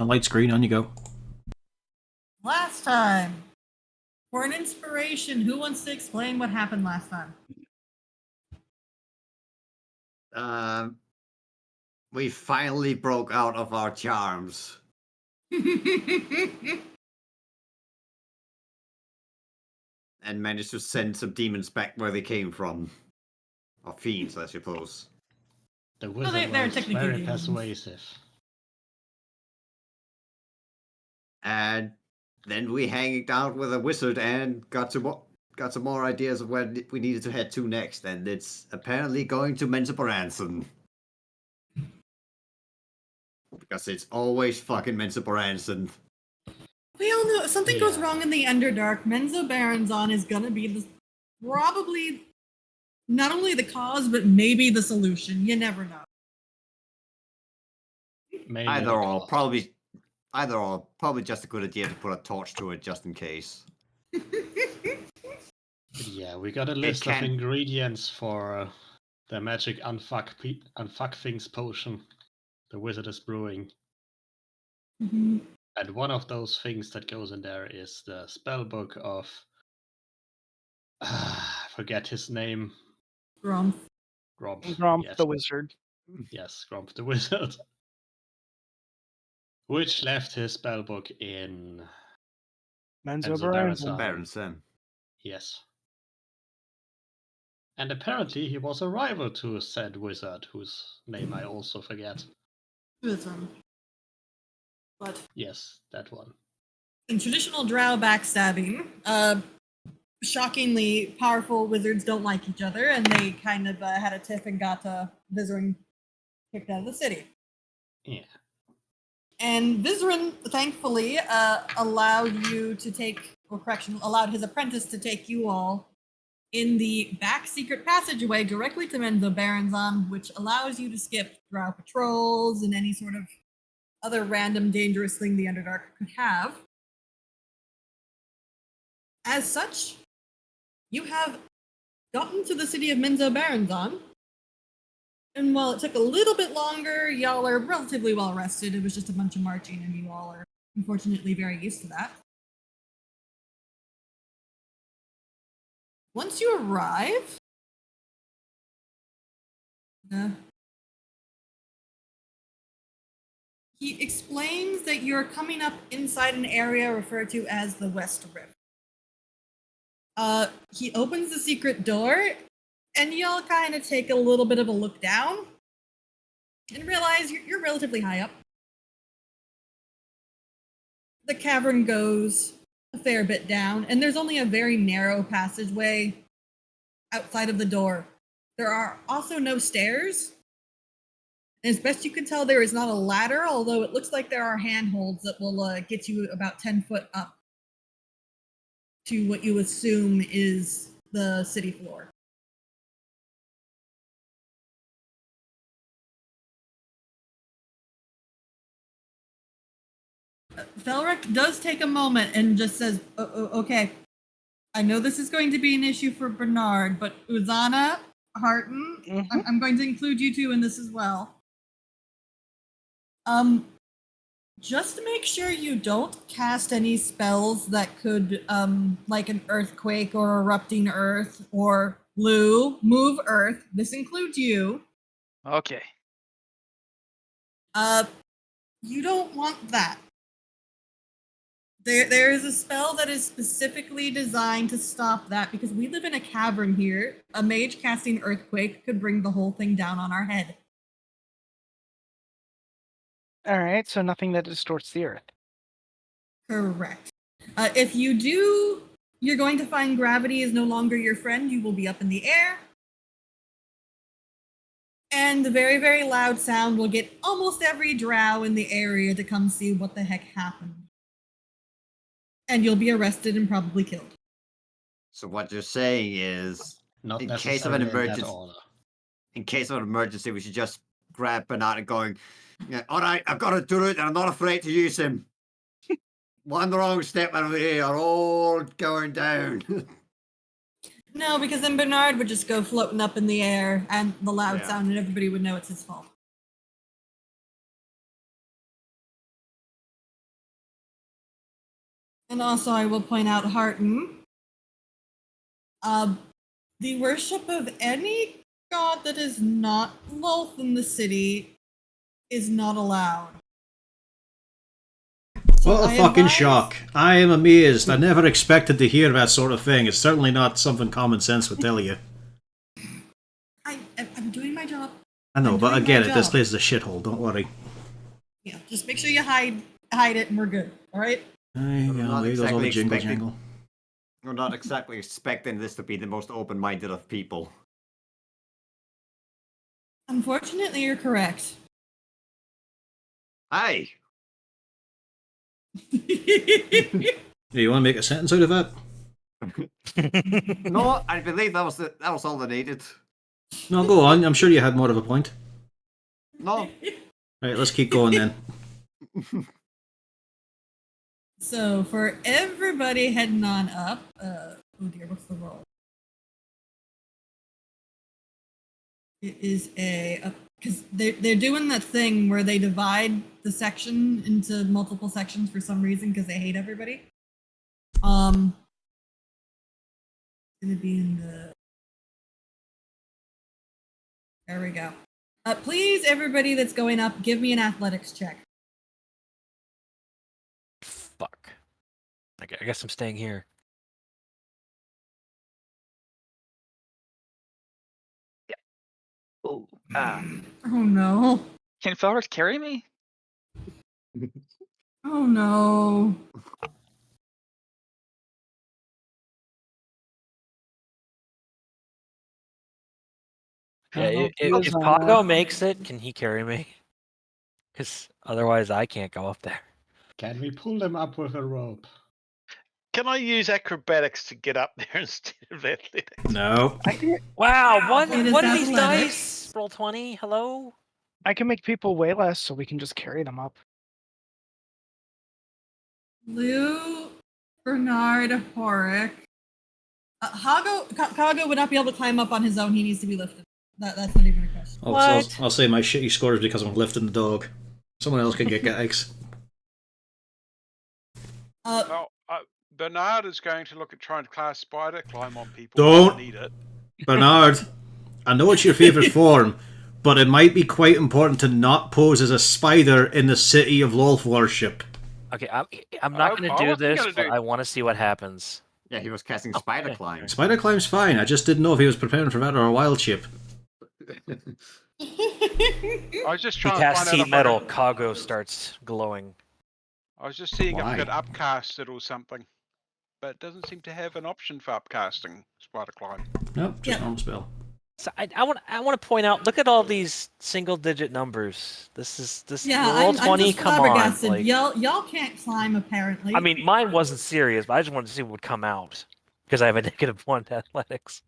A light screen, on you go. Last time. For an inspiration, who wants to explain what happened last time? We finally broke out of our charms. And managed to send some demons back where they came from. Or fiends, I suppose. The wizard they're was technically very demons. persuasive. And then we hanged out with a wizard and got some more ideas of where we needed to head to next. And it's apparently going to Menzo. Because it's always fucking Menzo. We all know if something goes wrong in the Underdark, Menzo Baronzon is gonna be probably not only the cause, but maybe the solution. You never know. Maybe Either or, probably just a good idea to put a torch to it just in case. Yeah, we got a list of ingredients for the magic unfuck things potion the wizard is brewing. Mm-hmm. And one of those things that goes in there is the spellbook of I forget his name. Grump. Yes. The wizard. Yes, Grump the wizard. Which left his spellbook in Menzo Baronzon. Yes. And apparently he was a rival to said wizard, whose name I also forget. But yes, that one. In traditional drow backstabbing, shockingly powerful wizards don't like each other, and they kind of had a tiff and got Vizerin kicked out of the city. Yeah. And Vizerin, thankfully, allowed his apprentice to take you all in the back secret passageway directly to Menzo Baronzon, which allows you to skip drow patrols and any sort of other random dangerous thing the Underdark could have. As such, you have gotten to the city of Menzo Baronzon, and while it took a little bit longer, y'all are relatively well rested. It was just a bunch of marching, and you all are unfortunately very used to that. Once you arrive, he explains that you're coming up inside an area referred to as the West Rift. He opens the secret door, and y'all kind of take a little bit of a look down and realize you're relatively high up. The cavern goes a fair bit down, and there's only a very narrow passageway outside of the door. There are also no stairs. And as best you can tell, there is not a ladder, although it looks like there are handholds that will get you about 10 foot up to what you assume is the city floor. Felric does take a moment and just says, okay, I know this is going to be an issue for Bernard, but Uzana, Harton, I'm going to include you two in this as well. Just to make sure you don't cast any spells that could, like an earthquake or erupting earth or move earth. This includes you. Okay. You don't want that. There is a spell that is specifically designed to stop that because we live in a cavern here. A mage casting earthquake could bring the whole thing down on our head. All right, so nothing that distorts the earth. Correct. If you do, you're going to find gravity is no longer your friend. You will be up in the air. And the very, very loud sound will get almost every drow in the area to come see what the heck happened. And you'll be arrested and probably killed. So what you're saying is, Not in case of an emergency, we should just grab Bernard and going, yeah, all right, I've got to do it, and I'm not afraid to use him. One wrong step and we are all going down. No, because then Bernard would just go floating up in the air and the loud sound, and everybody would know it's his fault. And also, I will point out, Harton, the worship of any god that is not Lolth in the city is not allowed. So What a I fucking advise- shock. I am amazed. I never expected to hear that sort of thing. It's certainly not something common sense would tell you. I'm doing my job. I know, I'm but I doing get my it. This job. place is a shithole. Don't worry. Yeah, just make sure you hide it and we're good, alright? Yeah, not there goes all the exactly jingle expecting- jangle. We're not exactly expecting this to be the most open-minded of people. Unfortunately, you're correct. Aye. Do you want to make a sentence out of that? No, I believe that was all I needed. No, go on. I'm sure you had more of a point. No. Right, let's keep going then. So for everybody heading on up, oh dear, what's the roll? It is because they're doing that thing where they divide the section into multiple sections for some reason because they hate everybody. Gonna be in the. There we go. Please, everybody that's going up, give me an athletics check. Fuck. I guess I'm staying here. Oh, Oh no. can Felric carry me? Oh no. Yeah, Oh, if Pago makes it, can he carry me? Because otherwise I can't go up there. Can we pull them up with a rope? Can I use acrobatics to get up there instead of athletics? No. Wow, what It is are these athletics. dice? Roll 20, hello? I can make people weigh less so we can just carry them up. Lou, Bernard, Horick. Kago would not be able to climb up on his own. He needs to be lifted. That's not even a question. I'll say my shitty score is because I'm lifting the dog. Someone else can get eggs. Well, Bernard is going to look at trying to cast spider climb on people. Don't. Need it. Bernard, I know it's your favourite form, but it might be quite important to not pose as a spider in the city of Lolth worship. Okay, I'm not going to do this, but I want to see what happens. Yeah, he was casting spider climb. Spider climb's fine. I just didn't know if he was preparing for that or a wild chip. I was just He trying to casts find out heat if metal, Kago starts glowing. I was just seeing if Why? I could upcast it or something. But it doesn't seem to have an option for upcasting spider climb. Nope, just normal spell. So I want to point out, look at all these single-digit numbers. This Yeah, roll I'm 20. just Come on, flabbergasted. like, Y'all can't climb apparently. I mean, mine wasn't serious, but I just wanted to see what would come out because I have a -1 to athletics.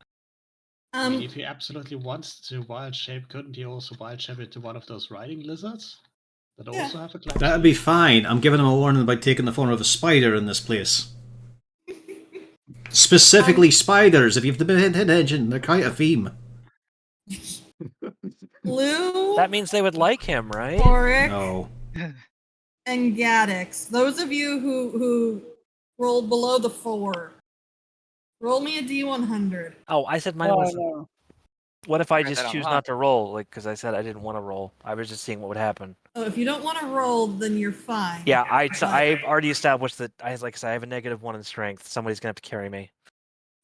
I mean, if he absolutely wants to wild shape, couldn't he also wild shape it to one of those riding lizards that Yeah. also have a climb? That'd be fine. I'm giving him a warning by taking the form of a spider in this place. Specifically spiders, if you've been attention, they're quite a theme. Lou, That means they would like him, right? Horick, No. and Gaddix. Those of you who rolled below the 4, roll me a D100. Oh, I said mine Oh, was. no. What if I Write just that out choose loud. not to roll? Like, because I said I didn't want to roll. I was just seeing what would happen. Oh, if you don't want to roll, then you're fine. Yeah, I've already established that I like I said I have a -1 in strength. Somebody's gonna have to carry me.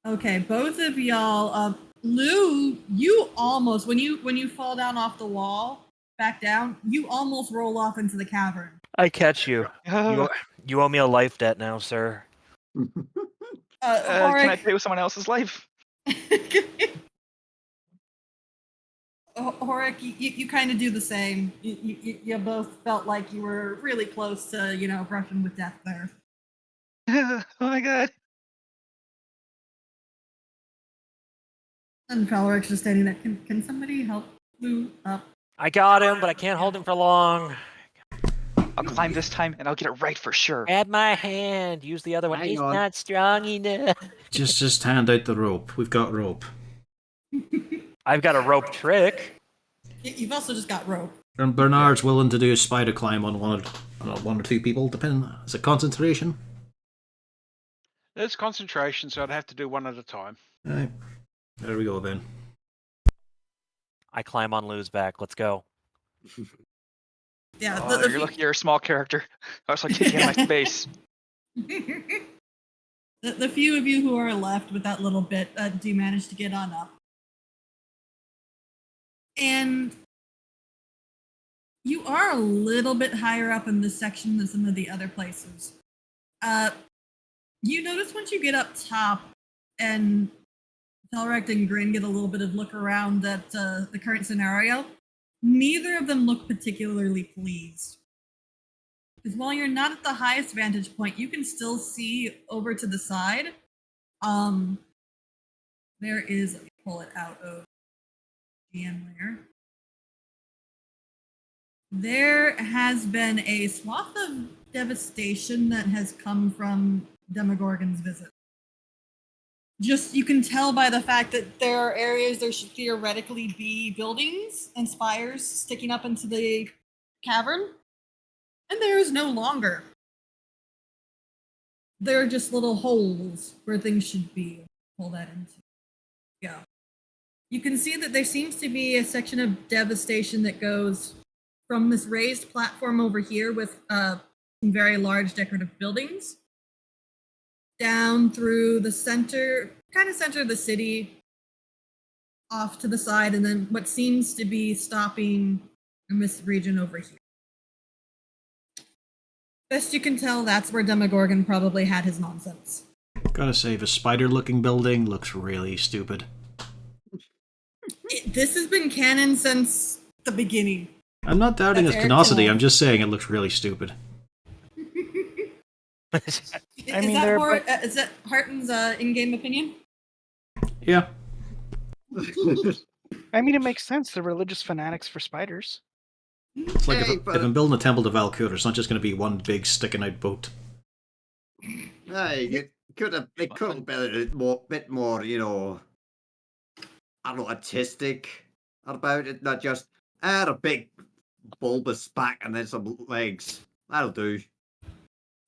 Okay, both of y'all. Lou, you almost when you fall down off the wall, back down, you almost roll off into the cavern. I catch you. You owe me a life debt now, sir. Can I Horick, pay with someone else's life? Horick, you kind of do the same. You both felt like you were really close to, brushing with death there. Oh my god. And Felric's just standing there. Can somebody help Lou up? I got him, but I can't hold him for long. I'll climb this time and I'll get it right for sure. Grab my hand. Use the other one. Hang He's on. not strong enough. Just hand out the rope. We've got rope. I've got a rope trick. You've also just got rope. And Bernard's willing to do a spider climb on one or two people, depending. Is it concentration? There's concentration, so I'd have to do one at a time. Aye. There we go, then. I climb on Lou's back. Let's go. Yeah, Oh, you're lucky you're a small character. I was like, get out of my space. the few of you who are left with that little bit do manage to get on up. And you are a little bit higher up in this section than some of the other places. You notice once you get up top and Felrect and Grin get a little bit of look around at the current scenario, neither of them look particularly pleased. Because while you're not at the highest vantage point, you can still see over to the side. There is, let me pull it out of GM layer. There has been a swath of devastation that has come from Demogorgon's visit. Just, you can tell by the fact that there are areas there should theoretically be buildings and spires sticking up into the cavern, and there is no longer. There are just little holes where things should be. Pull that into. Yeah. You can see that there seems to be a section of devastation that goes from this raised platform over here with some very large decorative buildings down through the center of the city, off to the side, and then what seems to be stopping in this region over here. Best you can tell, that's where Demogorgon probably had his nonsense. Gotta say, the spider-looking building looks really stupid. This has been canon since the beginning. I'm not doubting That's his canosity, Eric I'm just saying it looks really stupid. Is that Harton's in-game opinion? Yeah. I mean, it makes sense. They're religious fanatics for spiders. It's like Hey, if I'm building a temple to Valkyr, it's not just going to be one big sticking out boat. Hey, it could have been a bit more, you know, I don't know, artistic about it, not just add a big bulbous back and then some legs. That'll do.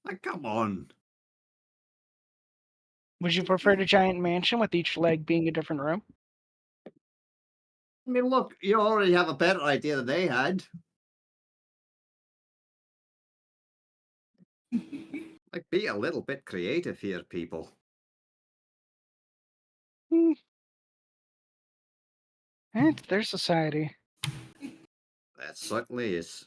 Like, come on. Would you prefer a giant mansion with each leg being a different room? I mean, look, you already have a better idea than they had. Like, be a little bit creative here, people. It's their society. That certainly is.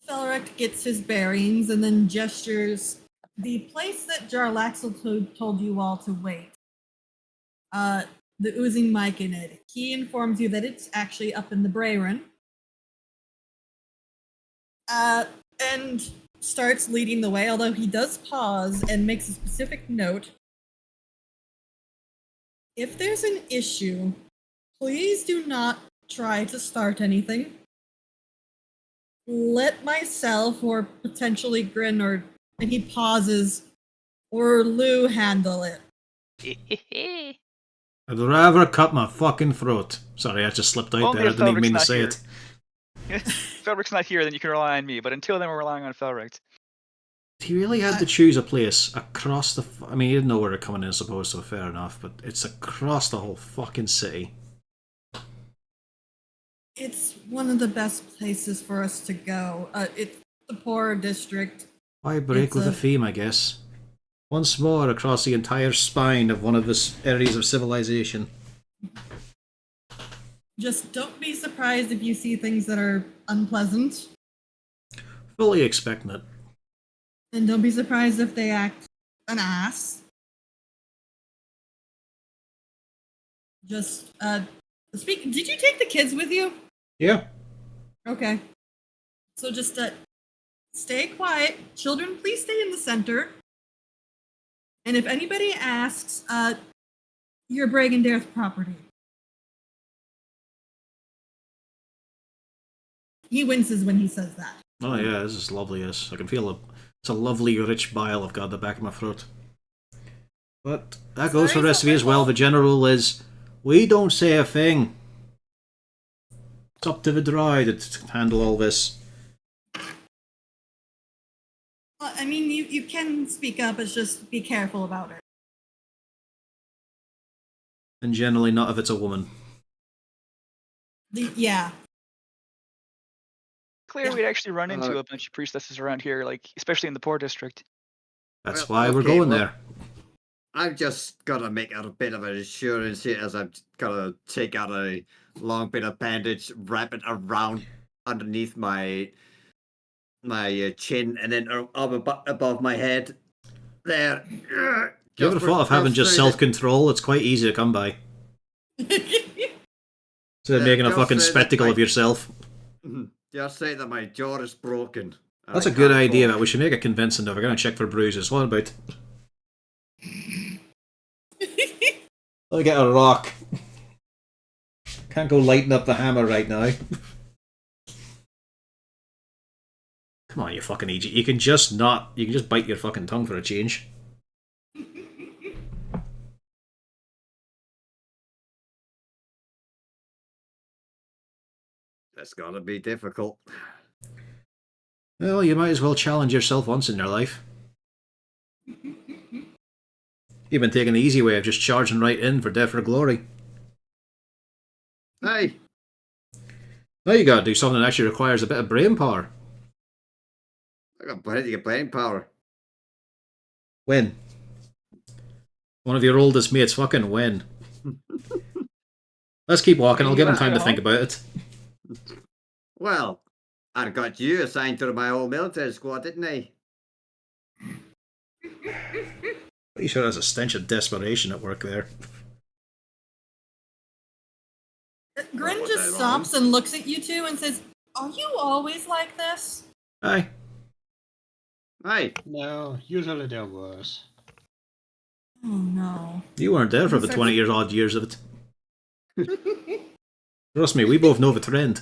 Felrect gets his bearings and then gestures the place that Jarlaxle told you all to wait. The oozing mic in it. He informs you that it's actually up in the Brayron. And starts leading the way, although he does pause and makes a specific note. If there's an issue, please do not try to start anything. Let myself or potentially Grin and he pauses, or Lou handle it. I'd rather cut my fucking throat. Sorry, I just slipped out there. I didn't even mean to say it. Felric's not here, then you can rely on me. But until then, we're relying on Felric. He really had to choose a place across the... I mean, he didn't know where they're coming in, I suppose, so fair enough. But it's across the whole fucking city. It's one of the best places for us to go. It's the poor district. Why break with a theme, I guess? Once more across the entire spine of one of the areas of civilization. Just don't be surprised if you see things that are unpleasant. Fully expecting it. And don't be surprised if they act an ass. Just, did you take the kids with you? Yeah. Okay. So just, stay quiet. Children, please stay in the center. And if anybody asks, you're Bragendarth property. He winces when he says that. Oh yeah, this is lovely. Yes, I can feel it's a lovely rich bile I've got at the back of my throat. But that goes for the rest of you as well. The general rule is, we don't say a thing. It's up to the droid to handle all this. I mean, you can speak up, it's just be careful about it. And generally not if it's a woman. Yeah. Clear, Yeah. we'd actually run into a bunch of priestesses around here, like especially in the poor district. That's Well, why we're okay, going well, there. I've just got to make a bit of an insurance here, as I've got to take out a long bit of bandage, wrap it around underneath my chin, and then up above my head. There. You ever thought of having just self-control? It's quite easy to come by. Instead of making a fucking spectacle of yourself. Just say that my jaw is broken. That's a good idea, but we should make it convincing though. We're going to check for bruises. What about? Let me get a rock. Can't go lighten up the hammer right now. Come on, you fucking idiot. You can just bite your fucking tongue for a change. That's gotta be difficult. Well, you might as well challenge yourself once in your life. You've been taking the easy way of just charging right in for death or glory. Hey! Now you gotta do something that actually requires a bit of brain power. I got plenty of brain power. When? One of your oldest mates, fucking when? Let's keep walking, I'll give him time to think about it. Well, I got you assigned to my old military squad, didn't I? Pretty sure there's a stench of desperation at work there. Grin just stops and looks at you two and says, "Are you always like this?" Aye. Aye. No, usually they're worse. Oh no. You weren't there for the 20 odd years of it. Trust me, we both know the trend.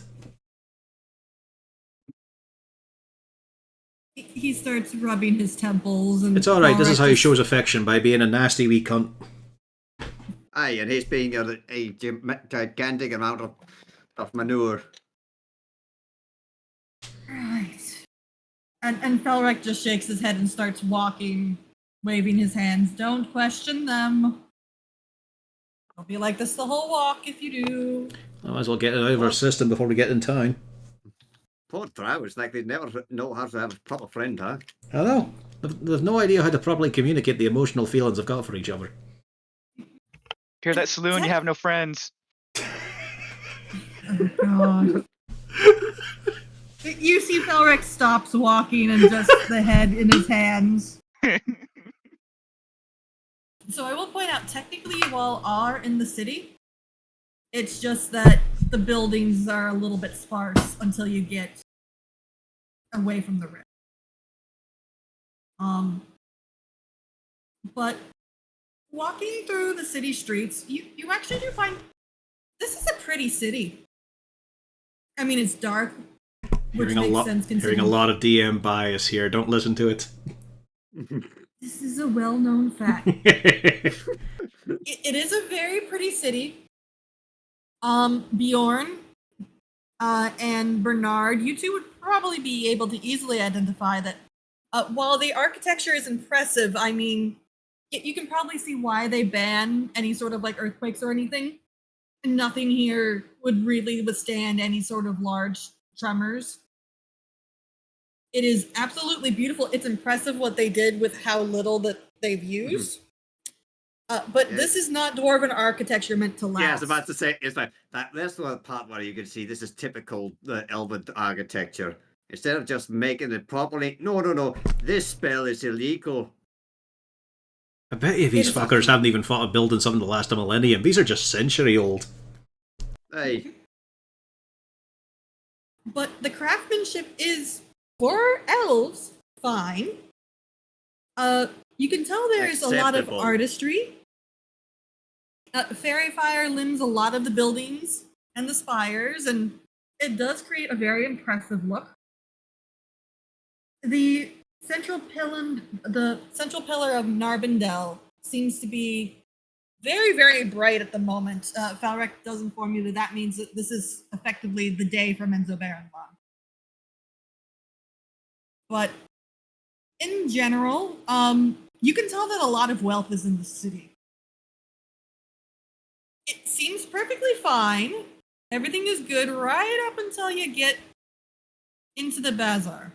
He starts rubbing his temples and... It's alright, this is how he shows affection, by being a nasty wee cunt. Aye, and he's being a gigantic amount of manure. Right. And Felric just shakes his head and starts walking, waving his hands. Don't question them. I'll be like this the whole walk if you do. I might as well get it out of our system before we get in town. Poor Drow, it's like they never know how to have a proper friend, huh? I know. They've no idea how to properly communicate the emotional feelings they've got for each other. Hear that, saloon? You have no friends. Oh, God. You see Felric stops walking and just the head in his hands. So I will point out, technically you all are in the city. It's just that the buildings are a little bit sparse until you get away from the rift. But walking through the city streets, you actually do find this is a pretty city. I mean, it's dark, which makes sense considering... Hearing a lot of DM bias here. Don't listen to it. This is a well-known fact. It is a very pretty city. Bjorn and Bernard, you two would probably be able to easily identify that while the architecture is impressive, I mean, you can probably see why they ban any sort of like earthquakes or anything. Nothing here would really withstand any sort of large tremors. It is absolutely beautiful. It's impressive what they did with how little that they've used. But this is not dwarven architecture meant to last. Yeah, I was about to say, it's like that's the part where you can see this is typical elven architecture. Instead of just making it properly, no, this spell is illegal. I bet you these fuckers haven't even thought of building something to last a millennium. These are just century old. Hey. But the craftsmanship is, for elves, fine. You can tell there's a lot of artistry. Fairy fire limbs a lot of the buildings and the spires, and it does create a very impressive look. The central pillar of Narbindel seems to be very, very bright at the moment. Falrek does inform you that means that this is effectively the day for Menzo Barenbon. But in general, you can tell that a lot of wealth is in the city. It seems perfectly fine. Everything is good right up until you get into the bazaar.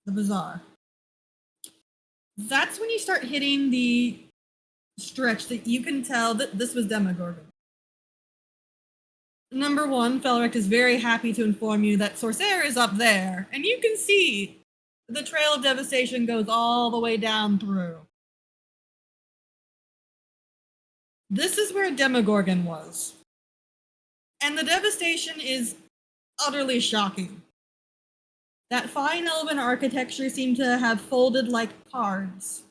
The bazaar. That's when you start hitting the stretch that you can tell that this was Demogorgon. Number one, Felric is very happy to inform you that Sorcerer is up there, and you can see the trail of devastation goes all the way down through. This is where Demogorgon was. And the devastation is utterly shocking. That fine elven architecture seemed to have folded like cards,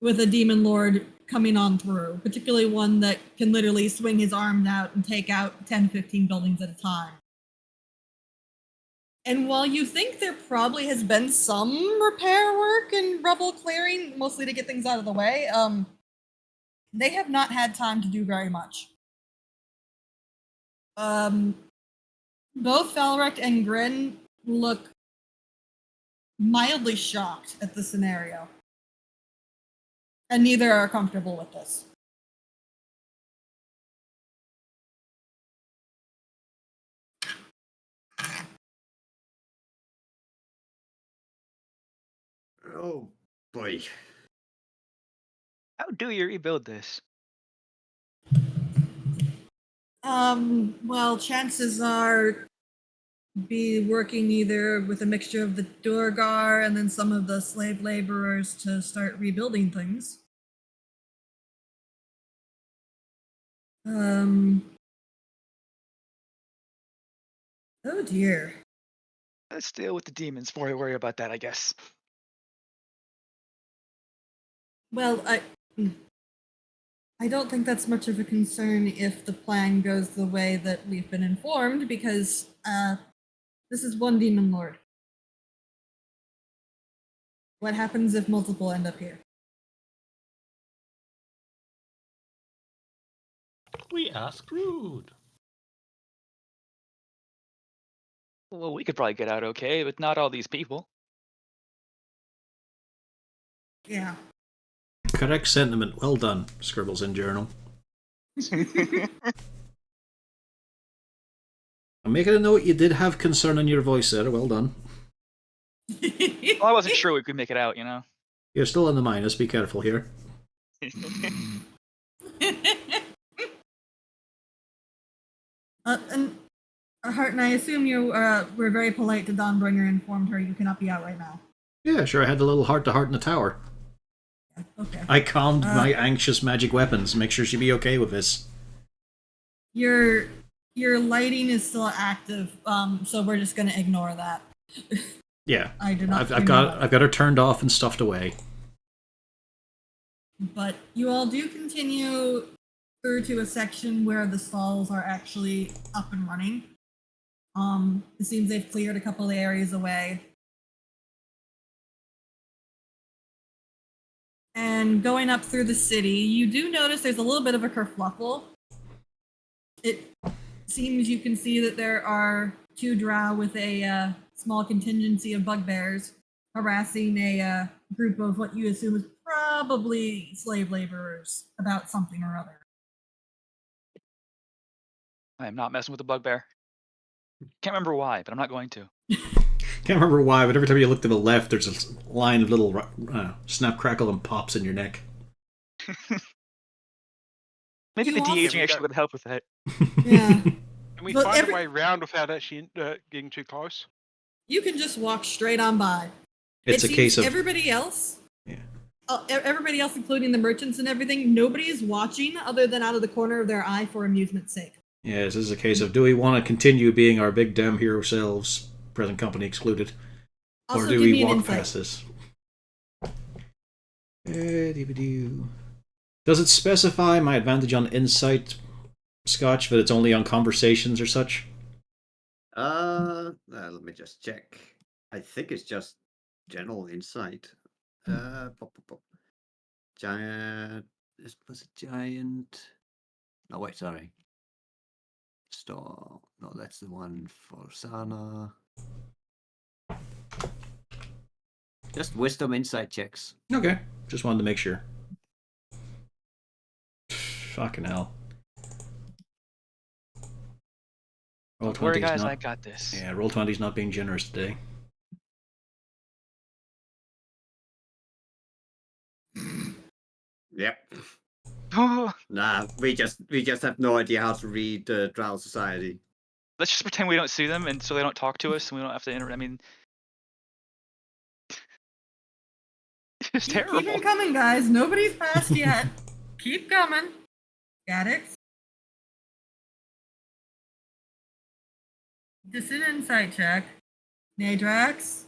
with a demon lord coming on through, particularly one that can literally swing his arms out and take out 10, 15 buildings at a time. And while you think there probably has been some repair work and rubble clearing, mostly to get things out of the way, they have not had time to do very much. Both Falrect and Grin look mildly shocked at the scenario. And neither are comfortable with this. Oh boy. How do you rebuild this? Well, chances are be working either with a mixture of the Durgar and then some of the slave laborers to start rebuilding things. Oh dear. Let's deal with the demons before we worry about that, I guess. Well, I don't think that's much of a concern if the plan goes the way that we've been informed, because this is one demon lord. What happens if multiple end up here? We are screwed. Well, we could probably get out okay, but not all these people. Yeah. Correct sentiment. Well done. Scribbles in journal. I'm making a note you did have concern in your voice there. Well done. Well, I wasn't sure we could make it out, you know? You're still in the minus. Be careful here. And Heart, I assume you were very polite to Dawnbringer and informed her you cannot be out right now. Yeah, sure. I had a little heart-to-heart in the tower. Okay. I calmed my anxious magic weapons. Make sure she'd be okay with this. Your lighting is still active, so we're just gonna ignore that. Yeah, I did not. I've got her turned off and stuffed away. But you all do continue through to a section where the stalls are actually up and running. It seems they've cleared a couple of areas away. And going up through the city, you do notice there's a little bit of a kerfluffle. It seems you can see that there are two drow with a small contingency of bugbears harassing a group of what you assume is probably slave laborers about something or other. I am not messing with the bugbear. Can't remember why, but I'm not going to. Can't remember why, but every time you look to the left, there's a line of little snap, crackle, and pops in your neck. Maybe the de-aging actually would help with that. Yeah. Can we find a way around without actually getting too close? You can just walk straight on by. It's a case of everybody else. Yeah. Everybody else, including the merchants and everything, nobody is watching other than out of the corner of their eye for amusement's sake. Yeah, this is a case of, do we want to continue being our big damn hero selves, present company excluded, Also, or do we walk past this? Does it specify my advantage on insight, Scotch, that it's only on conversations or such? Let me just check. I think it's just general insight. Giant. This was a giant. No, wait, sorry. Store. No, that's the one for Sana. Just wisdom insight checks. Okay, just wanted to make sure. Fucking hell. Roll Don't worry, 20's guys, not. I got this. Yeah, roll 20's not being generous today. Yep. Nah, we just have no idea how to read the Drow Society. Let's just pretend we don't see them, and so they don't talk to us, and we don't have to I mean, it's Keep terrible. them coming, guys. Nobody's passed yet. Keep coming. Gaddix. Just an insight check. Nadrax.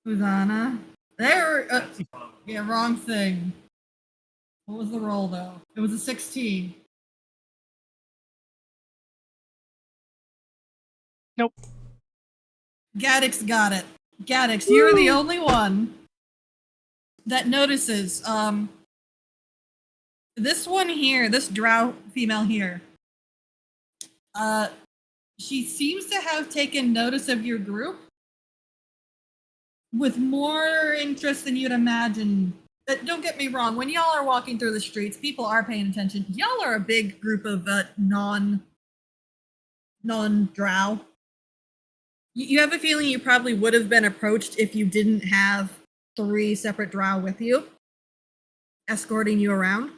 Susanna. There. Yeah, wrong thing. What was the roll, though? It was a 16. Nope. Gaddix got it. Gaddix, you're the only one that notices. This one here, this drow female here, she seems to have taken notice of your group with more interest than you'd imagine. Don't get me wrong, when y'all are walking through the streets, people are paying attention. Y'all are a big group of non-drow. You have a feeling you probably would have been approached if you didn't have 3 separate drow with you, escorting you around.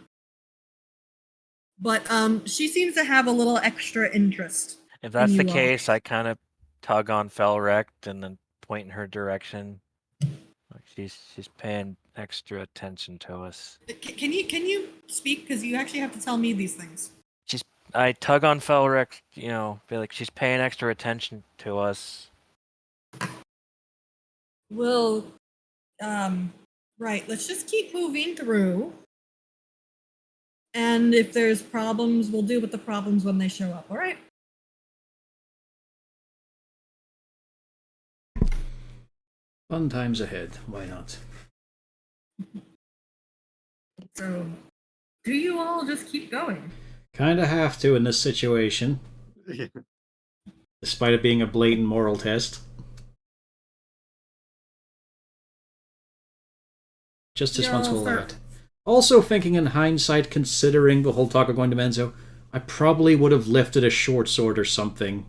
But she seems to have a little extra interest. If that's in the you all. case, I kind of tug on Felrect and then point in her direction. Like she's paying extra attention to us. Can you speak? Because you actually have to tell me these things. I tug on Felrect, you know, be like, she's paying extra attention to us. We'll, right, let's just keep moving through. And if there's problems, we'll deal with the problems when they show up, all right? Fun times ahead. Why not? So, do you all just keep going? Kinda have to in this situation. Despite it being a blatant moral test. Just this once we'll have it. Also thinking in hindsight, considering the whole talk of going to Menzo, I probably would have lifted a short sword or something.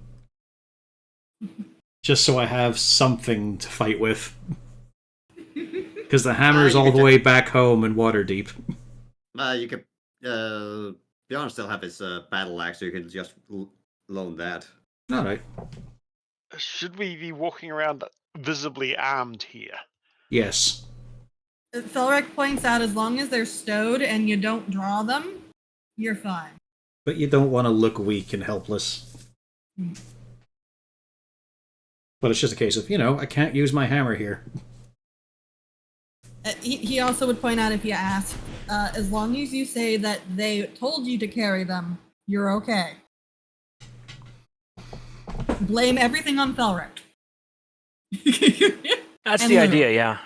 Just so I have something to fight with. Because the hammer's all the way back home in Waterdeep. You could, Bjorn still have his battle axe, so you can just loan that. Alright. Should we be walking around visibly armed here? Yes. Felrek points out as long as they're stowed and you don't draw them, you're fine. But you don't want to look weak and helpless. But it's just a case of, you know, I can't use my hammer here. He also would point out if you ask, as long as you say that they told you to carry them, you're okay. Blame everything on Felrek. That's the idea, yeah.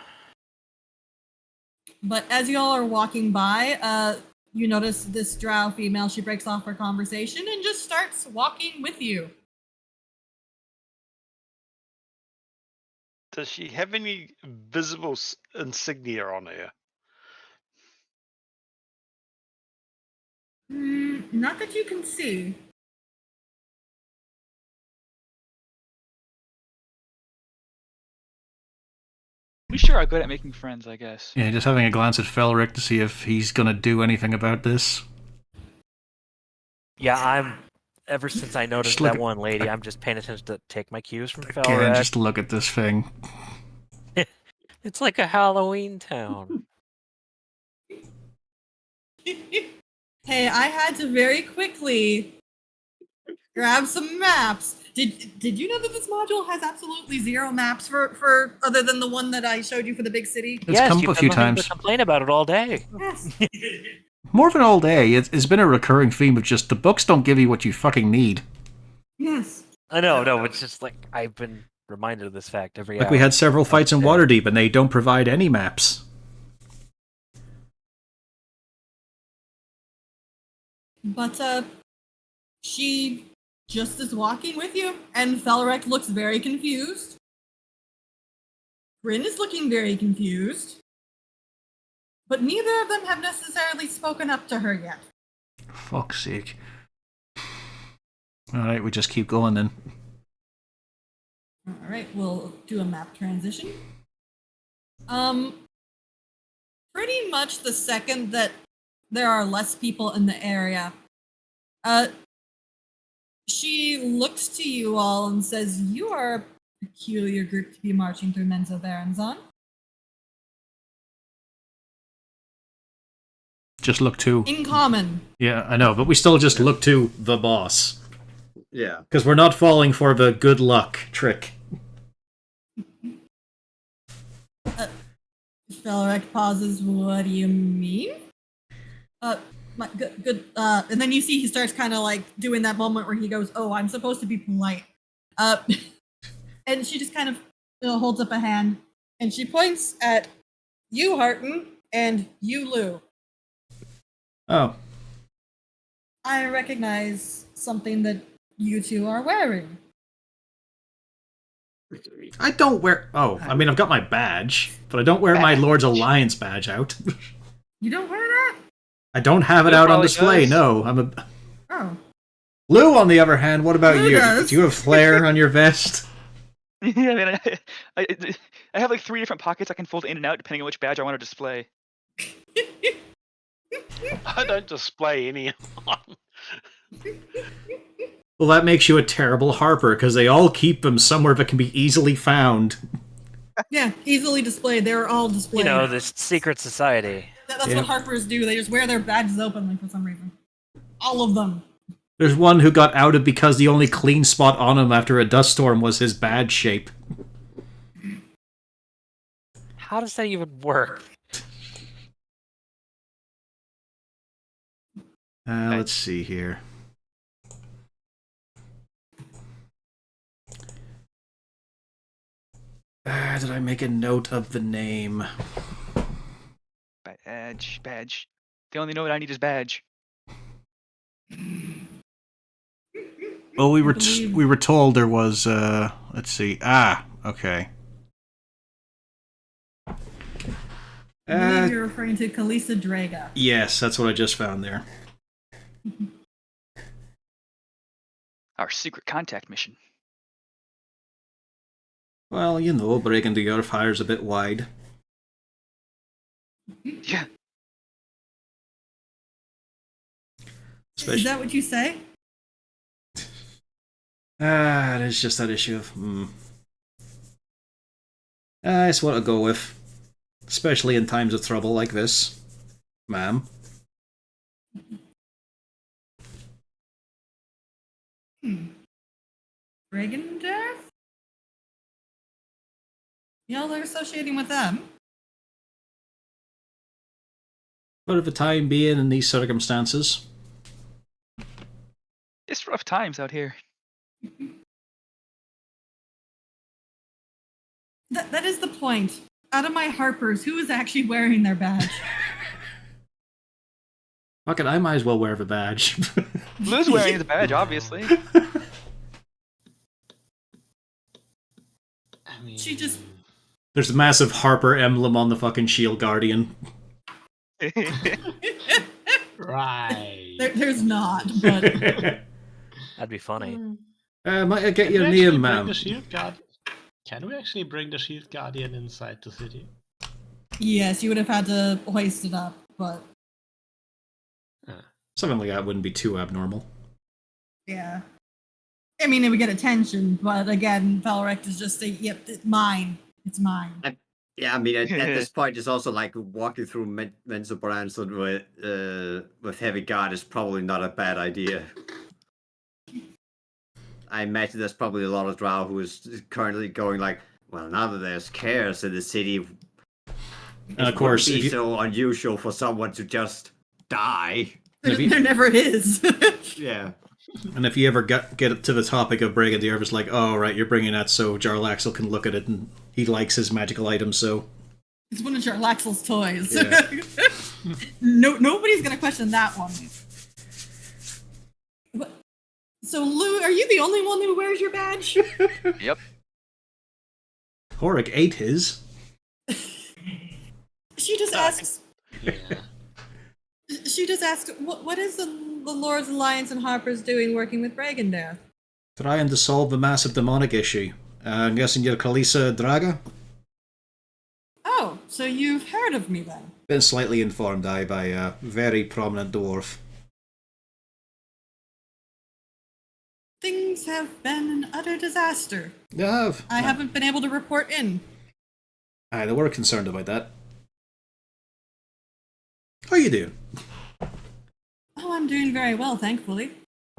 But as y'all are walking by, you notice this drow female, she breaks off her conversation and just starts walking with you. Does she have any visible insignia on her? Not that you can see. We sure are good at making friends, I guess. Yeah, just having a glance at Felric to see if he's gonna do anything about this. Yeah, ever since I noticed look that at- one lady, I'm just paying attention to take my cues from Again, Felrec. just look at this thing. It's like a Halloween town. Hey, I had to very quickly grab some maps. Did you know that this module has absolutely 0 maps for other than the one that I showed you for the big city? It's come up a few times. Complain about it all day. Yes. More than all day, it's been a recurring theme of just the books don't give you what you fucking need. Yes. I know, no, it's just like I've been reminded of this fact every hour. Like we had several fights in Waterdeep and they don't provide any maps. But she just is walking with you, and Felrek looks very confused. Grin is looking very confused. But neither of them have necessarily spoken up to her yet. Fuck's sake. Alright, we just keep going then. Alright, we'll do a map transition. Pretty much the second that there are less people in the area, she looks to you all and says, "You are a peculiar group to be marching through Menzo Baronzon." Just look to... In common. Yeah, I know, but we still just look to the boss. Yeah. Because we're not falling for the good luck trick. Felrek pauses. What do you mean? Good. And then you see he starts kind of like doing that moment where he goes, "Oh, I'm supposed to be polite." And she just kind of holds up a hand and she points at you, Harton, and you, Lou. Oh. I recognize something that you two are wearing. I don't wear... Oh, I mean, I've got my badge, but I don't wear my Lord's Alliance badge out. You don't wear that? I don't have it Lou out on probably display, does. no. I'm a... Oh. Lou, on the other hand, what about Lou you? does. Do you have flair on your vest? Yeah, I mean, I have like 3 different pockets I can fold in and out depending on which badge I want to display. I don't display any. Well, that makes you a terrible harper, because they all keep them somewhere that can be easily found. Yeah, easily displayed. They're all displayed. You know, this secret society. That's Yeah. what harpers do. They just wear their badges openly for some reason. All of them. There's one who got outed because the only clean spot on him after a dust storm was his badge shape. How does that even work? Let's see here. Did I make a note of the name? Badge. The only note I need is badge. Well, we were told there was. Let's see. Okay. I believe you're referring to Kalisa Draga. Yes, that's what I just found there. Our secret contact mission. Well, you know, breaking the earth fire's a bit wide. Yeah. Is that what you say? It is just that issue of, it's what I'll go with. Especially in times of trouble like this, ma'am. Reagan Death? Y'all are associating with them. But at the time being in these circumstances. It's rough times out here. That is the point. Out of my harpers, who is actually wearing their badge? Fuck it, I might as well wear the badge. Lou's wearing the badge, obviously. I mean, She just... There's a massive Harper emblem on the fucking Shield Guardian. right. There's not, but... That'd be funny. Might I get Can your we actually name, bring ma'am? the Shield Guard? Can we actually bring the Shield Guardian inside the city? Yes, you would have had to hoist it up, but... Something like that wouldn't be too abnormal. Yeah. I mean, it would get attention, but again, Valrect is just saying, "Yep, it's mine. It's mine." Yeah, I mean, at this point, it's also like walking through Menzo Branson with heavy guard is probably not a bad idea. I imagine there's probably a lot of Drow who is currently going like, well, now that there's chaos in the city, And of course, it if would be you, so unusual for someone to just die. There never is. Yeah. and if you ever get to the topic of breaking the earth, it's like, oh, right, you're bringing that so Jarlaxle can look at it and he likes his magical items, so... It's one of Jarlaxle's toys. Yeah. Nobody's gonna question that one. But, so, Lou, are you the only one who wears your badge? Yep. Horik ate his. She just asks. Yeah. She just asks, what is the Lord's Alliance and Harper's doing working with Reagan there? Trying to solve the massive demonic issue. I'm guessing you're Kalisa Draga? Oh, so you've heard of me then? Been slightly informed, by a very prominent dwarf. Things have been an utter disaster. They have. I haven't been able to report in. Aye, they were concerned about that. How you doing? Oh, I'm doing very well, thankfully.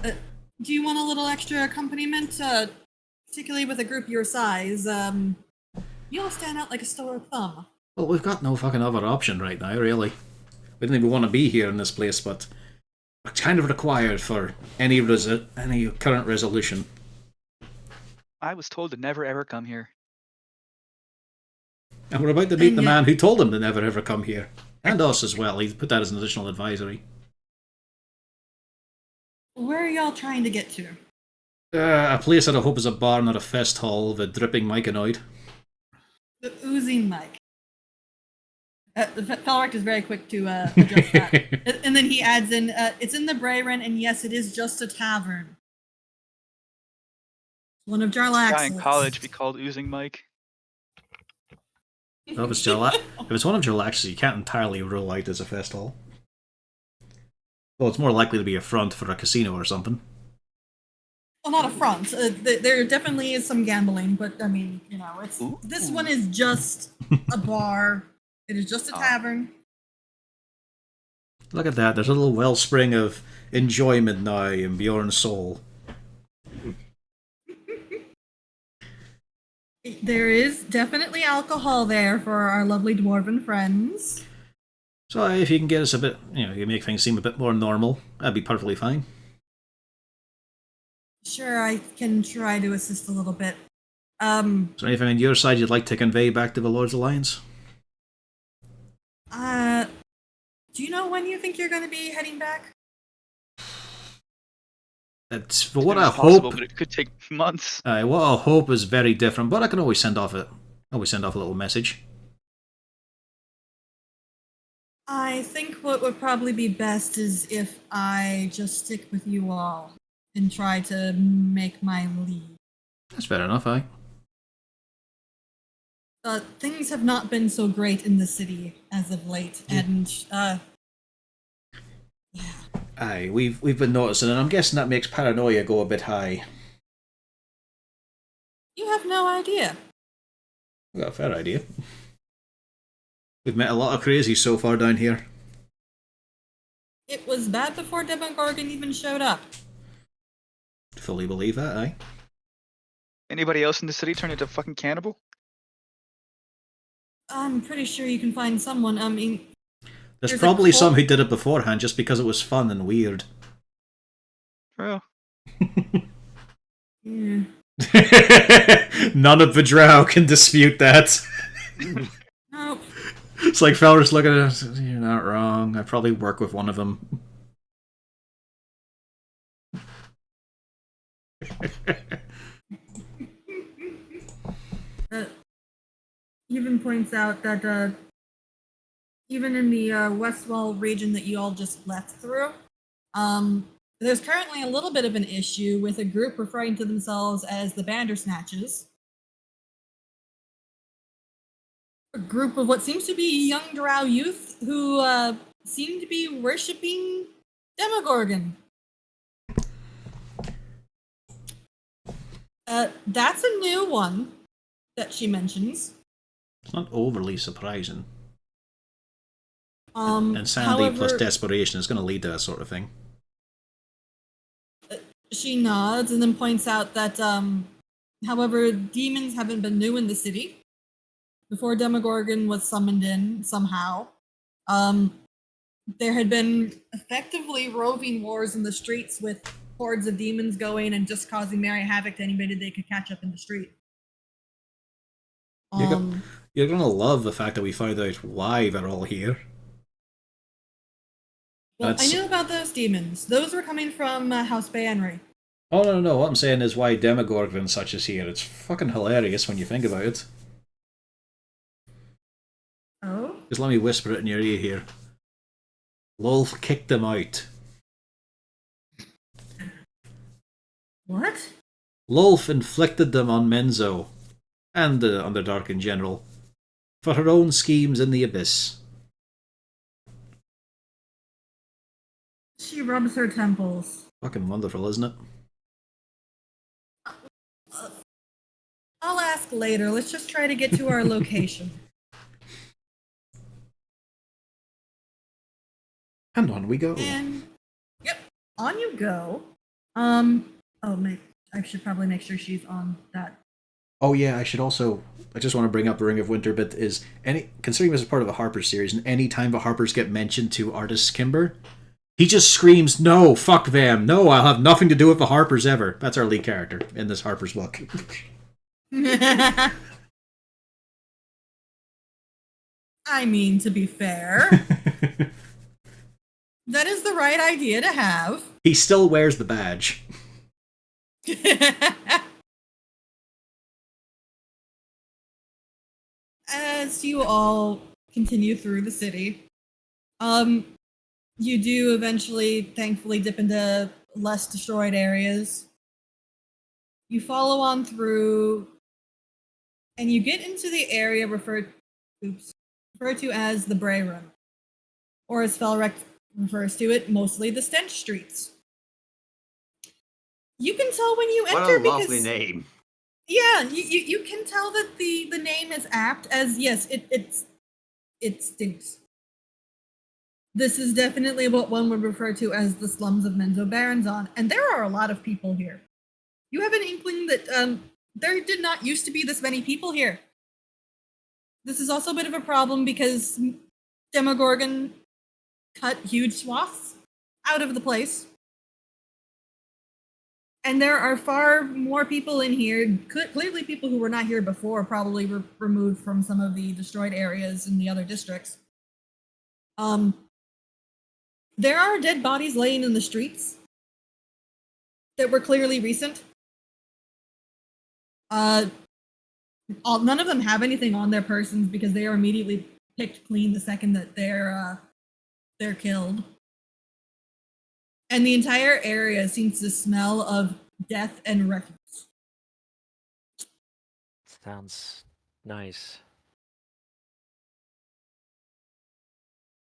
Do you want a little extra accompaniment? Particularly with a group your size, you all stand out like a sore thumb. Well, we've got no fucking other option right now, really. We didn't even want to be here in this place, but it's kind of required for any current resolution. I was told to never ever come here. And we're about to meet the man who told him to never ever come here. And us as well. He put that as an additional advisory. Where are y'all trying to get to? A place that I hope is a bar, not a fest hall, the dripping myconoid. The oozing mic. The Felrect is very quick to adjust that. And then he adds in, it's in the Brayren, and yes, it is just a tavern. One of Jarlax's. Guy in college be called Oozing Mike. Well, if it's one of Jarlax's, you can't entirely rule out as a fest hall. Well, it's more likely to be a front for a casino or something. Well, not a front. There definitely is some gambling, but I mean, this one is just a bar. It is just a tavern. Look at that. There's a little wellspring of enjoyment now in Bjorn's soul. There is definitely alcohol there for our lovely dwarven friends. So if you can get us a bit, you make things seem a bit more normal, that'd be perfectly fine. Sure, I can try to assist a little bit. Is there anything on your side you'd like to convey back to the Lord's Alliance? Do you know when you think you're going to be heading back? It's for what I Impossible, hope. but it could take months. What I hope is very different, but I can always send off a little message. I think what would probably be best is if I just stick with you all and try to make my leave. That's fair enough, aye. Things have not been so great in the city as of late, and yeah. Aye, we've been noticing, and I'm guessing that makes paranoia go a bit high. You have no idea. I've got a fair idea. We've met a lot of crazies so far down here. It was bad before Demogorgon even showed up. Fully believe that, aye. Anybody else in the city turned into a fucking cannibal? I'm pretty sure you can find someone. I mean, There's probably some who did it beforehand just because it was fun and weird. True. Yeah. None of the drow can dispute that. Nope. It's like fellas looking at us, you're not wrong. I probably work with one of them. Even points out that even in the Westwall region that you all just left through, there's currently a little bit of an issue with a group referring to themselves as the Bandersnatches. A group of what seems to be young drow youth who seem to be worshipping Demogorgon. That's a new one that she mentions. It's not overly surprising. And Sandy plus desperation is going to lead to that sort of thing. She nods and then points out that, however, demons haven't been new in the city. Before Demogorgon was summoned in somehow, there had been effectively roving wars in the streets with hordes of demons going and just causing merry havoc to anybody they could catch up in the street. You're gonna love the fact that we found out why they're all here. Well, I knew about those demons. Those were coming from House Banry. Oh, no. What I'm saying is why Demogorgon and such is here. It's fucking hilarious when you think about it. Oh? Just let me whisper it in your ear here. Lolf kicked them out. What? Lolf inflicted them on Menzo, and the Underdark in general, for her own schemes in the Abyss. She rubs her temples. Fucking wonderful, isn't it? I'll ask later. Let's just try to get to our location. And on we go. And yep, on you go. I should probably make sure she's on that. Oh yeah, I just want to bring up the Ring of Winter bit is considering this is part of a Harper series, and any time the Harpers get mentioned to artist Kimber, he just screams, "No, fuck them! No, I'll have nothing to do with the Harpers ever." That's our lead character in this Harper's book. I mean, to be fair, that is the right idea to have. He still wears the badge. As you all continue through the city, you do eventually, thankfully, dip into less destroyed areas. You follow on through, and you get into the area referred to as the Bray Room, or as Felrek refers to it, mostly the Stench Streets. You can tell when you enter What a lovely name. Yeah, you can tell that the name is apt, as yes, it stinks. This is definitely what one would refer to as the slums of Menzo Baranzan, and there are a lot of people here. You have an inkling that there did not used to be this many people here. This is also a bit of a problem because Demogorgon cut huge swaths out of the place. And there are far more people in here, clearly people who were not here before, probably removed from some of the destroyed areas in the other districts. There are dead bodies laying in the streets that were clearly recent. None of them have anything on their persons because they are immediately picked clean the second that they're killed. And the entire area seems to smell of death and refuse. Sounds nice.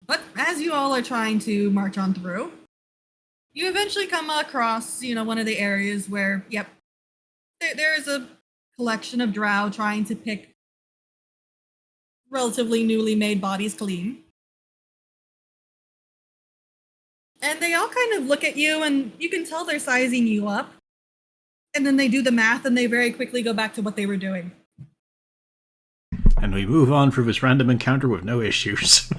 But as you all are trying to march on through, you eventually come across, one of the areas where, yep, there is a collection of drow trying to pick relatively newly made bodies clean. And they all kind of look at you, and you can tell they're sizing you up. And then they do the math, and they very quickly go back to what they were doing. And we move on through this random encounter with no issues.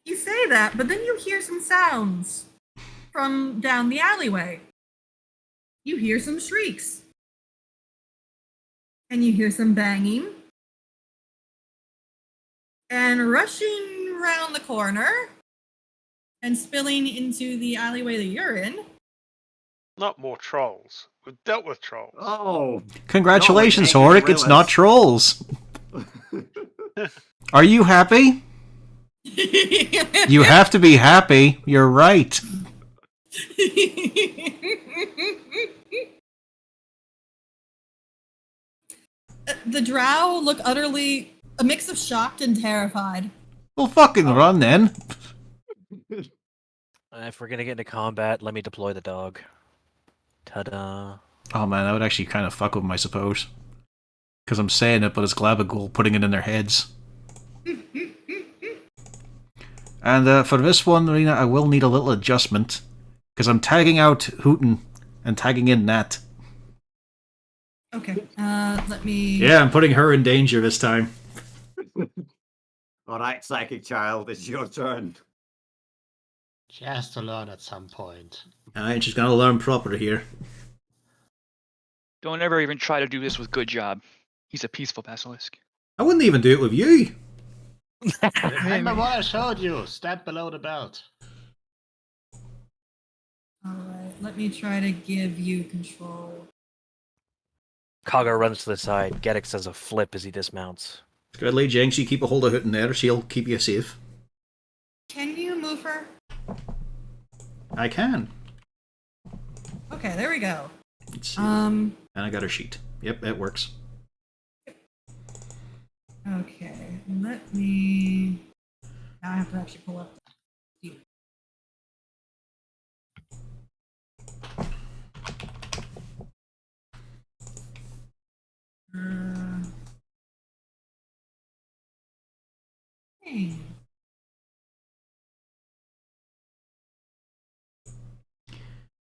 You say that, but then you hear some sounds from down the alleyway. You hear some shrieks. And you hear some banging. And rushing around the corner and spilling into the alleyway that you're in. Not more trolls. We've dealt with trolls. Oh. Congratulations, no, Horik, it's not trolls. Are you happy? You have to be happy. You're right. The drow look utterly a mix of shocked and terrified. Well, fucking run then. If we're gonna get into combat, let me deploy the dog. Ta-da. Oh man, that would actually kind of fuck with them, I suppose. Because I'm saying it, but it's Glabagul putting it in their heads. And for this one, Rena, I will need a little adjustment. Because I'm tagging out Hooten and tagging in Nat. Okay, let me... Yeah, I'm putting her in danger this time. Alright, Psychic Child, it's your turn. She has to learn at some point. Alright, she's gonna learn proper here. Don't ever even try to do this with Good Job. He's a peaceful basilisk. I wouldn't even do it with you. Remember what I showed you. Step below the belt. Alright, let me try to give you control. Kaga runs to the side. Geddix does a flip as he dismounts. Good, Lady Jinx. You keep a hold of Hoot in there. She'll keep you safe. Can you move her? I can. Okay, there we go. Let's see. And I got her sheet. Yep, it works. Okay, let me. Now I have to actually pull up. Hey.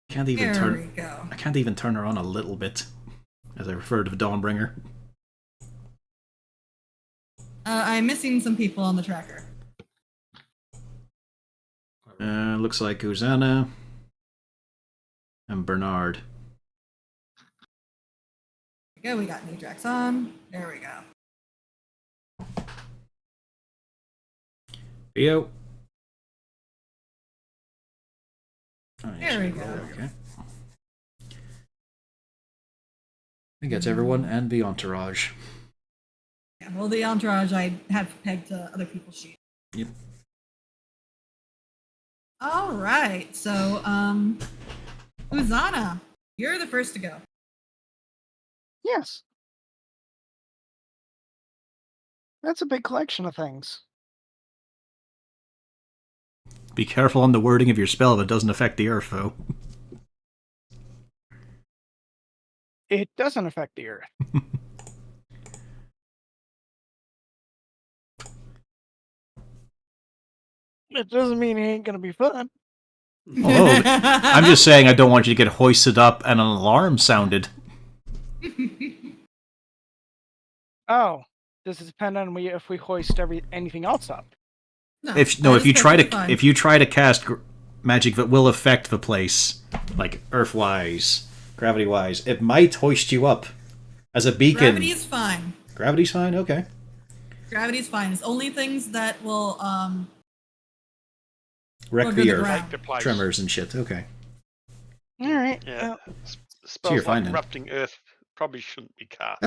Can't even There turn. we go. I can't even turn her on a little bit, as I refer to Dawnbringer. I'm missing some people on the tracker. Looks like Uzana and Bernard. There we go. We got Nidrax on. There we go. Theo. There we go. Okay. I think that's everyone and the entourage. Yeah, well, the entourage I have pegged to other people's sheets. Yep. All right. So, Uzana, you're the first to go. Yes. That's a big collection of things. Be careful on the wording of your spell if it doesn't affect the earth, though. It doesn't affect the earth. It doesn't mean it ain't gonna be fun. Oh, I'm just saying I don't want you to get hoisted up and an alarm sounded. Oh, does it depend on if we hoist anything else up? If you try to cast magic that will affect the place, like earth-wise, gravity-wise, it might hoist you up as a beacon. Gravity's fine. Gravity's fine. Okay. Gravity's fine. It's only things that will wreck the earth, Like the place. tremors and shit. Okay. All right. Yeah. So Spells you're fine like then. Erupting Earth probably shouldn't be cast.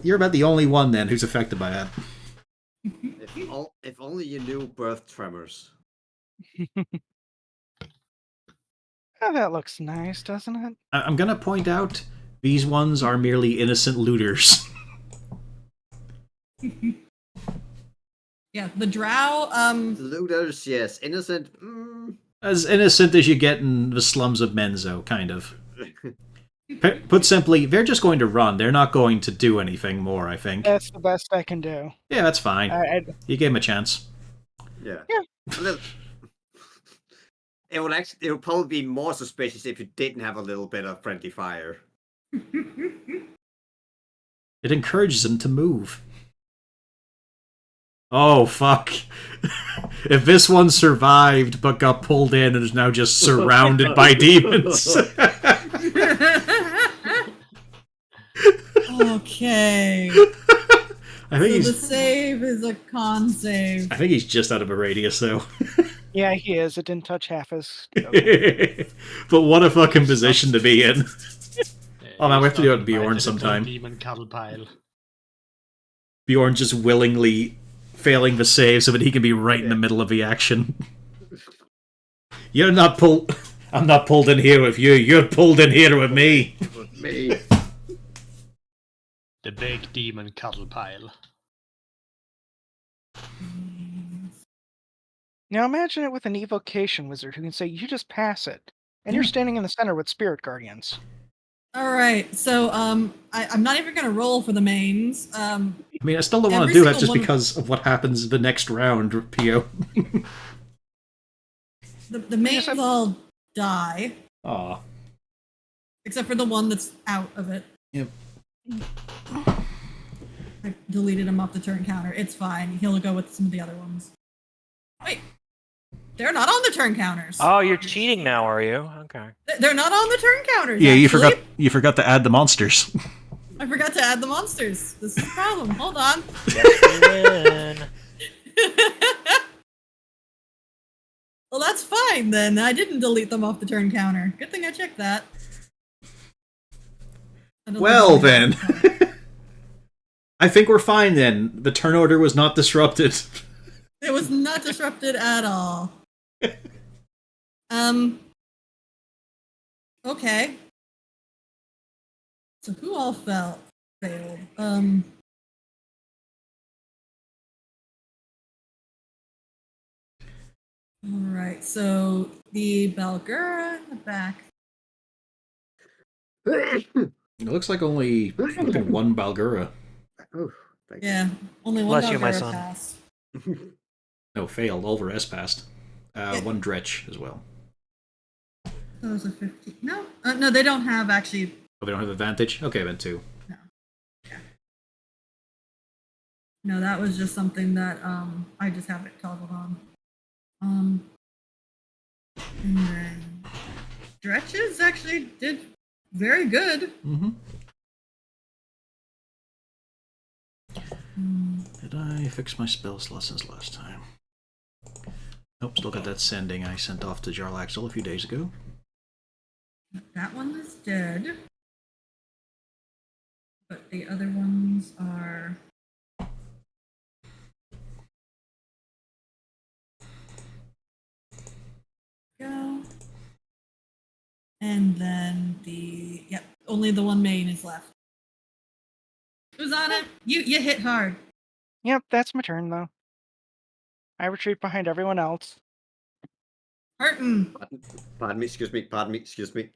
You're about the only one then who's affected by that. If only you knew birth tremors. Oh, that looks nice, doesn't it? I'm gonna point out these ones are merely innocent looters. Yeah, the drow. Looters, yes. Innocent. As innocent as you get in the slums of Menzo, kind of. Put simply, they're just going to run. They're not going to do anything more, I think. That's the best I can do. Yeah, that's fine. You gave him a chance. Yeah. Yeah. It would probably be more suspicious if you didn't have a little bit of friendly fire. It encourages them to move. Oh, fuck. If this one survived but got pulled in and is now just surrounded by demons. Okay. I think the save is a con save. I think he's just out of a radius, though. Yeah, he is. It didn't touch half his. But what a fucking position to be in. Oh man, we have to do it with Bjorn sometime. Demon cattle pile. Bjorn just willingly failing the save so that he can be right in the middle of the action. I'm not pulled in here with you. You're pulled in here with me. With me. The big demon cattle pile. Now imagine it with an evocation wizard who can say, "You just pass it," and you're standing in the center with spirit guardians. All right, so I'm not even gonna roll for the mains. I mean, I still don't want to do that just because of what happens the next round, Pio. The mains all die. Aw. Except for the one that's out of it. Yep. I deleted him off the turn counter. It's fine. He'll go with some of the other ones. Wait. They're not on the turn counters. Oh, you're cheating now, are you? Okay. They're not on the turn counters. Yeah, actually. you forgot to add the monsters. I forgot to add the monsters. This is the problem. Hold on. Well, that's fine then. I didn't delete them off the turn counter. Good thing I checked that. I don't Well think then, anybody I think we're fine then. The turn order was not disrupted. it was not disrupted at all. Um. Okay. So who all failed? All right. So the Balgura in the back. It looks like only fucking one Balgura. Oh, thank Yeah, only one Bless you, my Balgura son. passed. you. No, failed. All the rest passed. One Dretch as well. Those are 15. No, no, they don't have actually. Oh, they don't have advantage? Okay, then 2. No. Yeah. No, that was just something that I just have it toggled on. And then Dretches actually did very good. Mm-hmm. Did I fix my spell slots since last time? Nope, still got that sending I sent off to Jarlaxle a few days ago. That one is dead. But the other ones are. Go. And then only the one main is left. Who's on it? You hit hard. Yep, that's my turn though. I retreat behind everyone else. Harton. Pardon me, excuse me, pardon me, excuse me.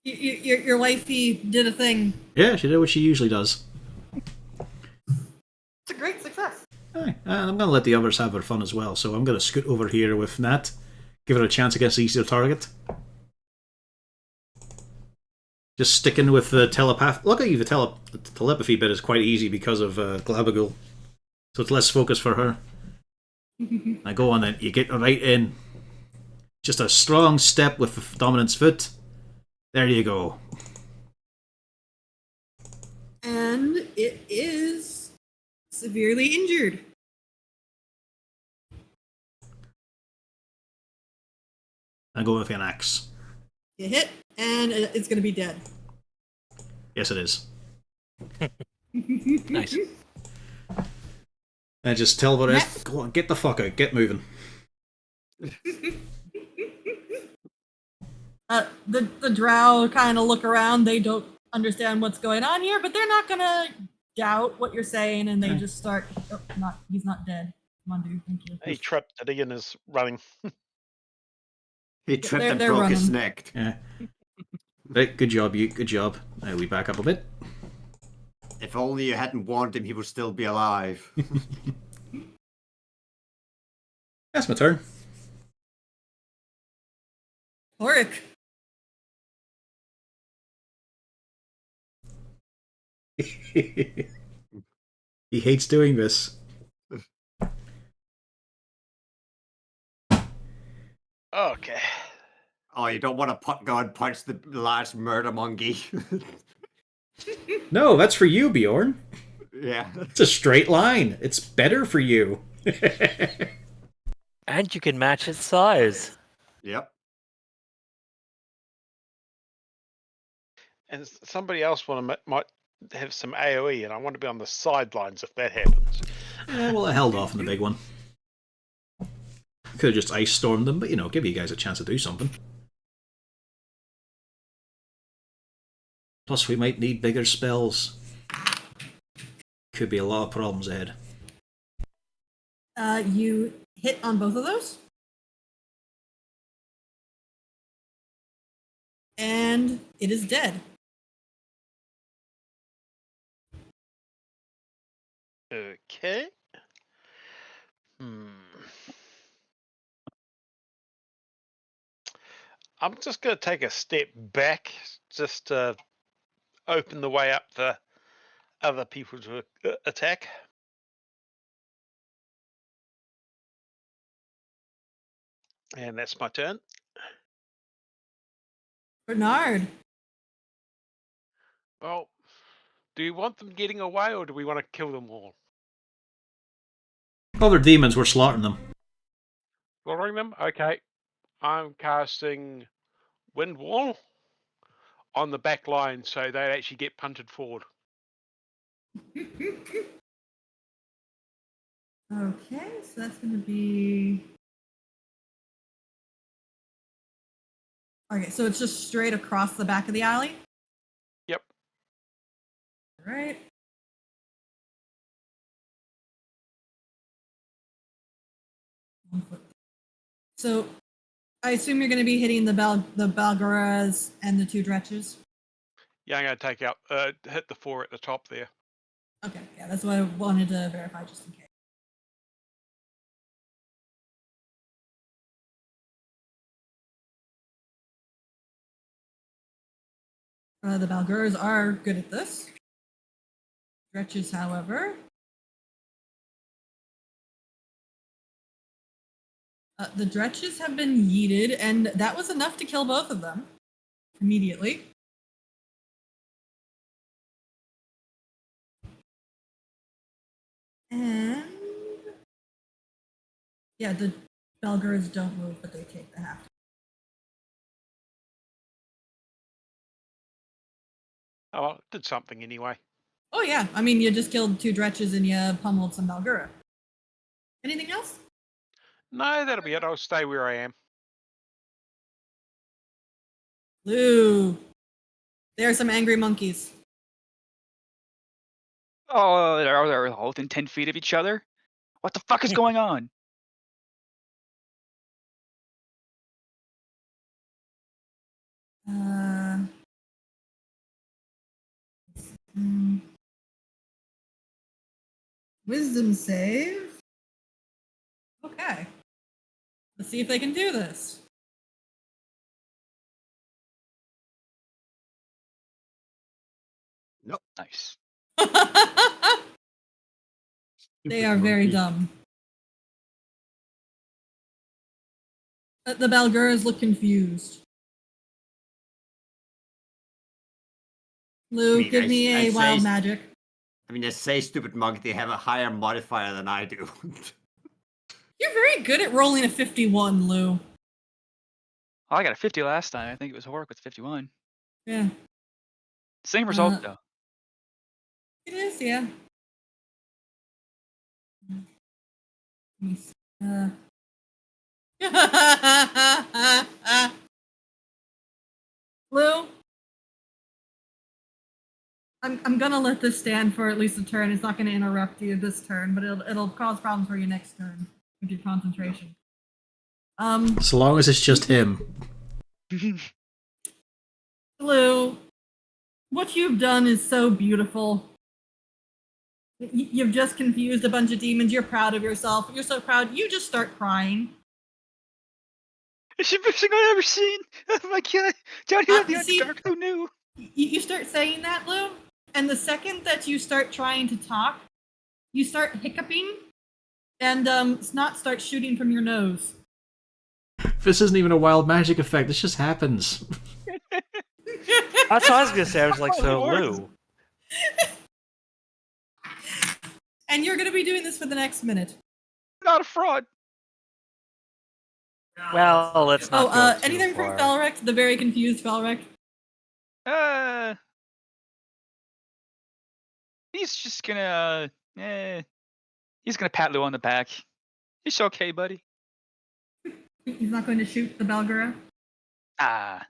Your wifey did a thing. Yeah, she did what she usually does. It's a great success. Aye, and I'm going to let the others have their fun as well, so I'm going to scoot over here with Nat. Give her a chance against the easier target. Just sticking with the telepath. Luckily, the telepathy bit is quite easy because of Glabagul. So it's less focus for her. I go on then. You get right in. Just a strong step with the dominance foot. There you go. And it is severely injured. I go with an axe. You hit, and it's going to be dead. Yes, it is. Nice. And just tell the rest, go on, get the fuck out, get moving. The drow kind of look around. They don't understand what's going on here, but they're not going to doubt what you're saying, and they just start. Oh, he's not dead. Come on, dude. Thank you. He tripped and Ian is running. He tripped and they're broke his running. neck. Yeah. Right, good job, you. Good job. Now we back up a bit. If only you hadn't warned him, he would still be alive. That's my turn. Oric. He hates doing this. Okay. Oh, you don't want to go and punch the last murder monkey. No, that's for you, Bjorn. Yeah. It's a straight line. It's better for you. And you can match its size. Yep. And somebody else might have some AoE, and I want to be on the sidelines if that happens. Yeah, well, I held off on the big one. Could have just ice stormed them, but give you guys a chance to do something. Plus, we might need bigger spells. Could be a lot of problems ahead. You hit on both of those. And it is dead. Okay. I'm just going to take a step back just to open the way up for other people to attack. And that's my turn. Bernard. Well, do you want them getting away or do we want to kill them all? Other demons were slaughtering them. Slaughtering them? Okay. I'm casting Wind Wall on the back line, so they'd actually get punted forward. Okay, so that's going to be. Okay, so it's just straight across the back of the alley? Yep. All right. So I assume you're going to be hitting the Balgoras and the 2 Dretches? Yeah, I'm going to take out, hit the 4 at the top there. Okay, yeah, that's what I wanted to verify just in case. The Balguras are good at this. Dretches, however. The Dretches have been yeeted, and that was enough to kill both of them immediately. And yeah, the Balguras don't move, but they take the half. Oh, well, it did something anyway. Oh yeah, I mean, you just killed 2 Dretches and you pummeled some Balgura. Anything else? No, that'll be it. I'll stay where I am. Lou, there are some angry monkeys. Oh, they're all within 10 feet of each other? What the fuck is going on? Wisdom save. Okay. Let's see if they can do this. Nope. Nice. They are very dumb. The Balguras look confused. Lou, give me a wild magic. I mean, they say stupid monkey, they have a higher modifier than I do. You're very good at rolling a 51, Lou. Oh, I got a 50 last time. I think it was Hork with 51. Yeah. Same result, though. It is, yeah. Lou, I'm gonna let this stand for at least a turn. It's not gonna interrupt you this turn, but it'll cause problems for you next turn with your concentration. So long as it's just him. Lou, what you've done is so beautiful. You've just confused a bunch of demons. You're proud of yourself. You're so proud. You just start crying. It's the best thing I've ever seen. Oh my god. Down here in the Underdark, who knew? You start saying that, Lou, and the second that you start trying to talk, you start hiccuping, and snot starts shooting from your nose. This isn't even a wild magic effect. This just happens. That's what I was gonna say. I was like, so Lou. And you're gonna be doing this for the next minute. Not a fraud. Well, let's not go too anything far. from Felrect, the very confused Felrect? He's just gonna, he's gonna pat Lou on the back. It's okay, buddy. He's not going to shoot the Balgura? Ah.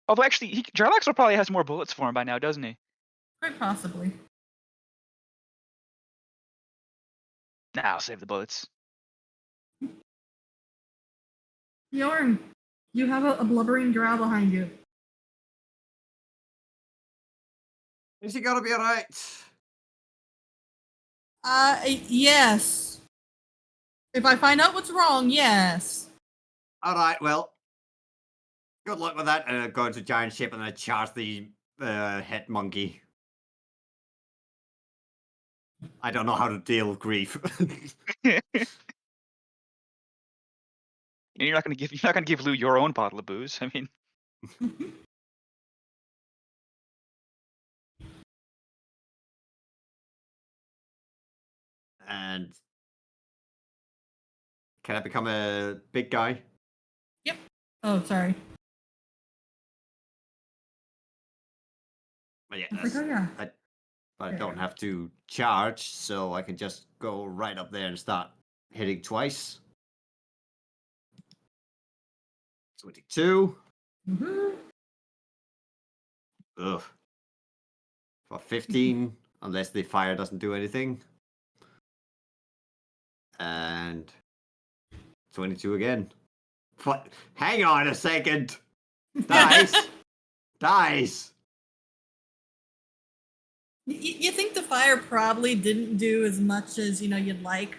Although actually, Jarlaxle probably has more bullets for him by now, doesn't he? Quite possibly. Nah, I'll save the bullets. Bjorn, you have a blubbering drow behind you. Is he gonna be alright? Yes. If I find out what's wrong, yes. Alright, well. Good luck with that. And I go into giant shape and I charge the head monkey. I don't know how to deal with grief. You're not gonna give Lou your own bottle of booze. I mean, And can I become a big guy? Yep. Oh, sorry. But yeah, I forgot, yeah. I don't have to charge, so I can just go right up there and start hitting twice. 22. Mhm. Ugh. For 15, unless the fire doesn't do anything. And 22 again. What? Hang on a second. Dice. Dice. You think the fire probably didn't do as much as you'd like,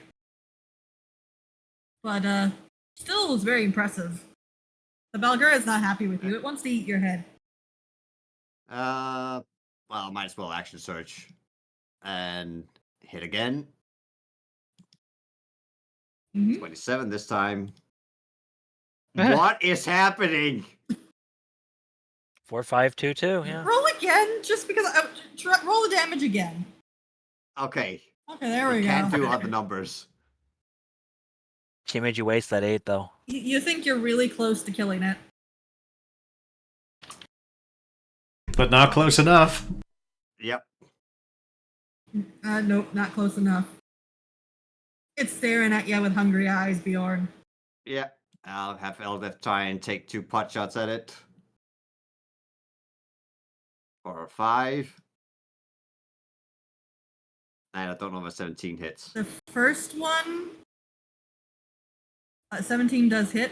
but still was very impressive. The Balgura is not happy with you. It wants to eat your head. Well, might as well action search. And hit again. Mhm. 27 this time. What is happening? 4, 5, 2, 2. Yeah. Roll again, just because. Roll the damage again. Okay. Okay, there we You go. can't do other numbers. She made you waste that 8 though. You think you're really close to killing it. But not close enough. Yep. Nope, not close enough. It's staring at you with hungry eyes, Bjorn. Yeah. I'll have Eldeth try and take 2 pot shots at it. For 5. And I don't know if a 17 hits. The first one, 17 does hit,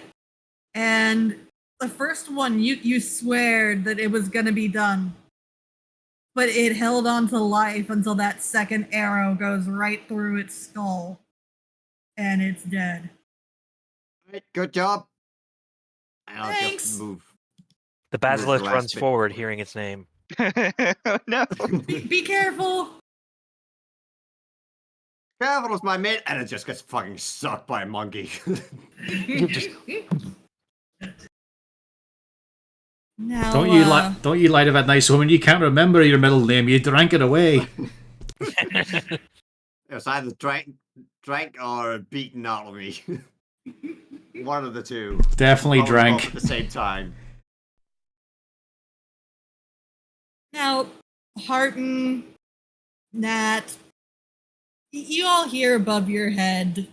and the first one you swear that it was gonna be done, but it held on to life until that second arrow goes right through its skull, and it's dead. Right, good job. And I'll Thanks. just move. The Move the basilisk last runs bit forward, forward. hearing its name. No. Be careful. Caval's my mate, and it just gets fucking sucked by a monkey. Now, Don't you lie to that nice woman. You can't remember your middle name. You drank it away. It was either drank or beaten out of me. One of the two. Definitely Probably drank. both at the same time. Now, Harton, Nat, you all hear above your head.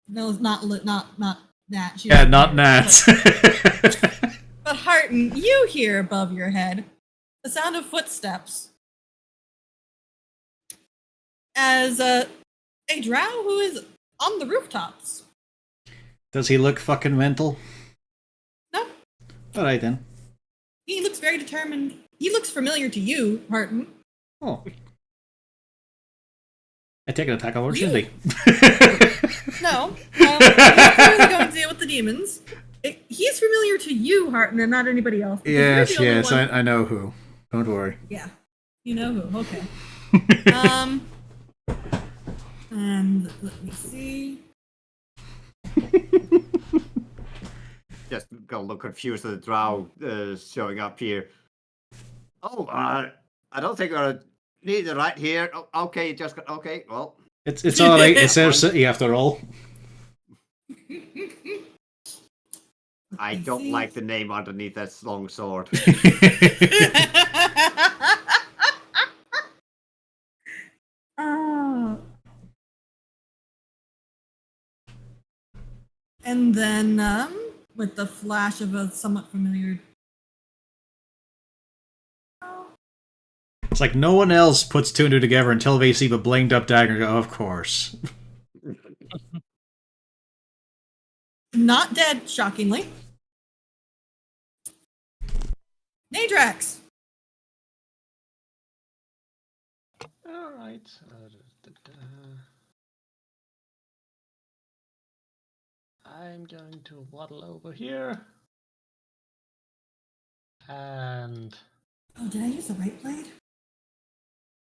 No, not Nat. She Yeah, doesn't not hear, Nat. But Harton, you hear above your head the sound of footsteps as a drow who is on the rooftops. Does he look fucking mental? No, Alright then. he looks very determined. He looks familiar to you, Harton. Oh. I take an attack of opportunity. No, he's clearly going to deal with the demons. He's familiar to you, Harton, and not anybody else. Yes, you're the only one. I know who. Don't worry. Yeah, you know who. Okay. And let me see. Just got a little confused at the drow showing up here. Oh, I don't think I need it right here. Oh, okay, just got okay. Well, It's alright. It's our city after all. I don't like the name underneath that long sword. And then, with the flash of a somewhat familiar. It's like no one else puts 2 and 2 together until they see the blamed up dagger and go, of course. Not dead, shockingly. Nadrax! Alright. I'm going to waddle over here. And Oh, did I use the right blade?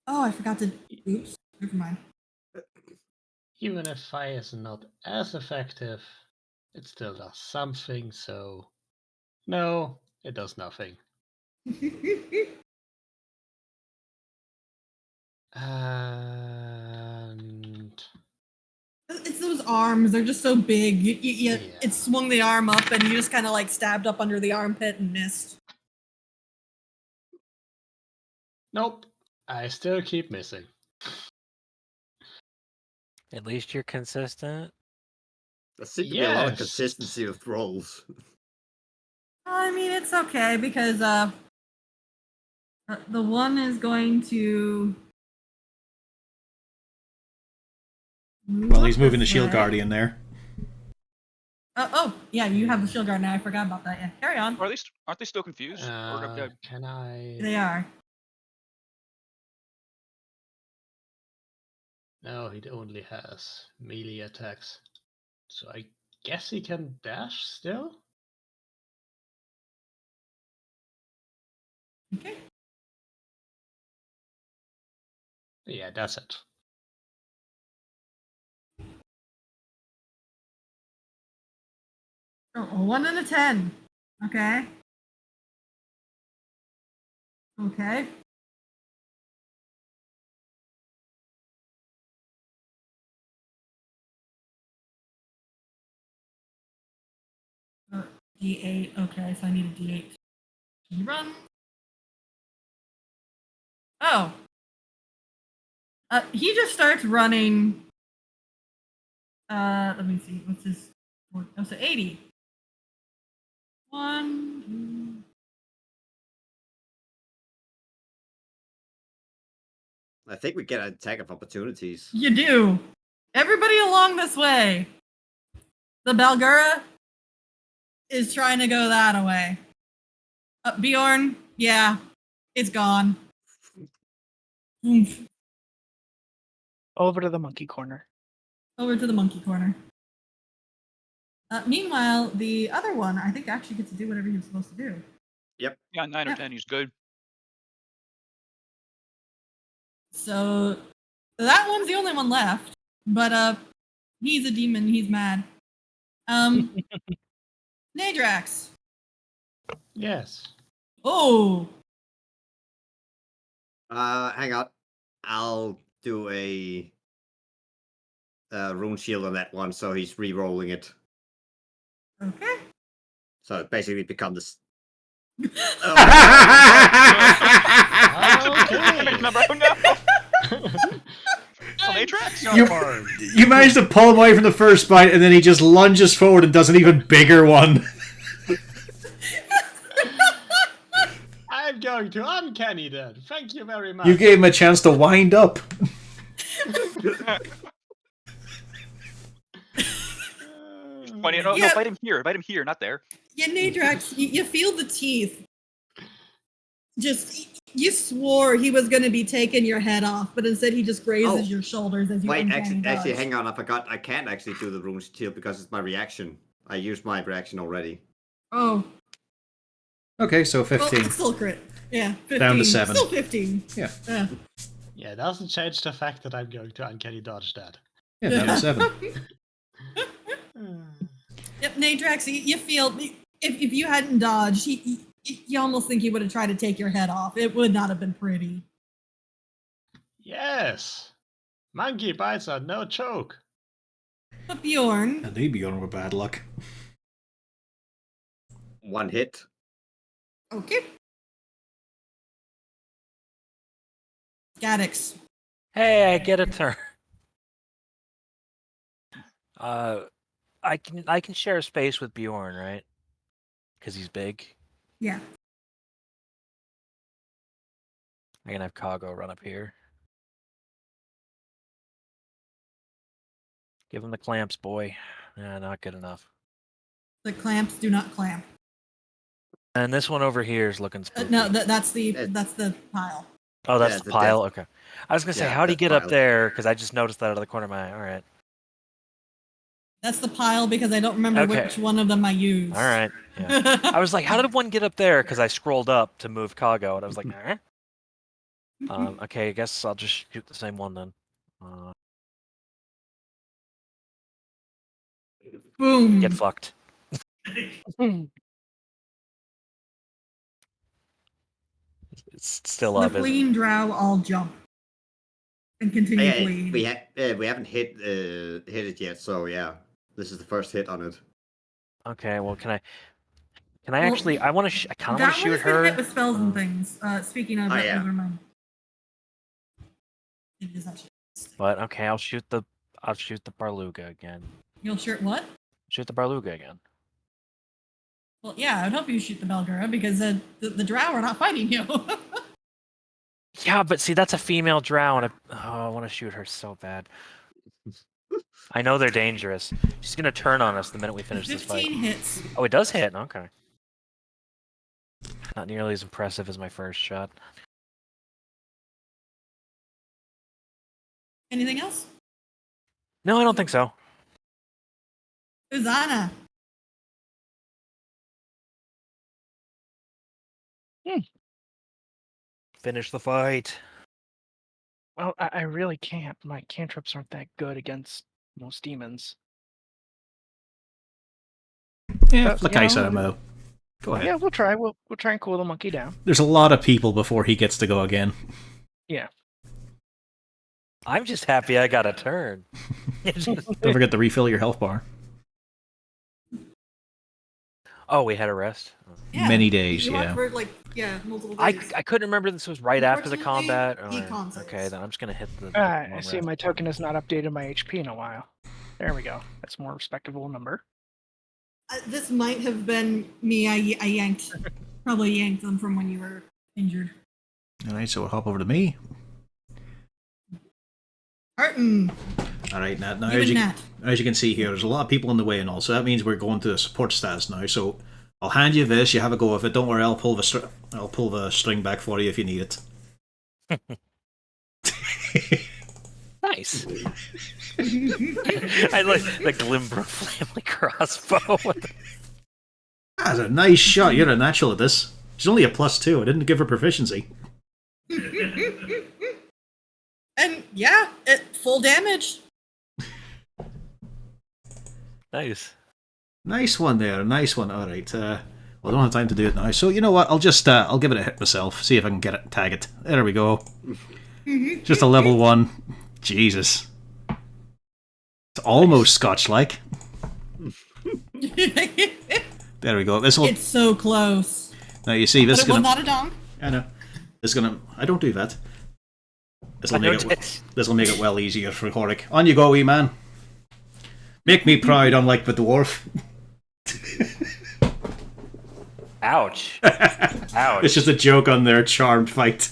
Oh, I forgot to. Oops, never mind. even if fire is not as effective, it still does something, so no, it does nothing. And It's those arms, they're just so big. Yeah. It swung the arm up, and you just kind of like stabbed up under the armpit and missed. Nope. I still keep missing. At least you're consistent. There seems to be a lot of Yes. consistency with rolls. I mean, it's okay because the one is going to. Well, he's moving the shield guardian there. Oh, yeah, you have the shield guard now. I forgot about that. Yeah, carry on. Or at least aren't they still confused? Or Can I? They are. No, he only has melee attacks. So I guess he can dash still? Okay. Yeah, that's it. Oh, a 1 and a 10. Okay. Okay. D8. Okay, so I need a D8. Can you run? Oh. He just starts running. Let me see. What's his? Oh, so 80. 1, 2. I think we get an attack of opportunities. You do. Everybody along this way. The Balgura is trying to go that way. Bjorn, yeah, it's gone. Oomph. Over to the monkey corner. Over to the monkey corner. Meanwhile, the other one, I think, actually gets to do whatever he was supposed to do. Yep. Yeah, 9 Yeah. or 10. He's good. So that one's the only one left. But he's a demon. He's mad. Nadrax. Yes. Oh. Hang on. I'll do a rune shield on that one, so he's re-rolling it. Okay. So it basically becomes this. Damage number. Oh no! Oh, Matrix. You managed to pull him away from the first bite, and then he just lunges forward and does an even bigger one. I'm going to uncanny then. Thank you very much. You gave him a chance to wind up. Funny, no, Yeah. no, bite him here. Bite him here, not there. Yeah, Nadrax, you feel the teeth. Just, you swore he was going to be taking your head off, but instead he just grazes your shoulders as you Wait, uncanny actually, dodge. hang on. I forgot. I can't actually do the rune shield because it's my reaction. I used my reaction already. Oh. Okay, so 15. Well, it's still crit. Yeah, 15. Down to 7. Still 15. Yeah. Yeah, it doesn't change the fact that I'm going to uncanny dodge that. Yeah, down to 7. Yep, Nadrax, you feel, if you hadn't dodged, you almost think he would have tried to take your head off. It would not have been pretty. Yes. Monkey bites are no joke. But Bjorn. And they Bjorn with bad luck. 1 hit. Okay. Gaddix. Hey, I get a turn. I can share a space with Bjorn, right? Because he's big. Yeah. I can have Kago run up here. Give him the clamps, boy. Nah, not good enough. The clamps do not clamp. And this one over here is looking spooky. No, that's the pile. Oh, that's Yeah, the the pile? death- Okay. I was going to say, Yeah, how'd he that's get up pile. there? Because I just noticed that out of the corner of my eye. All right. That's the pile because I don't remember Okay. which one of them I used. All right. Yeah. I was like, how did one get up there? Because I scrolled up to move Kago, and I was like, okay, I guess I'll just shoot the same one then. Boom. Get fucked. It's still The up, isn't it? fleeing drow all jump. and continue Yeah, fleeing. we haven't hit it yet, so yeah, this is the first hit on it. Okay, well, can I Well, actually? I want to. I kind of that want to one shoot has been her. hit with spells and things. Speaking of, Oh, that yeah. never mind. It is actually. But okay, I'll shoot the Barluga again. You'll shoot what? Shoot the Barluga again. Well, yeah, I would hope you shoot the Belgura because the drow are not fighting you. Yeah, but see, that's a female drow, and I want to shoot her so bad. I know they're dangerous. She's gonna turn on us the minute we finish this fight. 15 hits. Oh, it does hit. Okay. Not nearly as impressive as my first shot. Anything else? No, I don't think so. Uzana. Finish the fight. Well, I really can't. My cantrips aren't that good against most demons. Yeah, But, flick you ice know, at him out. Go ahead. Yeah, we'll try. We'll try and cool the monkey down. There's a lot of people before he gets to go again. Yeah. I'm just happy I got a turn. Don't forget to refill your health bar. Oh, we had a rest. Yeah, Many days, you yeah. went for multiple I days. couldn't remember this was right after the Unfortunately, combat. econ saves. Okay, then I'm just gonna hit the. I see my token has not updated my HP in a while. There we go. That's a more respectable number. This might have been me. I probably yanked them from when you were injured. Alright, so we'll hop over to me. Arton. Alright, Nat. Now, You and Nat. as you can see here, there's a lot of people in the way and all, so that means we're going to support status now. So I'll hand you this, you have a go with it. Don't worry, I'll pull the string back for you if you need it. Nice. I like the Glimbrook family crossbow. That's a nice shot. You're a natural at this. She's only a +2. I didn't give her proficiency. And yeah, full damage. Nice. Nice one there. Nice one. All right. Well, I don't have time to do it now. So you know what? I'll just I'll give it a hit myself. See if I can get it. Tag it. There we go. Just a level 1. Jesus. It's almost Scotch-like. There we go. This will. It's so close. Now you see this But is it was gonna. not a dong. I know. This is gonna. I don't do that. This will make it. This will make it well easier for Horik. On you go, wee man. Make me proud, unlike the dwarf. Ouch. Ouch. It's just a joke on their charmed fight.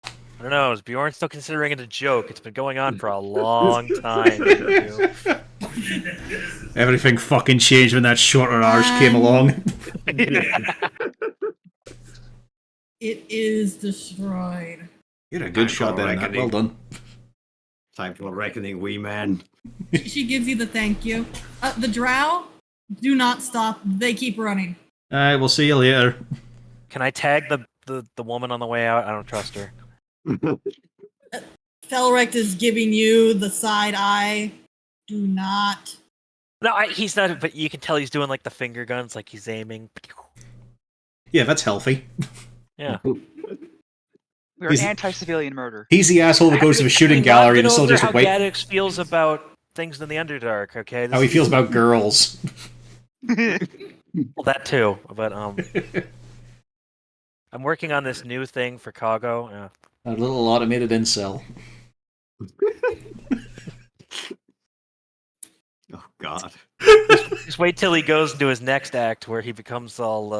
I don't know, is Bjorn still considering it a joke? It's been going on for a long time. Everything fucking changed when that shorter arse came along. It is destroyed. You had a good shot there, Nat. Well done. Time for a reckoning, wee man. She gives you the thank you. The drow do not stop. They keep running. Alright, we'll see you later. Can I tag the woman on the way out? I don't trust her. Felrect is giving you the side eye. Do not. No, he's not, but you can tell he's doing like the finger guns, like he's aiming. Yeah, that's healthy. Yeah. We're He's- anti-civilian murder. He's the asshole that goes to a shooting gallery and is still just how wait. Gaddix feels about things in the Underdark, okay? How he feels about girls. Well, that too, but I'm working on this new thing for Kago. Yeah. A little automated incel. Oh God. Just wait till he goes into his next act where he becomes all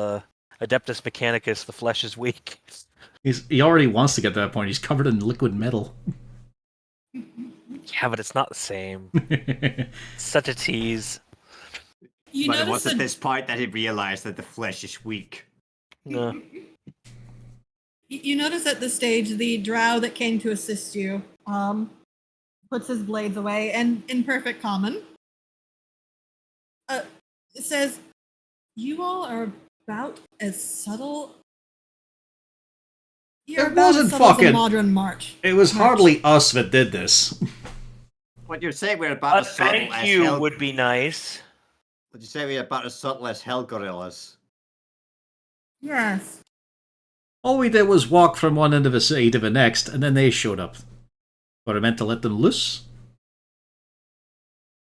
Adeptus Mechanicus, the flesh is weak. He already wants to get to that point. He's covered in liquid metal. Yeah, but it's not the same. It's such a tease. You But it notice was at that this point that he realized that the flesh is weak. No. you notice at this stage the drow that came to assist you puts his blades away and in perfect common it says, "You all are about as subtle. You're It about as wasn't subtle as a fucking- modern march." It was hardly us that did this. What you say we're about A as subtle thank as you hell. would be nice. Would you say we're about as subtle as hell gorillas? Yes. All we did was walk from one end of the city to the next, and then they showed up. Were I meant to let them loose?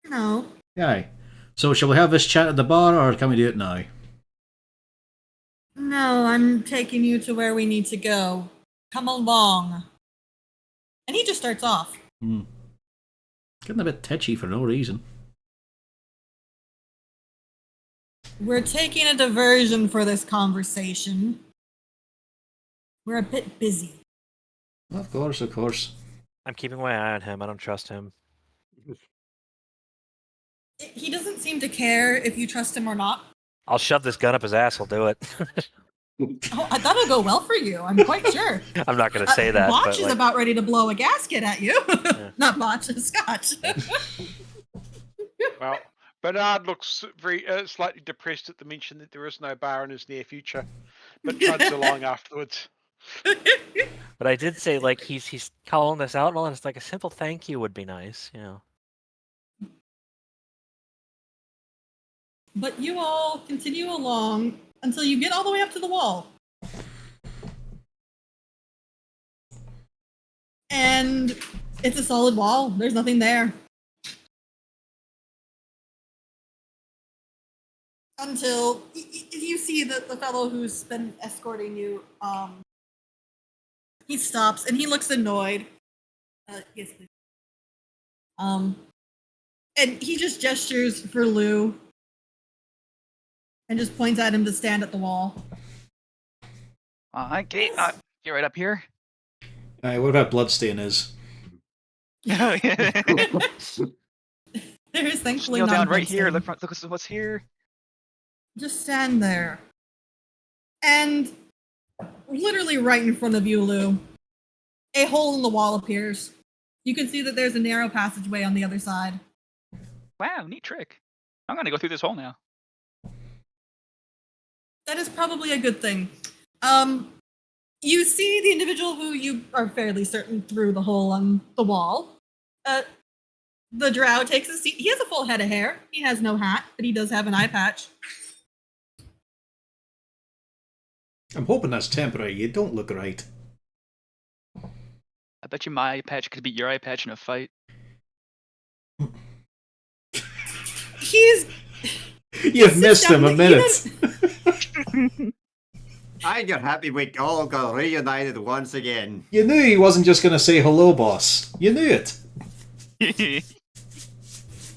No. Aye. So shall we have this chat at the bar, or can we do it now? No, I'm taking you to where we need to go. Come along. And he just starts off. Getting a bit tetchy for no reason. We're taking a diversion for this conversation. We're a bit busy. Of course, of course. I'm keeping my eye on him. I don't trust him. He doesn't seem to care if you trust him or not. I'll shove this gun up his ass. I'll do it. Oh, that'll go well for you. I'm quite sure. I'm not going to say that. Botch but, is like, about ready to blow a gasket at you. Not Botch, Scotch. Well, Bernard looks very slightly depressed at the mention that there is no bar in his near future, but trudges along afterwards. But I did say, like, he's calling us out and all, and it's like a simple thank you would be nice, you know. But you all continue along until you get all the way up to the wall. And it's a solid wall. There's nothing there. Until you see the fellow who's been escorting you, he stops and he looks annoyed. Yes, please. And he just gestures for Lou and just points at him to stand at the wall. Okay, get right up here. Aye, what about Bloodstainers? Oh, yeah. There is thankfully Kneel not down a right here. bloodstain. Look what's here. Just stand there. And literally right in front of you, Lou, a hole in the wall appears. You can see that there's a narrow passageway on the other side. Wow, neat trick. I'm gonna go through this hole now. That is probably a good thing. You see the individual who you are fairly certain threw the hole on the wall. The drow takes a seat. He has a full head of hair. He has no hat, but he does have an eye patch. I'm hoping that's temporary. You don't look right. I bet you my eye patch could beat your eye patch in a fight. He's... You've missed him a minute. And you're happy we all got reunited once again. You knew he wasn't just going to say hello, boss. You knew it.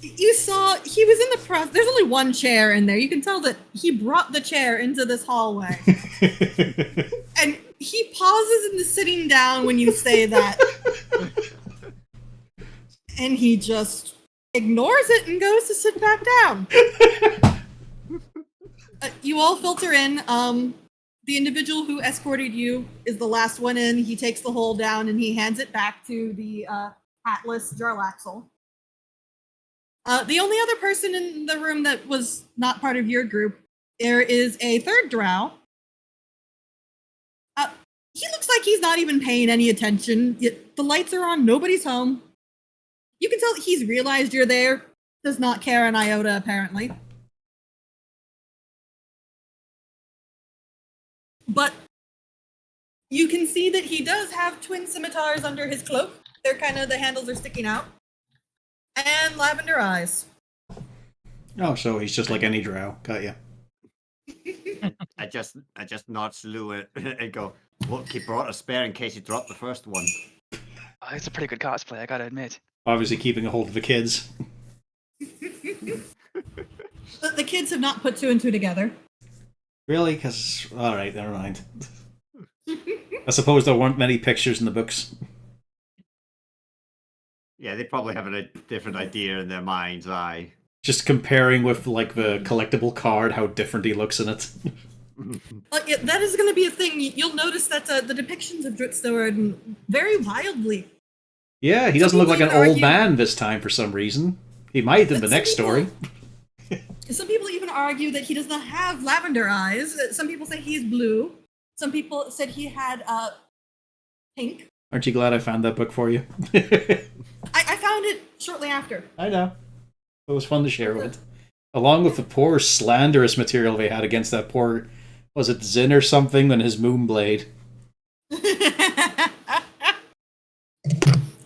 You saw he was in the process. There's only one chair in there. You can tell that he brought the chair into this hallway. And he pauses in the sitting down when you say that. And he just ignores it and goes to sit back down. You all filter in. The individual who escorted you is the last one in. He takes the hole down and he hands it back to the hatless Jarlaxle. The only other person in the room that was not part of your group, there is a third drow. He looks like he's not even paying any attention. The lights are on. Nobody's home. You can tell that he's realized you're there. Does not care an iota, apparently. But you can see that he does have twin scimitars under his cloak. They're kind of, the handles are sticking out. And lavender eyes. Oh, so he's just like any drow. Got you. I just nod Lou and go, look, he brought a spare in case he dropped the first one. Oh, it's a pretty good cosplay, I gotta admit. Obviously keeping a hold of the kids. The kids have not put two and two together. Really? Because, alright, never mind. I suppose there weren't many pictures in the books. Yeah, they probably have a different idea in their mind's eye. Just comparing with, like, the collectible card, how different he looks in it. Yeah, that is going to be a thing. You'll notice that the depictions of Dritzo are very wildly. Yeah, he doesn't look like an old man this time for some reason. He might in the next story. Some people even argue that he does not have lavender eyes. Some people say he's blue. Some people said he had pink. Aren't you glad I found that book for you? I found it shortly after. I know. It was fun to share with. Along with the poor slanderous material they had against that poor, was it Zin or something, on his Moonblade.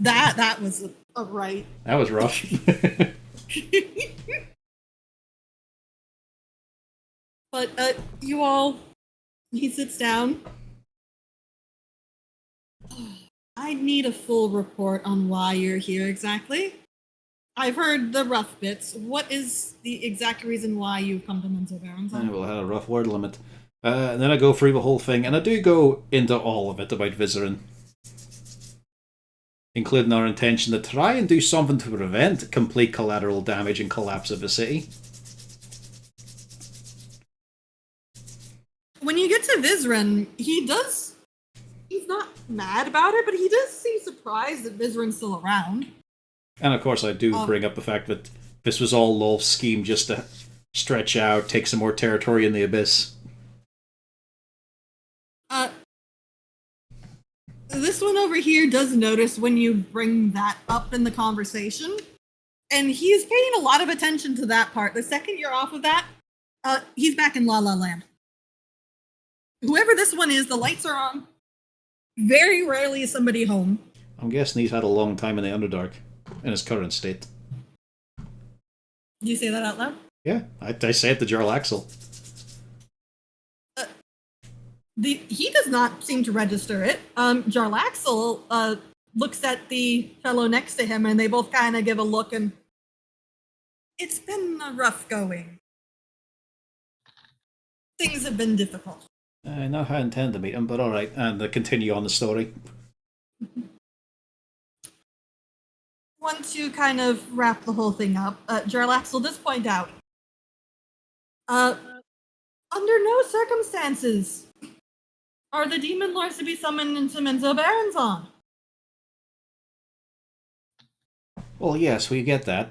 That was a right. That was rough. But you all, he sits down. I need a full report on why you're here exactly. I've heard the rough bits. What is the exact reason why you've come to Menzo Barons? Well, I had a rough word limit. And then I go through the whole thing, and I do go into all of it about Vizerin, including our intention to try and do something to prevent complete collateral damage and collapse of the city. When you get to Vizerin, he's not mad about it, but he does seem surprised that Vizerin's still around. And of course I do bring up the fact that this was all Lolf's scheme just to stretch out, take some more territory in the Abyss. This one over here does notice when you bring that up in the conversation, and he is paying a lot of attention to that part. The second you're off of that, he's back in La La Land. Whoever this one is, the lights are on. Very rarely is somebody home. I'm guessing he's had a long time in the Underdark, in his current state. Did you say that out loud? Yeah, I said to Jarl Axel. He does not seem to register it. Jarl Axel looks at the fellow next to him, and they both kind of give a look, and it's been rough going. Things have been difficult. Not how I intend to meet him, but alright, and continue on the story. Want to kind of wrap the whole thing up, Jarl Axel does point out, under no circumstances are the demon lords to be summoned into Menzo Barons on. Well, yes, we get that.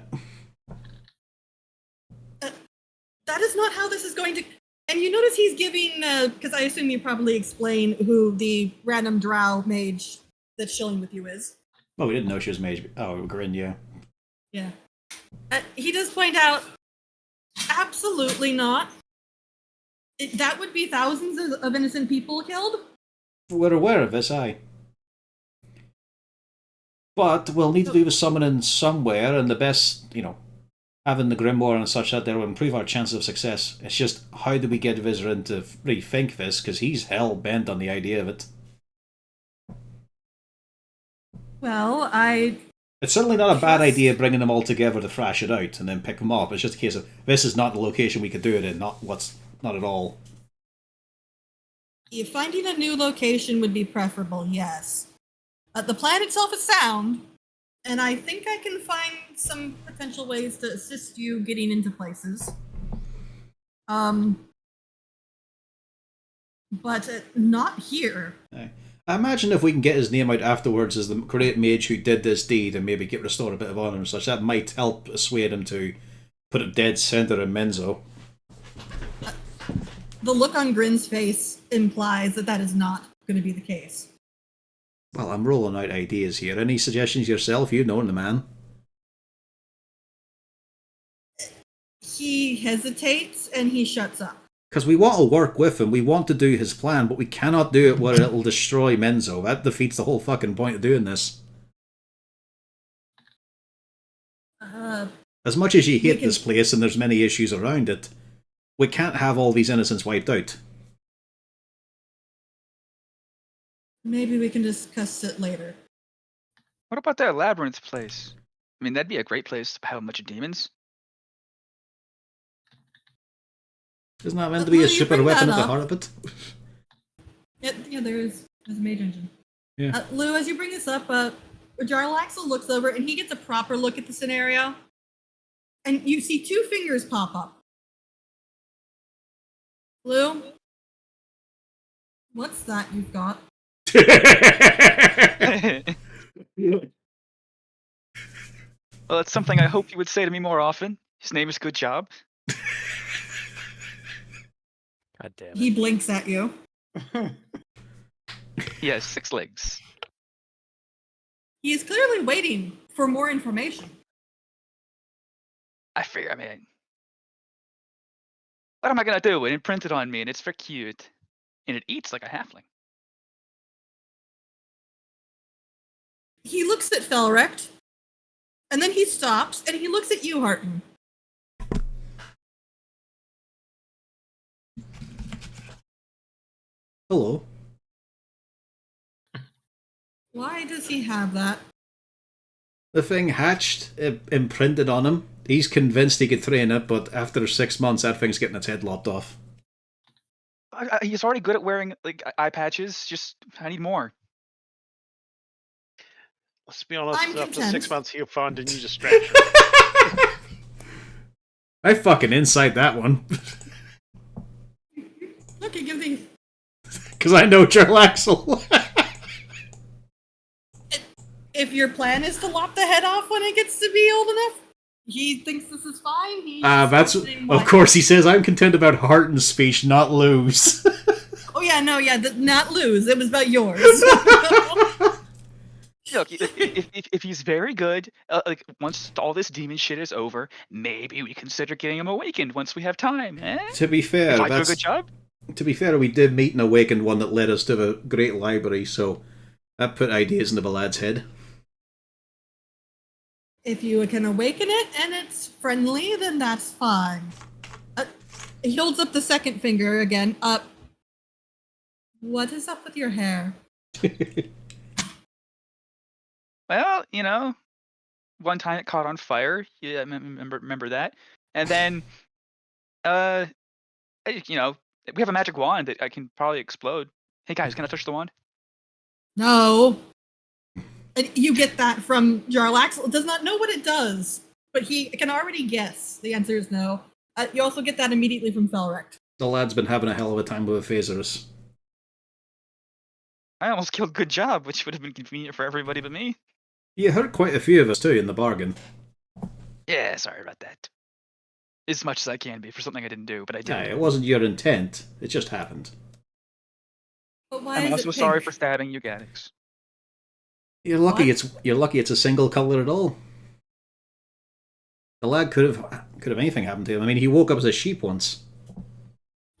That is not how this is going to... And you notice he's giving, because I assume you probably explain who the random drow mage that's chilling with you is. Well, we didn't know she was mage. Oh, Grin, yeah. Yeah. He does point out, absolutely not. That would be thousands of innocent people killed. We're aware of this, aye. But we'll need to do the summoning somewhere, and the best, having the Grimoire and such that there will improve our chances of success. It's just, how do we get Vizerin to rethink this, because he's hell-bent on the idea of it. Well, It's certainly not a bad idea bringing them all together to thrash it out and then pick them up. It's just a case of, this is not the location we could do it in, not at all. Finding a new location would be preferable, yes. The plan itself is sound, and I think I can find some potential ways to assist you getting into places. But not here. I imagine if we can get his name out afterwards as the great mage who did this deed and maybe get restored a bit of honour and such, that might help persuade him to put it dead centre in Menzo. The look on Grin's face implies that is not going to be the case. Well, I'm rolling out ideas here. Any suggestions yourself? You know the man. He hesitates and he shuts up. Because we want to work with him, we want to do his plan, but we cannot do it where it'll destroy Menzo. That defeats the whole fucking point of doing this. As much as you hate this place and there's many issues around it, we can't have all these innocents wiped out. Maybe we can discuss it later. What about that labyrinth place? I mean, that'd be a great place to have a bunch of demons. Isn't that meant to be a super weapon at the heart of it? Yeah, there's a mage engine. Yeah. Lou, as you bring this up, Jarl Axel looks over and he gets a proper look at the scenario. And you see two fingers pop up. Lou? What's that you've got? Well, it's something I hope you would say to me more often. His name is Good Job. God damn it. He blinks at you. He has 6 legs. He is clearly waiting for more information. I figure, what am I gonna do? It imprinted on me and it's for cute. And it eats like a halfling. He looks at Felrecht, and then he stops, and he looks at you, Harton. Hello. Why does he have that? The thing hatched, imprinted on him. He's convinced he could train it, but after 6 months, that thing's getting its head lopped off. He's already good at wearing like eye patches. Just I need more. Let's be honest, I'm after content. 6 months, he'll find a new distraction. I fucking inside that one. Look, he gives me. Because I know Jarlaxle. If your plan is to lop the head off when it gets to be old enough, he thinks this is fine. That's of course he says. I'm content about Harton's speech, not lose. Oh yeah, no, yeah, not lose. It was about yours. Look, if he's very good, like once all this demon shit is over, maybe we consider getting him awakened once we have time. Eh? To be fair, if I do a good job. To be fair, we did meet an awakened one that led us to a great library, so that put ideas into the lad's head. If you can awaken it and it's friendly, then that's fine. He holds up the second finger again. What is up with your hair? Well, one time it caught on fire. Yeah, remember that. And then, we have a magic wand that I can probably explode. Hey guys, can I touch the wand? No. And you get that from Jarlaxle. Does not know what it does, but he can already guess. The answer is no. You also get that immediately from Felrecht. The lad's been having a hell of a time with the phasers. I almost killed Good Job, which would have been convenient for everybody but me. You hurt quite a few of us too in the bargain. Yeah, sorry about that. As much as I can be for something I didn't do, but I did. It wasn't your intent. It just happened. But why I'm is also it sorry pink? for stabbing you, Gaddix. You're lucky. What? You're lucky. It's a single color at all. The lad could have anything happened to him. I mean, he woke up as a sheep once.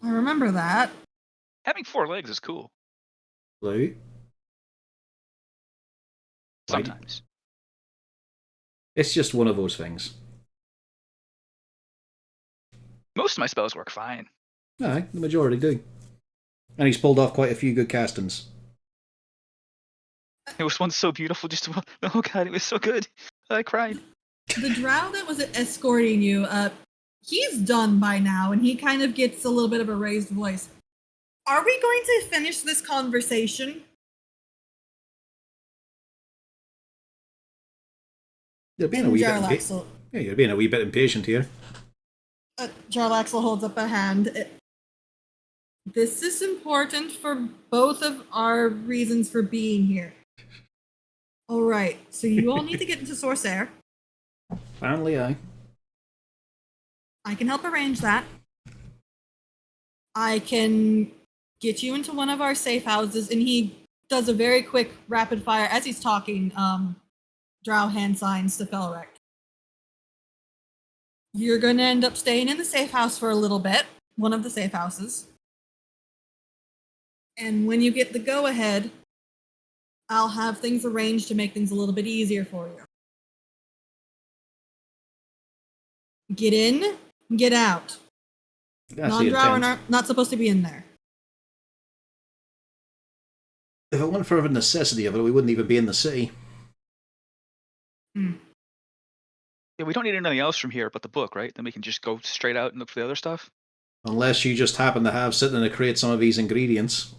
I remember that. Having 4 legs is cool. Blue. Sometimes. It's just one of those things. Most of my spells work fine. Aye, the majority do. And he's pulled off quite a few good castings. It was one so beautiful. Oh god, it was so good. I cried. The drow that was escorting you, he's done by now, and he kind of gets a little bit of a raised voice. Are we going to finish this conversation? You're being a wee bit impatient. Yeah, you're being a wee bit impatient here. Jarlaxle holds up a hand. This is important for both of our reasons for being here. All right, so you all need to get into Sorcerer. Apparently, aye. I can help arrange that. I can get you into one of our safe houses, and he does a very quick rapid fire as he's talking. Drow hand signs to Felrecht. You're going to end up staying in the safe house for a little bit, one of the safe houses. And when you get the go-ahead, I'll have things arranged to make things a little bit easier for you. Get in, get out. Non-drow are not supposed to be in there. If it weren't for the necessity of it, we wouldn't even be in the city. Yeah, we don't need anything else from here but the book, right? Then we can just go straight out and look for the other stuff. Unless you just happen to have sitting in a crate some of these ingredients.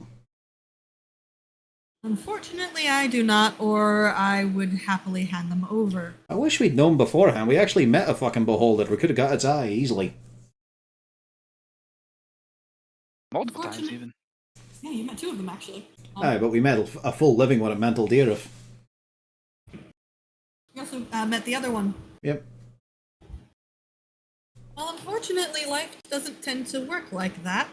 Unfortunately, I do not, or I would happily hand them over. I wish we'd known beforehand. We actually met a fucking beholder. We could have got its eye easily. Multiple times, even. Yeah, you met 2 of them, actually. Aye, but we met a full living one at Mental Deereth. You also met the other one. Yep. Well, unfortunately, life doesn't tend to work like that.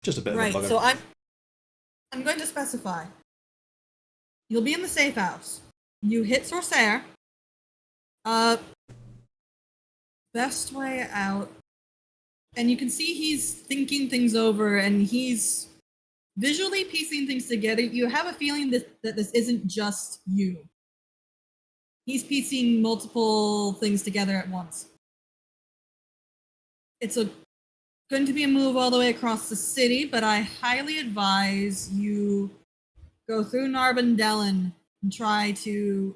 Just a bit Right, of a bugger. so I'm going to specify. You'll be in the safe house. You hit Sorcerer. Best way out. And you can see he's thinking things over, and he's visually piecing things together, you have a feeling that this isn't just you. He's piecing multiple things together at once. It's going to be a move all the way across the city, but I highly advise you go through Narbondellan and try to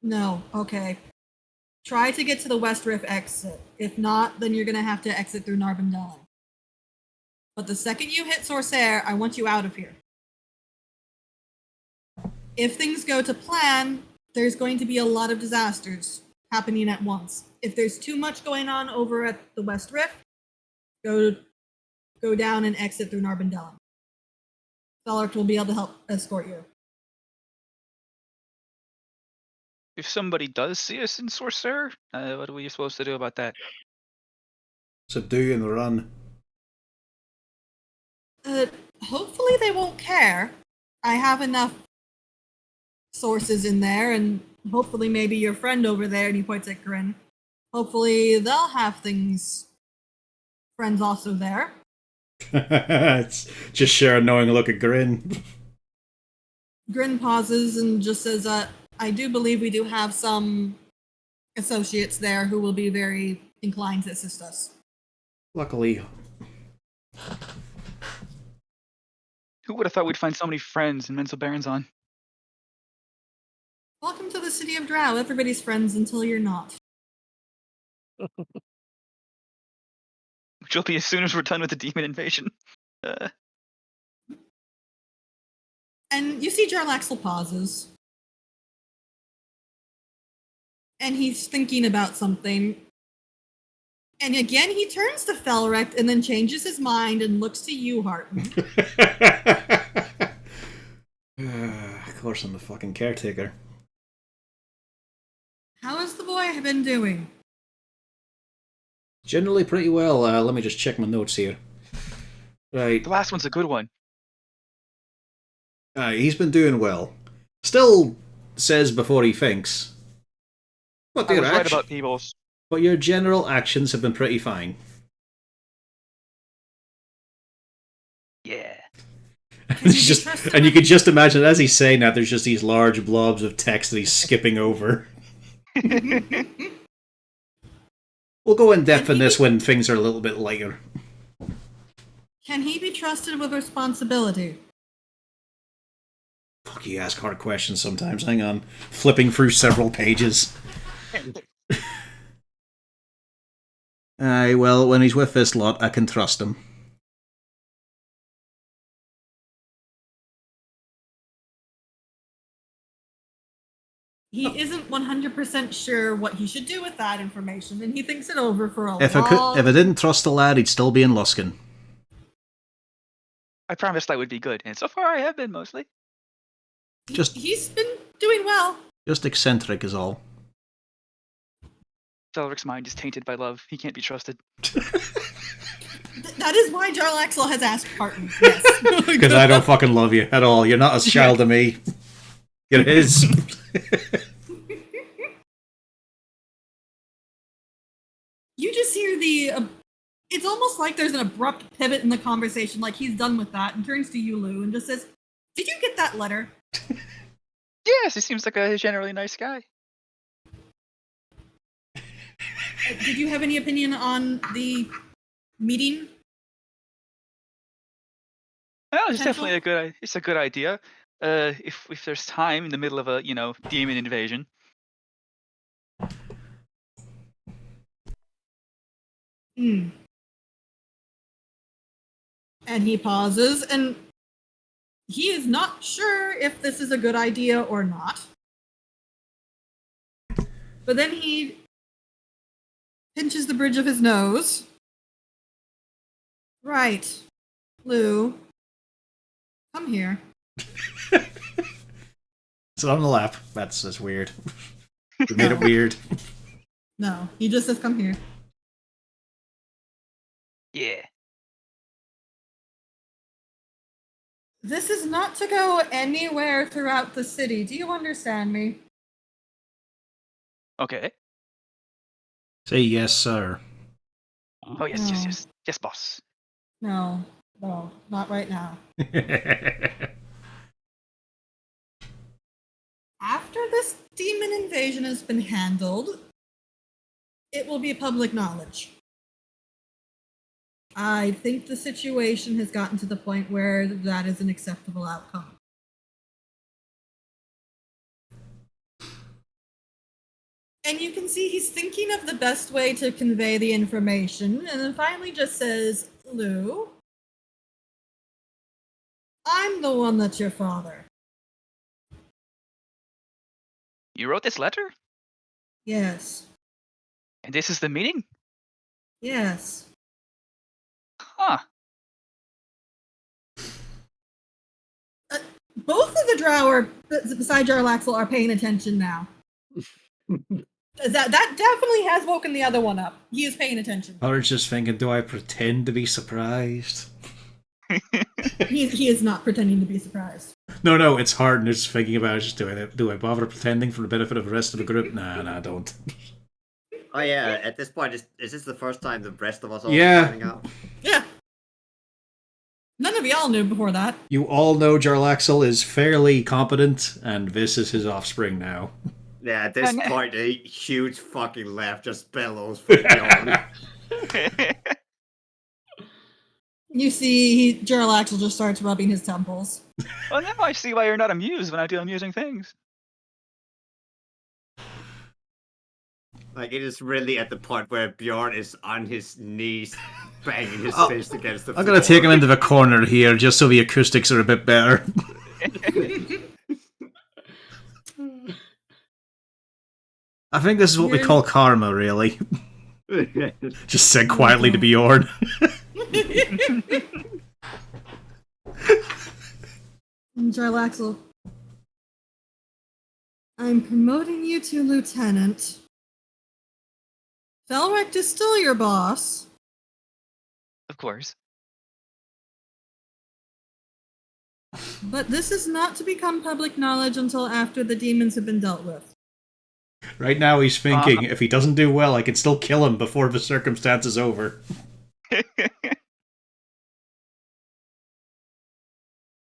No, okay. Try to get to the West Rift exit. If not, then you're going to have to exit through Narbondellan. But the second you hit Sorcerre, I want you out of here. If things go to plan, there's going to be a lot of disasters happening at once. If there's too much going on over at the West Rift, go down and exit through Narbondellan. Thalart will be able to help escort you. If somebody does see us in Sorcerer, what are we supposed to do about that? Subdue and run. Hopefully they won't care. I have enough sources in there, and hopefully maybe your friend over there, and he points at Grin. Hopefully they'll have friends also there. It's just share a knowing look at Grin. Grin pauses and just says, I do believe we do have some associates there who will be very inclined to assist us. Luckily. Who would have thought we'd find so many friends in Menzo Baronzon? Welcome to the city of Drow. Everybody's friends until you're not. Which will be as soon as we're done with the demon invasion. And you see Jarlaxle pauses. And he's thinking about something. And again, he turns to Felrect and then changes his mind and looks to you, Harton. Of course, I'm the fucking caretaker. How has the boy been doing? Generally pretty well. Let me just check my notes here. Right. The last one's a good one. He's been doing well. Still says before he thinks. But I was right about Peebles. But your general actions have been pretty fine. Yeah. And you can just imagine, as he's saying that, there's just these large blobs of text that he's skipping over. We'll go in depth in this when things are a little bit lighter. Can he be trusted with responsibility? Fuck, you ask hard questions sometimes. Hang on. Flipping through several pages. Aye, well, when he's with this lot, I can trust him. He isn't 100% sure what he should do with that information, and he thinks it over for a If long... I didn't trust the lad, he'd still be in Luskin. I promised I would be good, and so far I have been mostly. He's been doing well. Just eccentric is all. Felric's mind is tainted by love. He can't be trusted. That is why Jarlaxle has asked Harton. Yes. Because I don't fucking love you at all. You're not a child to me. It is. You just hear the... it's almost like there's an abrupt pivot in the conversation, like he's done with that, and turns to you, Lou, and just says, "Did you get that letter?" Yes, he seems like a generally nice guy. Did you have any opinion on the meeting? Well, it's definitely a good idea. If there's time in the middle of a demon invasion. And he pauses, and he is not sure if this is a good idea or not. But then he pinches the bridge of his nose. Right. Lou, come here. Sit on the lap. That's weird. You made it weird. No, he just says, "Come here." Yeah. This is not to go anywhere throughout the city. Do you understand me? Okay. Say yes, sir. Oh yes, yes, boss. No, not right now. After this demon invasion has been handled, it will be public knowledge. I think the situation has gotten to the point where that is an acceptable outcome. And you can see he's thinking of the best way to convey the information, and then finally just says, Lou, I'm the one that's your father. You wrote this letter? Yes. And this is the meaning? Yes. Huh. Both of the drow beside Jarlaxle are paying attention now. That definitely has woken the other one up. He is paying attention. Or just thinking, do I pretend to be surprised? He is not pretending to be surprised. No, it's hard and just thinking about it. Just do I bother pretending for the benefit of the rest of the group? Nah, don't. Oh yeah, at this point, is this the first time the rest of us all Yeah. finding out? Yeah. None of y'all knew before that. You all know Jarlaxle is fairly competent, and this is his offspring now. Yeah, at this point, a huge fucking laugh just bellows from beyond. You see, Jarlaxle just starts rubbing his temples. Well, now I see why you're not amused when I do amusing things. Like, it is really at the point where Bjorn is on his knees, banging his fist against the floor. I'm gonna take him into the corner here, just so the acoustics are a bit better. I think this is what we call karma, really. Just said quietly to Bjorn. Jarlaxle, I'm promoting you to lieutenant. Felrecht is still your boss. Of course. But this is not to become public knowledge until after the demons have been dealt with. Right now he's thinking, if he doesn't do well, I can still kill him before the circumstance is over.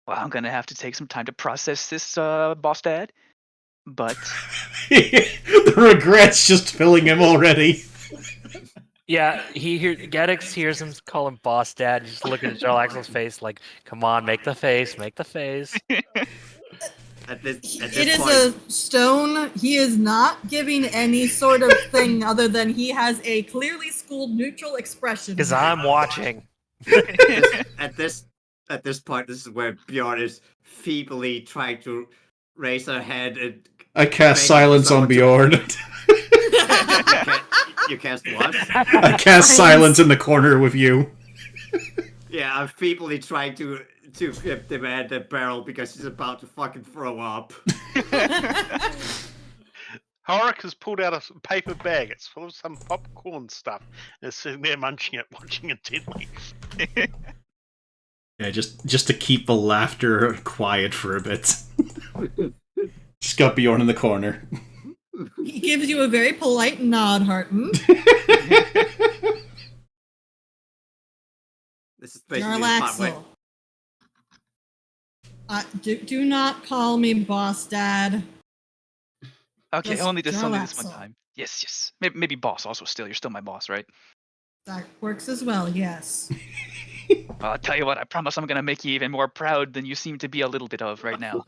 Well, I'm gonna have to take some time to process this, boss dad. But the regret's just filling him already. Yeah, Gaddix hears him call him boss dad, and just looking at Jarlaxle's face like, come on, make the face, make the face. At this It is point, a stone. He is not giving any sort of thing other than he has a clearly schooled neutral expression. Because I'm watching. at this point, this is where Bjorn is feebly trying to raise her head and I cast silence on Bjorn. You cast what? I cast silence in the corner with you. Yeah, I'm feebly trying to grip the man the barrel because he's about to fucking throw up. Horik has pulled out a paper bag. It's full of some popcorn stuff. And is sitting there munching it, watching intently. Yeah, just to keep the laughter quiet for a bit. Just got Bjorn in the corner. He gives you a very polite nod, Harton. This is basically the part where Jarlaxle. Do not call me boss dad. Okay, Just only this one Jarlaxle. time. Yes. Maybe boss also still. You're still my boss, right? That works as well, yes. Well, I'll tell you what, I promise I'm gonna make you even more proud than you seem to be a little bit of right now.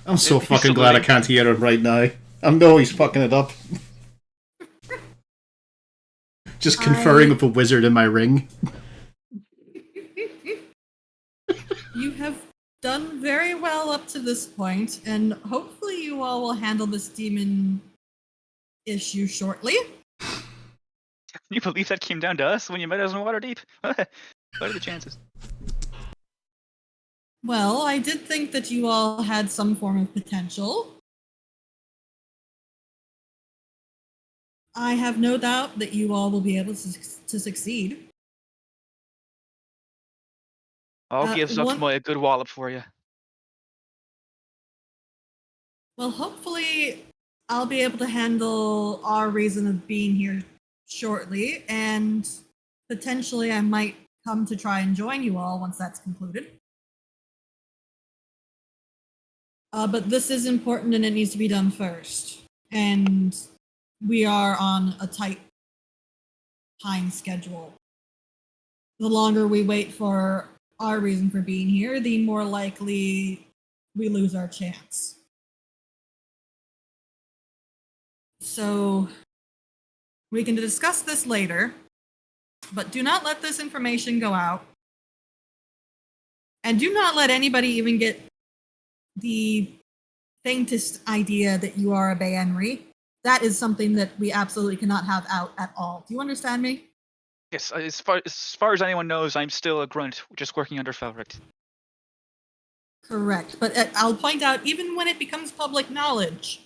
I'm so fucking glad I can't hear him right now. I know he's fucking it up. Just conferring with a wizard in my ring. You have done very well up to this point, and hopefully you all will handle this demon issue shortly. Can you believe that came down to us when you met us in Waterdeep? What are the chances? Well, I did think that you all had some form of potential. I have no doubt that you all will be able to succeed. I'll give Zuxmoy a good wallop for you. Well, hopefully I'll be able to handle our reason of being here shortly, and potentially I might come to try and join you all once that's concluded. But this is important and it needs to be done first. And we are on a tight time schedule. The longer we wait for our reason for being here, the more likely we lose our chance. So we can discuss this later, but do not let this information go out. And do not let anybody even get the faintest idea that you are a Baenri. That is something that we absolutely cannot have out at all. Do you understand me? Yes, as far as anyone knows, I'm still a grunt, just working under Felric. Correct. But I'll point out, even when it becomes public knowledge,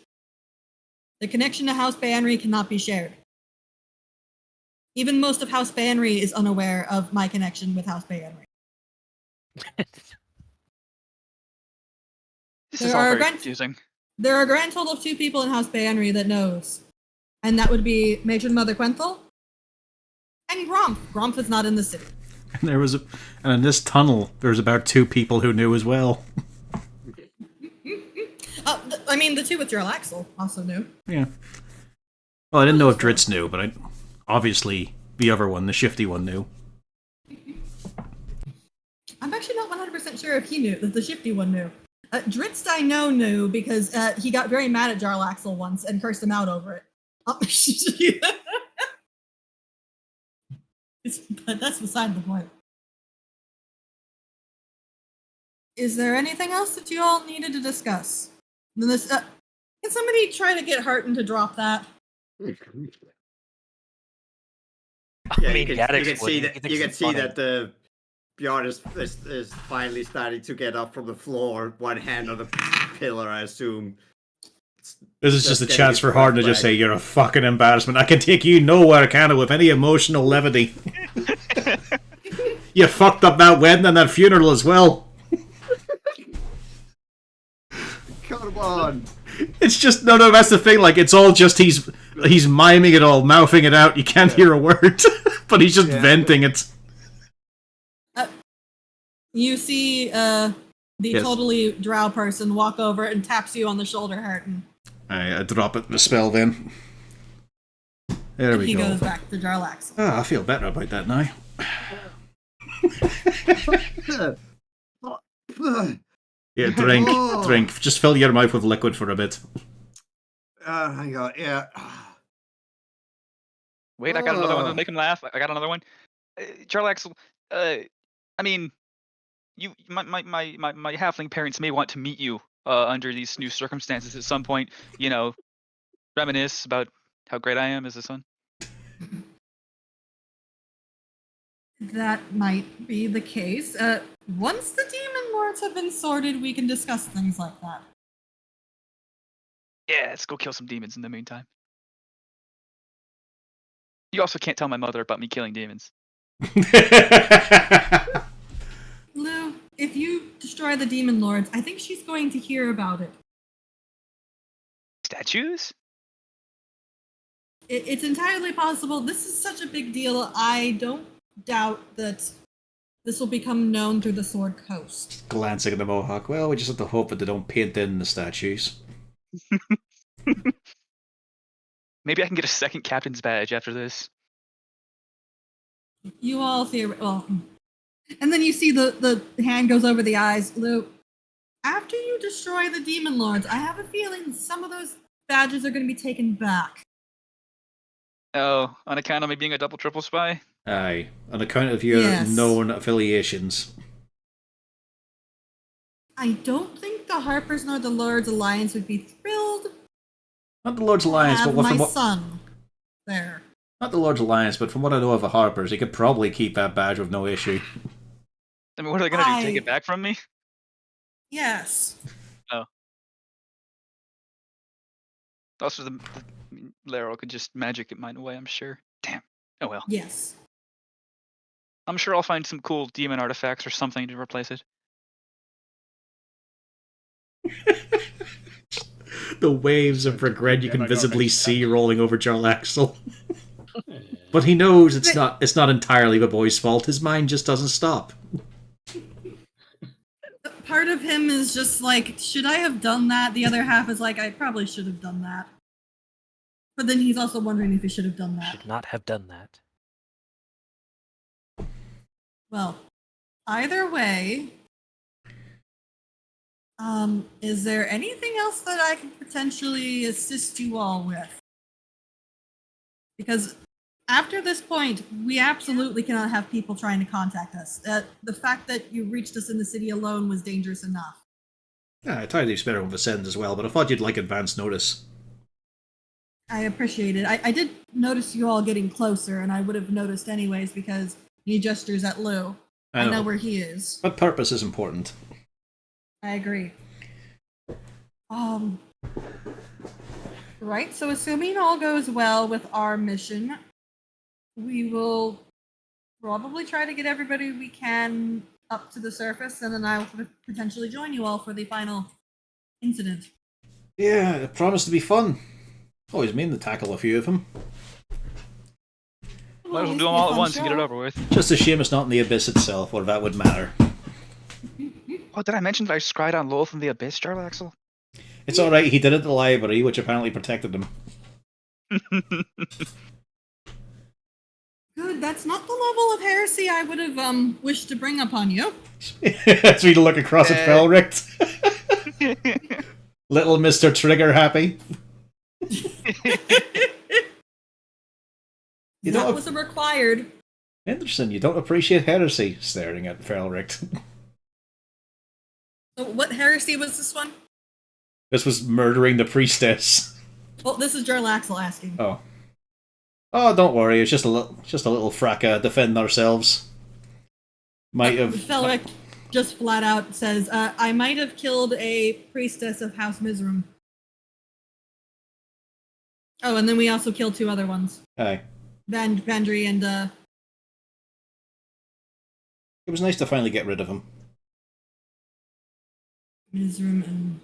the connection to House Baenri cannot be shared. Even most of House Baenri is unaware of my connection with House Baenri. This is all very confusing. There are a grand total of 2 people in House Baenri that knows. And that would be Matron Mother Quenthel and Gromp. Gromp is not in the city. And in this tunnel, there's about 2 people who knew as well. I mean, the 2 with Jarl Axel also knew. Yeah. Well, I didn't know if Dritz knew, but obviously the other one, the shifty one, knew. I'm actually not 100% sure if he knew, that the shifty one knew. Dritz I know knew because he got very mad at Jarl Axel once and cursed him out over it. But that's beside the point. Is there anything else that you all needed to discuss? Can somebody try to get Harton to drop that? Yeah, I mean, you can see Gaddix that. You can see that the Bjorn is finally starting to get up from the floor, one hand on the pillar, I assume. This is just a chance for Harden to just say, "You're a fucking embarrassment. I can take you nowhere, can I, with any emotional levity." You fucked up that wedding and that funeral as well. Come on. It's just no. That's the thing. Like, it's all just he's miming it all, mouthing it out. You can't hear a word, but he's just venting it. You see the totally drow person walk over and taps you on the shoulder, Harton. I drop it the spell then. There we go. He goes back to Jarl Axel. Oh, I feel better about that now. Yeah, drink. Just fill your mouth with liquid for a bit. Hang on, yeah. Wait, I got another one to make him laugh. I got another one. Jarl Axel, I mean, my halfling parents may want to meet you under these new circumstances at some point. You know, reminisce about how great I am as a son. That might be the case. Once the demon lords have been sorted, we can discuss things like that. Yeah, let's go kill some demons in the meantime. You also can't tell my mother about me killing demons. Lou, if you destroy the demon lords, I think she's going to hear about it. Statues? It's entirely possible. This is such a big deal. I don't doubt that this will become known through the Sword Coast. Glancing at the Mohawk. Well, we just have to hope that they don't paint in the statues. Maybe I can get a second captain's badge after this. You all well, and then you see the hand goes over the eyes. Lou, after you destroy the demon lords, I have a feeling some of those badges are going to be taken back. Oh, on account of me being a double triple spy? Aye, on account of your known affiliations. I don't think the Harpers nor the Lords Alliance would be thrilled. Not the Lord's Alliance, but my son there. Not the Lord's Alliance, but from what I know of the Harpers, he could probably keep that badge with no issue. I mean, what are they going to do? Take it back from me? Yes. Oh. Also, the Laro could just magic mine away, I'm sure. Damn. Oh well. Yes. I'm sure I'll find some cool demon artifacts or something to replace it. The waves of regret you can visibly see rolling over Jarl Axel. But he knows it's not entirely the boy's fault. His mind just doesn't stop. Part of him is just like, should I have done that? The other half is like, I probably should have done that. But then he's also wondering if he should have done that. Should not have done that. Well, either way, is there anything else that I can potentially assist you all with? Because after this point, we absolutely cannot have people trying to contact us. The fact that you reached us in the city alone was dangerous enough. Yeah, I tried to experiment with send as well, but I thought you'd like advance notice. I appreciate it. I did notice you all getting closer, and I would have noticed anyways because he gestures at Lou. I know where he is. But purpose is important. I agree. Right, so assuming all goes well with our mission, we will probably try to get everybody we can up to the surface, and then I will potentially join you all for the final incident. Yeah, it promised to be fun. Always mean to tackle a few of them. Might as well do them all at once and get it over with. Just a shame it's not in the Abyss itself, or that would matter. Oh, did I mention that I scried on Loth in the Abyss, Jarlaxle? It's alright, he did it at the library, which apparently protected him. Good, that's not the level of heresy I would have wished to bring upon you. As we look across at Felrict. Little Mr. Trigger happy. That was a required. Interesting, you don't appreciate heresy, staring at Felrict. So what heresy was this one? This was murdering the priestess. Well, this is Jarlaxle asking. Oh. Oh, don't worry, it's just a little fracas, defend ourselves. Might have... Felric just flat out says, I might have killed a priestess of House Mizram. Oh, and then we also killed 2 other ones. Aye. Vandry and, It was nice to finally get rid of him. Mizram and...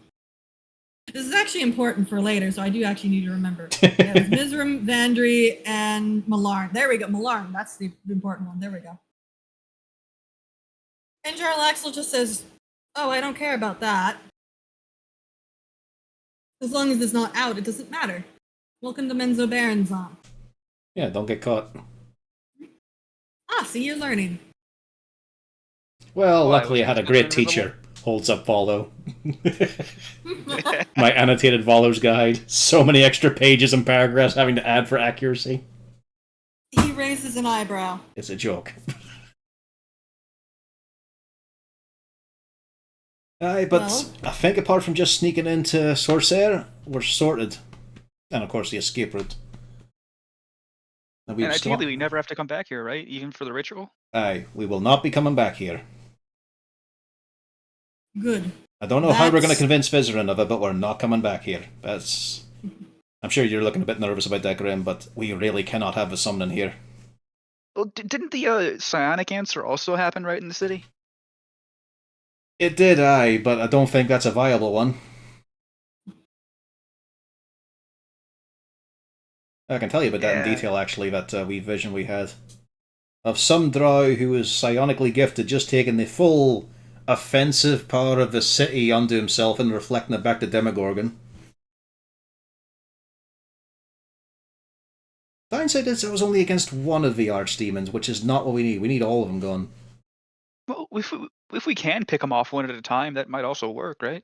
This is actually important for later, so I do actually need to remember. Yeah, it was Mizram, Vandry, and Malarn. There we go, Malarn. That's the important one. There we go. And Jarlaxle just says, oh, I don't care about that. As long as it's not out, it doesn't matter. Welcome to Menzo Baronzon. Yeah, don't get caught. Ah, see, you're learning. Well, luckily I had a great teacher. Holds up Volo. My annotated Volo's guide. So many extra pages and paragraphs having to add for accuracy. He raises an eyebrow. It's a joke. Aye, but well, I think apart from just sneaking into Sorcerer, we're sorted. And of course the escape route. And ideally we never have to come back here, right? Even for the ritual? Aye, we will not be coming back here. Good. I don't know how we're going to convince Vizerin of it, but we're not coming back here. That's... I'm sure you're looking a bit nervous about that, Grim, but we really cannot have a summoning here. Well, didn't the psionic answer also happen right in the city? It did, aye, but I don't think that's a viable one. I can tell you about that in detail, actually, that vision we had. Of some drow who was psionically gifted, just taking the full offensive power of the city unto himself and reflecting it back to Demogorgon. Downside is I was only against one of the archdemons, which is not what we need. We need all of them gone. Well, if we can pick them off one at a time, that might also work, right?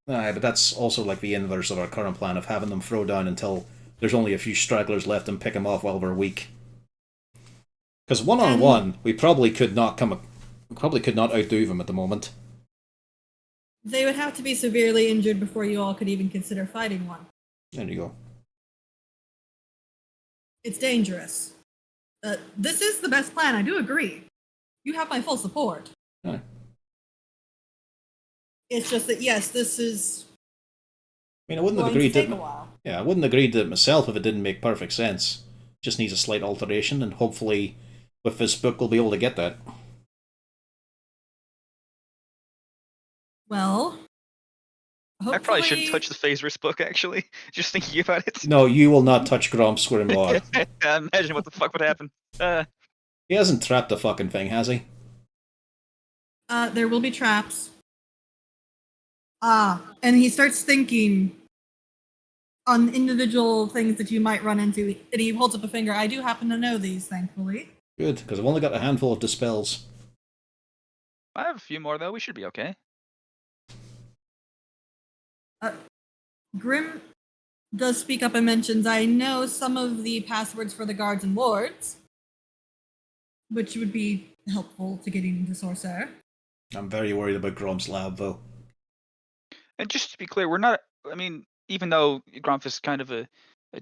Aye, but that's also like the inverse of our current plan of having them throw down until there's only a few stragglers left and pick them off while we're weak. Because one-on-one, we probably could not outdo them at the moment. They would have to be severely injured before you all could even consider fighting one. There you go. It's dangerous. This is the best plan, I do agree. You have my full support. Aye. It's just that, yes, this is... I mean, I wouldn't have agreed to it. Yeah, I wouldn't have agreed to it myself if it didn't make perfect sense. Just needs a slight alteration, and hopefully with this book we'll be able to get that. Well, I probably shouldn't Hopefully, touch the Phasers book, actually. Just thinking about it. No, you will not touch Gromp's grimoire. Imagine what the fuck would happen. He hasn't trapped the fucking thing, has he? there will be traps. And he starts thinking on individual things that you might run into, and he holds up a finger. I do happen to know these, thankfully. Good, because I've only got a handful of dispels. I have a few more, though. We should be okay. Grim does speak up and mentions, I know some of the passwords for the guards and wards, which would be helpful to getting into Sorcerer. I'm very worried about Gromp's lab, though. And just to be clear, we're not. I mean, even though Grumph is kind of a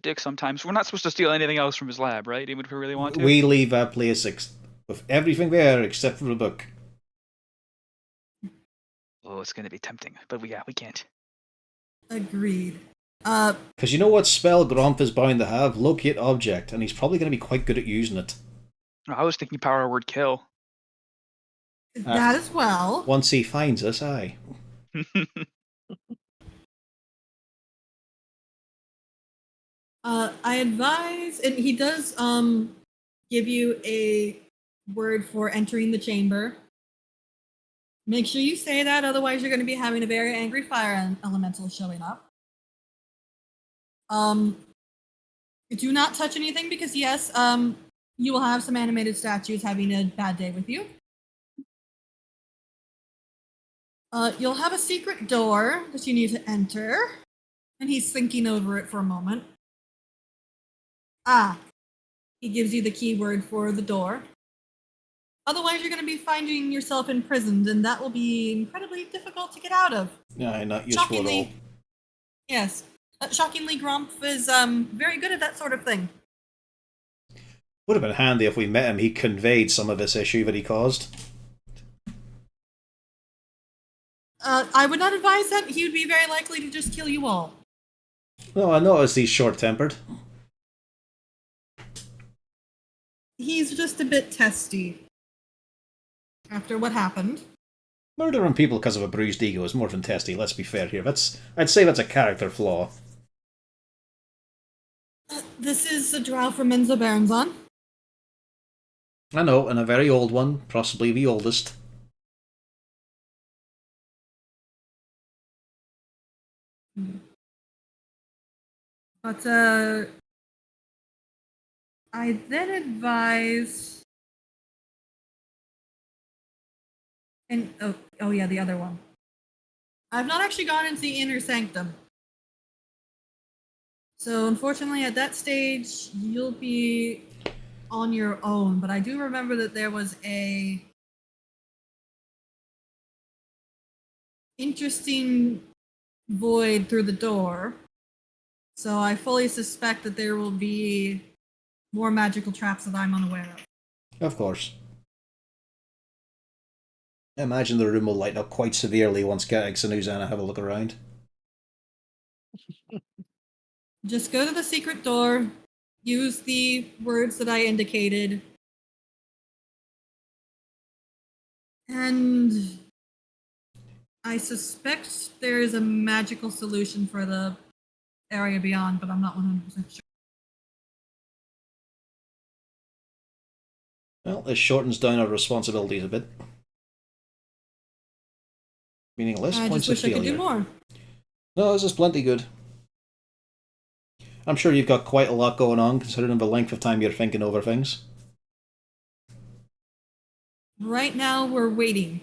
dick sometimes, we're not supposed to steal anything else from his lab, right? Even if we really want to. We leave that place with everything there except for the book. Oh, it's going to be tempting, but we can't. Agreed. Because you know what spell Gromp is bound to have? Locate object, and he's probably going to be quite good at using it. I was thinking power word kill. That as well. Once he finds us, aye. I advise, and he does give you a word for entering the chamber. Make sure you say that, otherwise you're going to be having a very angry fire elemental showing up. Do not touch anything because yes, you will have some animated statues having a bad day with you. You'll have a secret door that you need to enter, and he's thinking over it for a moment. He gives you the keyword for the door. Otherwise, you're going to be finding yourself imprisoned, and that will be incredibly difficult to get out of. Aye, not useful at all. Yes. Shockingly, Gromp is very good at that sort of thing. Would have been handy if we met him. He conveyed some of this issue that he caused. I would not advise that. He would be very likely to just kill you all. No, I noticed he's short-tempered. He's just a bit testy. After what happened. Murdering people because of a bruised ego is more than testy, let's be fair here. I'd say that's a character flaw. This is a drow from Menzo Baronzon. I know, and a very old one, possibly the oldest. But, I then advise... And, oh yeah, the other one. I've not actually gone into the inner sanctum. So, unfortunately, at that stage, you'll be on your own. But I do remember that there was a interesting void through the door. So I fully suspect that there will be more magical traps that I'm unaware of. Of course. I imagine the room will light up quite severely once Gatix and Uzana have a look around. Just go to the secret door, use the words that I indicated, and I suspect there is a magical solution for the area beyond, but I'm not 100% sure. Well, this shortens down our responsibilities a bit. Meaning less I points just of wish I could failure. do more. No, this is plenty good. I'm sure you've got quite a lot going on, considering the length of time you're thinking over things. Right now, we're waiting.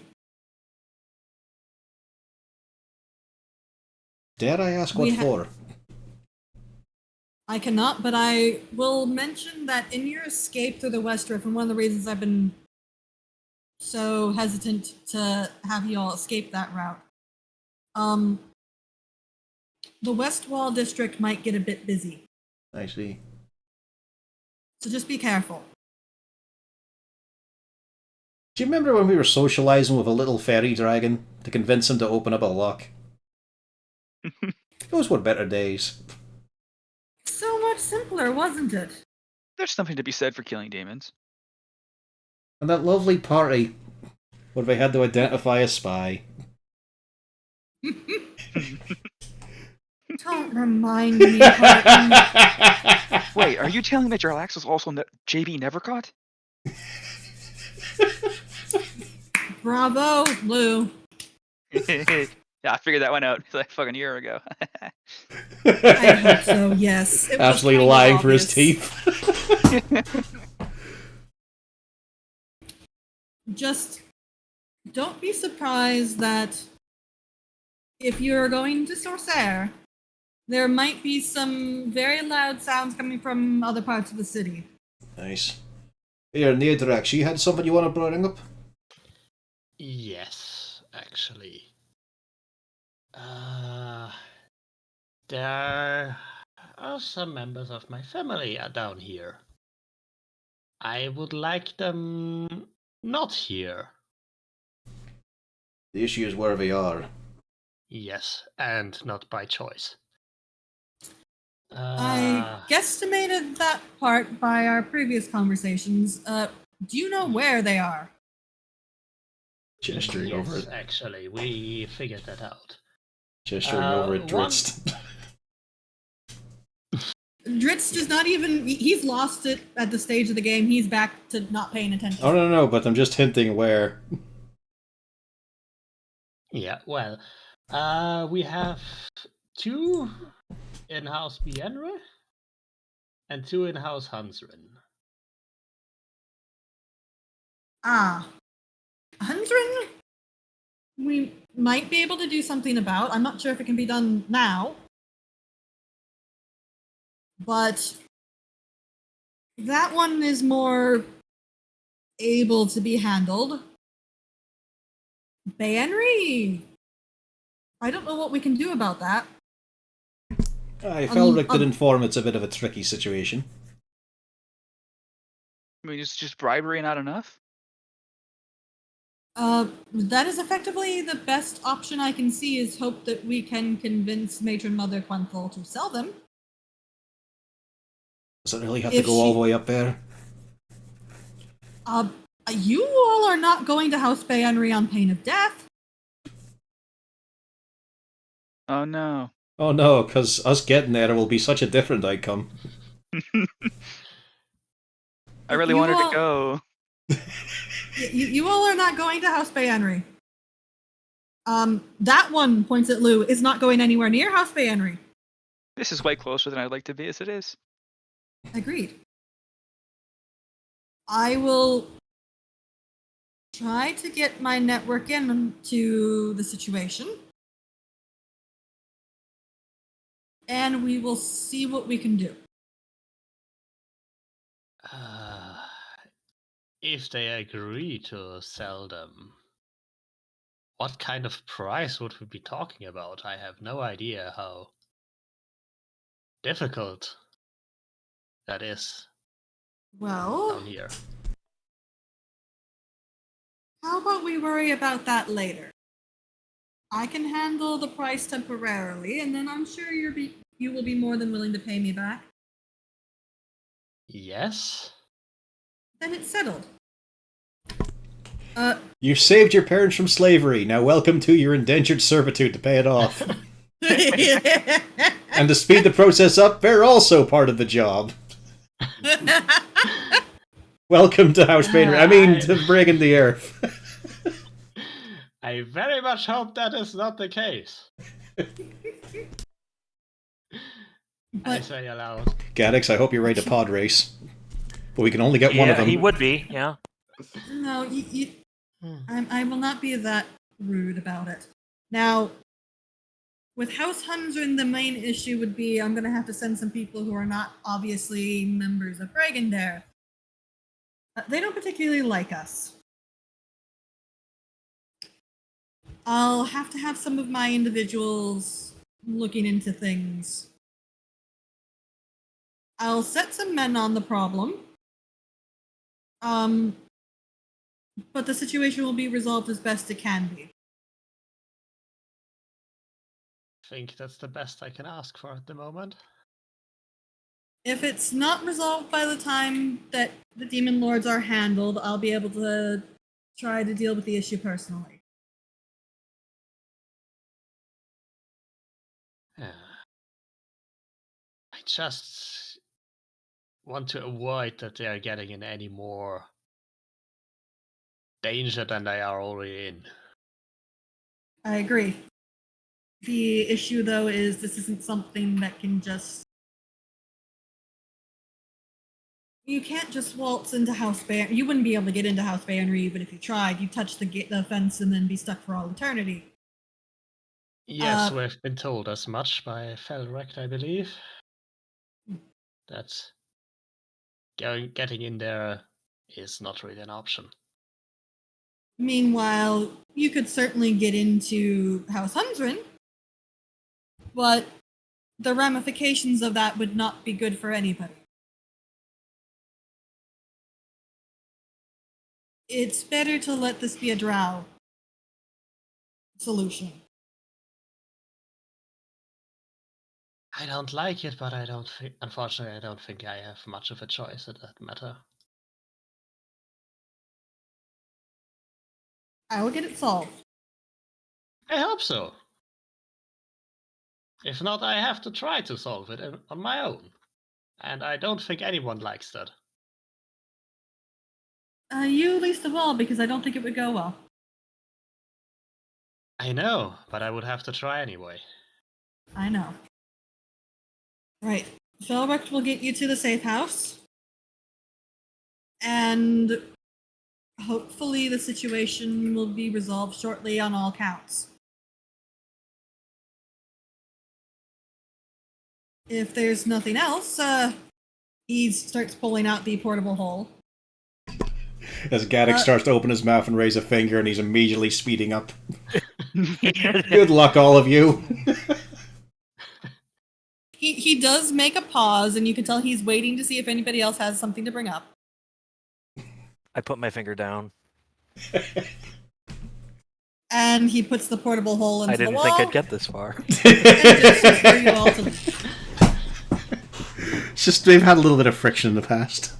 Dare I ask what for? I cannot, but I will mention that in your escape through the West Rift, and one of the reasons I've been so hesitant to have you all escape that route, the West Wall District might get a bit busy. I see. So just be careful. Do you remember when we were socializing with a little fairy dragon to convince him to open up a lock? Those were better days. So much simpler, wasn't it? There's something to be said for killing demons. And that lovely party where they had to identify a spy. Don't remind me, Horton. Wait, are you telling me Jarlax is also JB Nevercaught? Bravo, Lou. Yeah, I figured that one out like fucking year ago. I hope so, yes. It was Absolutely kind of lying for his obvious. teeth. Just don't be surprised that if you're going to Sorcerre, there might be some very loud sounds coming from other parts of the city. Nice. Here, Neodrax, you had something you want to bring up? Yes, actually. There are some members of my family are down here. I would like them not here. The issue is where they are. Yes, and not by choice. I guesstimated that part by our previous conversations. Do you know where they are? Gesturing over Yes, it. actually, we figured that out. Gesturing over it, one- Dritz. Dritz does not even. He's lost it at the stage of the game. He's back to not paying attention. Oh, no, but I'm just hinting where. Yeah, well, we have 2 in-house Bienre and 2 in-house Hansrin. Hundred? We might be able to do something about. I'm not sure if it can be done now. But that one is more able to be handled. Bayenry! I don't know what we can do about that. Felric did inform it's a bit of a tricky situation. I mean, it's just bribery not enough? That is effectively the best option I can see, is hope that we can convince Matron Mother Quenthal to sell them. Does it really have to go all the way up there? You all are not going to House Bayenry on pain of death. Oh no. Oh no, because us getting there will be such a different outcome. I really wanted to go. You all are not going to House Bayenry. That one, points at Lou, is not going anywhere near House Bayenry. This is way closer than I'd like to be as it is. Agreed. I will try to get my network into the situation. And we will see what we can do. If they agree to sell them, what kind of price would we be talking about? I have no idea how difficult that is. Well, down here. How about we worry about that later? I can handle the price temporarily, and then I'm sure you will be more than willing to pay me back. Yes? Then it's settled. You've saved your parents from slavery. Now welcome to your indentured servitude to pay it off. And to speed the process up, they're also part of the job. Welcome to House Bader. I mean, to Breaking the Earth. I very much hope that is not the case. I say aloud. Gaddix, I hope you're ready to pod race. But we can only get one of them. He would be, yeah. No, I will not be that rude about it. Now, with House Hundred, the main issue would be I'm going to have to send some people who are not obviously members of Bragandare. They don't particularly like us. I'll have to have some of my individuals looking into things. I'll set some men on the problem. But the situation will be resolved as best it can be. I think that's the best I can ask for at the moment. If it's not resolved by the time that the Demon Lords are handled, I'll be able to try to deal with the issue personally. just want to avoid that they are getting in any more danger than they are already in. I agree. The issue, though, is this isn't something that can just... You can't just waltz into House Baron. You wouldn't be able to get into House Baronry even if you tried. You touch the fence and then be stuck for all eternity. Yes, we've been told as much by Felrect, I believe. That getting in there is not really an option. Meanwhile, you could certainly get into House Hundred, but the ramifications of that would not be good for anybody. It's better to let this be a drow solution. I don't like it, but unfortunately, I don't think I have much of a choice at that matter. I will get it solved. I hope so. If not, I have to try to solve it on my own. And I don't think anyone likes that. You least of all, because I don't think it would go well. I know, but I would have to try anyway. I know. Right. Felrecht will get you to the safe house. And hopefully the situation will be resolved shortly on all counts. If there's nothing else, he starts pulling out the portable hole. As Gaddock starts to open his mouth and raise a finger, and he's immediately speeding up. Good luck, all of you. He does make a pause, and you can tell he's waiting to see if anybody else has something to bring up. I put my finger down. And he puts the portable hole into the wall. I didn't think I'd get this far. And just for you all to leave. It's just they've had a little bit of friction in the past.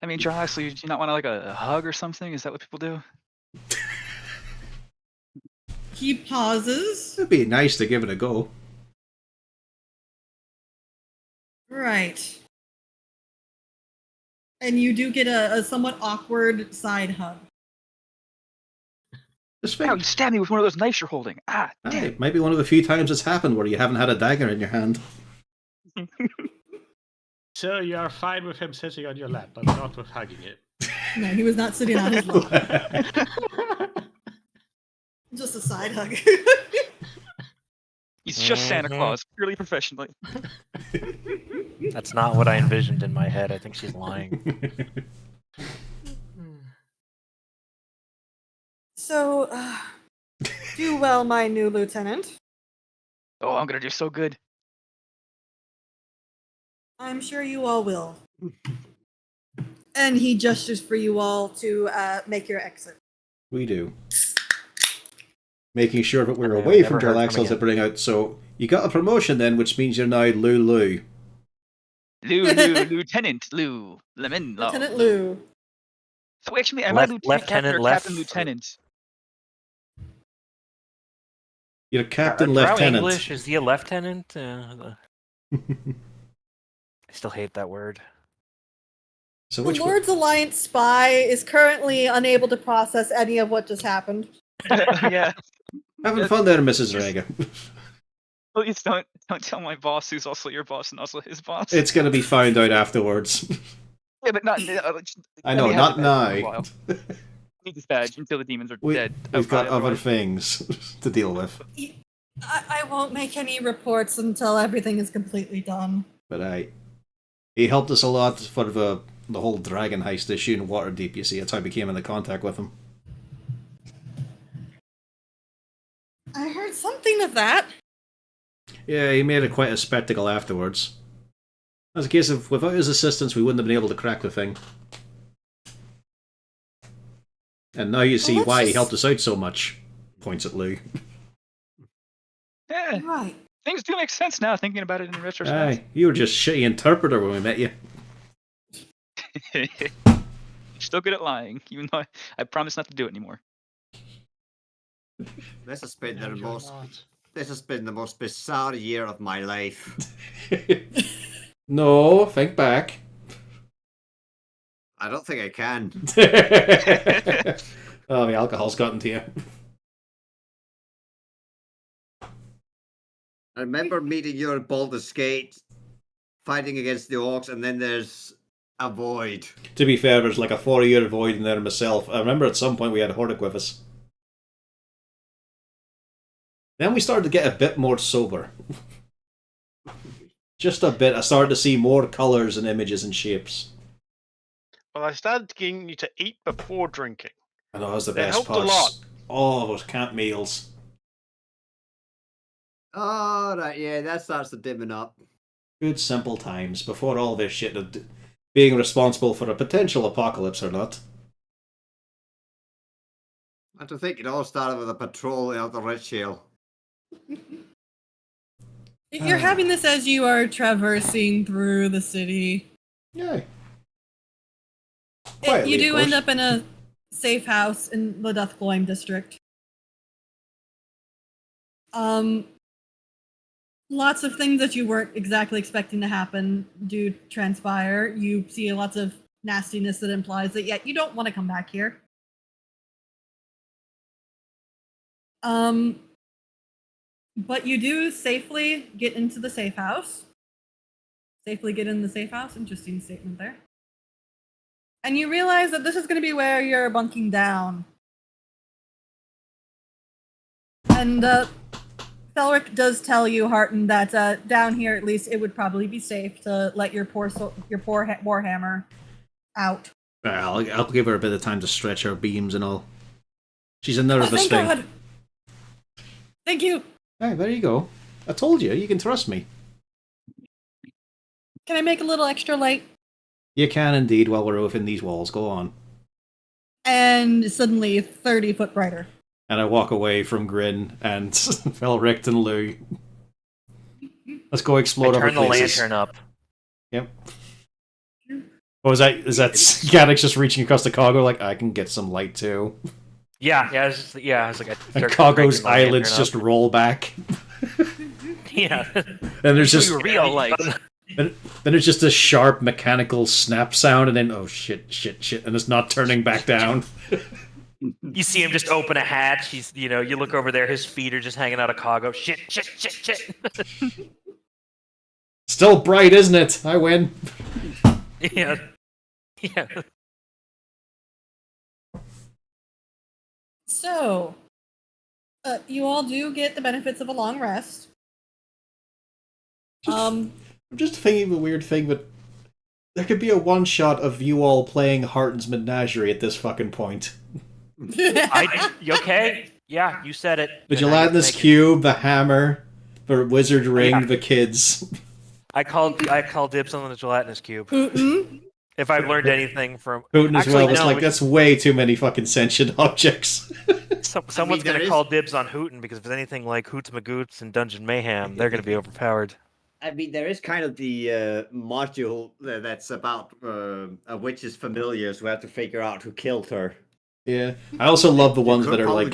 I mean, honestly, do you not want like a hug or something? Is that what people do? He pauses. It'd be nice to give it a go. Right. And you do get a somewhat awkward side hug. Ow, you stabbed me with one of those knives you're holding. Ah, damn. It might be one of the few times it's happened where you haven't had a dagger in your hand. So you are fine with him sitting on your lap, but not with hugging it. No, he was not sitting on his lap. Just a side hug. He's just Santa Claus, purely professionally. That's not what I envisioned in my head. I think she's lying. So, do well, my new lieutenant. Oh, I'm gonna do so good. I'm sure you all will. And he gestures for you all to make your exit. We do. Making sure that we're I've away never from heard Jarlaxle from to him. bring out. So you got a promotion then, which means you're now Lulu. Lieutenant Lou. Lemon Law. Lieutenant Lou. So actually, am I Lieutenant Captain or Captain Left. Lieutenant? You're Captain Drow Lieutenant. English, is he a lieutenant? I still hate that word. So The which Lord's Alliance spy is currently unable to process any of what just happened. Yeah. having fun there, Mrs. Rega. Please don't tell my boss, who's also your boss and also his boss. It's going to be found out afterwards. Yeah, but not. I know, not now. Need this badge until the demons are dead. We've got other otherwise. things to deal with. I won't make any reports until everything is completely done. But he helped us a lot for the whole dragon heist issue in Waterdeep, you see. That's how I became into contact with him. I heard something of that. Yeah, he made it quite a spectacle afterwards. As a case of, without his assistance, we wouldn't have been able to crack the thing. And now you see why he helped us out so much. Points at Lou. Yeah, Right. things do make sense now, thinking about it in retrospect. Aye, you were just shitty interpreter when we met you. Still good at lying, even though I promise not to do it anymore. This has been No, the you're most. not. This has been the most bizarre year of my life. No, think back. I don't think I can. Oh, the alcohol's gotten to you. I remember meeting you at Baldur's Gate, fighting against the orcs, and then there's a void. To be fair, there's like a 4-year void in there myself. I remember at some point we had Hordic with us. Then we started to get a bit more sober. Just a bit. I started to see more colours and images and shapes. Well, I started getting you to eat before drinking. I know, that was the That best helped a parts. lot. Oh, those camp meals. Oh, right, yeah, that starts to dimming up. Good simple times before all this shit of being responsible for a potential apocalypse or not. I to think it all started with a patrol out the Red Shield. You're having this as you are traversing through the city. Yay. You Quietly, do of end course. up in a safe house in the Duthgloim district. Lots of things that you weren't exactly expecting to happen do transpire. You see lots of nastiness that implies that yet you don't want to come back here. But you do safely get into the safe house. Safely get in the safe house. Interesting statement there. And you realize that this is going to be where you're bunking down. And Thelric does tell you, Harton, that down here at least it would probably be safe to let your poor Warhammer out. I'll give her a bit of time to stretch her beams and all. She's a nervous Thank thing. God. Thank you. Hey, there you go. I told you, you can trust me. Can I make a little extra light? You can indeed while we're within these walls. Go on. And suddenly 30 foot brighter. And I walk away from Grin and Felrict and Lou. Let's go explode I other turn the places. lantern up. Yep. What was that? Is that Gaddox just reaching across the cargo like, I can get some light too? Yeah, I was like, I And start Cargo's cranking the lantern eyelids up. just roll back. Yeah. And there's just real light. then there's just a sharp mechanical snap sound, and then oh shit, and it's not turning back down. You see him just open a hatch. He's, you look over there. His feet are just hanging out of cargo. Shit. Still bright, isn't it? I win. Yeah. So, you all do get the benefits of a long rest. I'm just thinking of a weird thing, but there could be a one-shot of you all playing Harton's Menagerie at this fucking point. You okay? Yeah, you said it. The And I gelatinous make it. cube, the hammer, the wizard ring, Yeah. the kids. I called dibs on the gelatinous cube. Putin. If I've learned anything from Putin as Actually, well was no, like, that's way too many fucking sentient objects. someone's there gonna is- call dibs on Hooten because if it's anything like Hoots Magoots and Dungeon Mayhem, they're gonna be overpowered. I mean, there is kind of the module that's about a witch's familiars who have to figure out who killed her. Yeah. I also love the ones could that are probably like,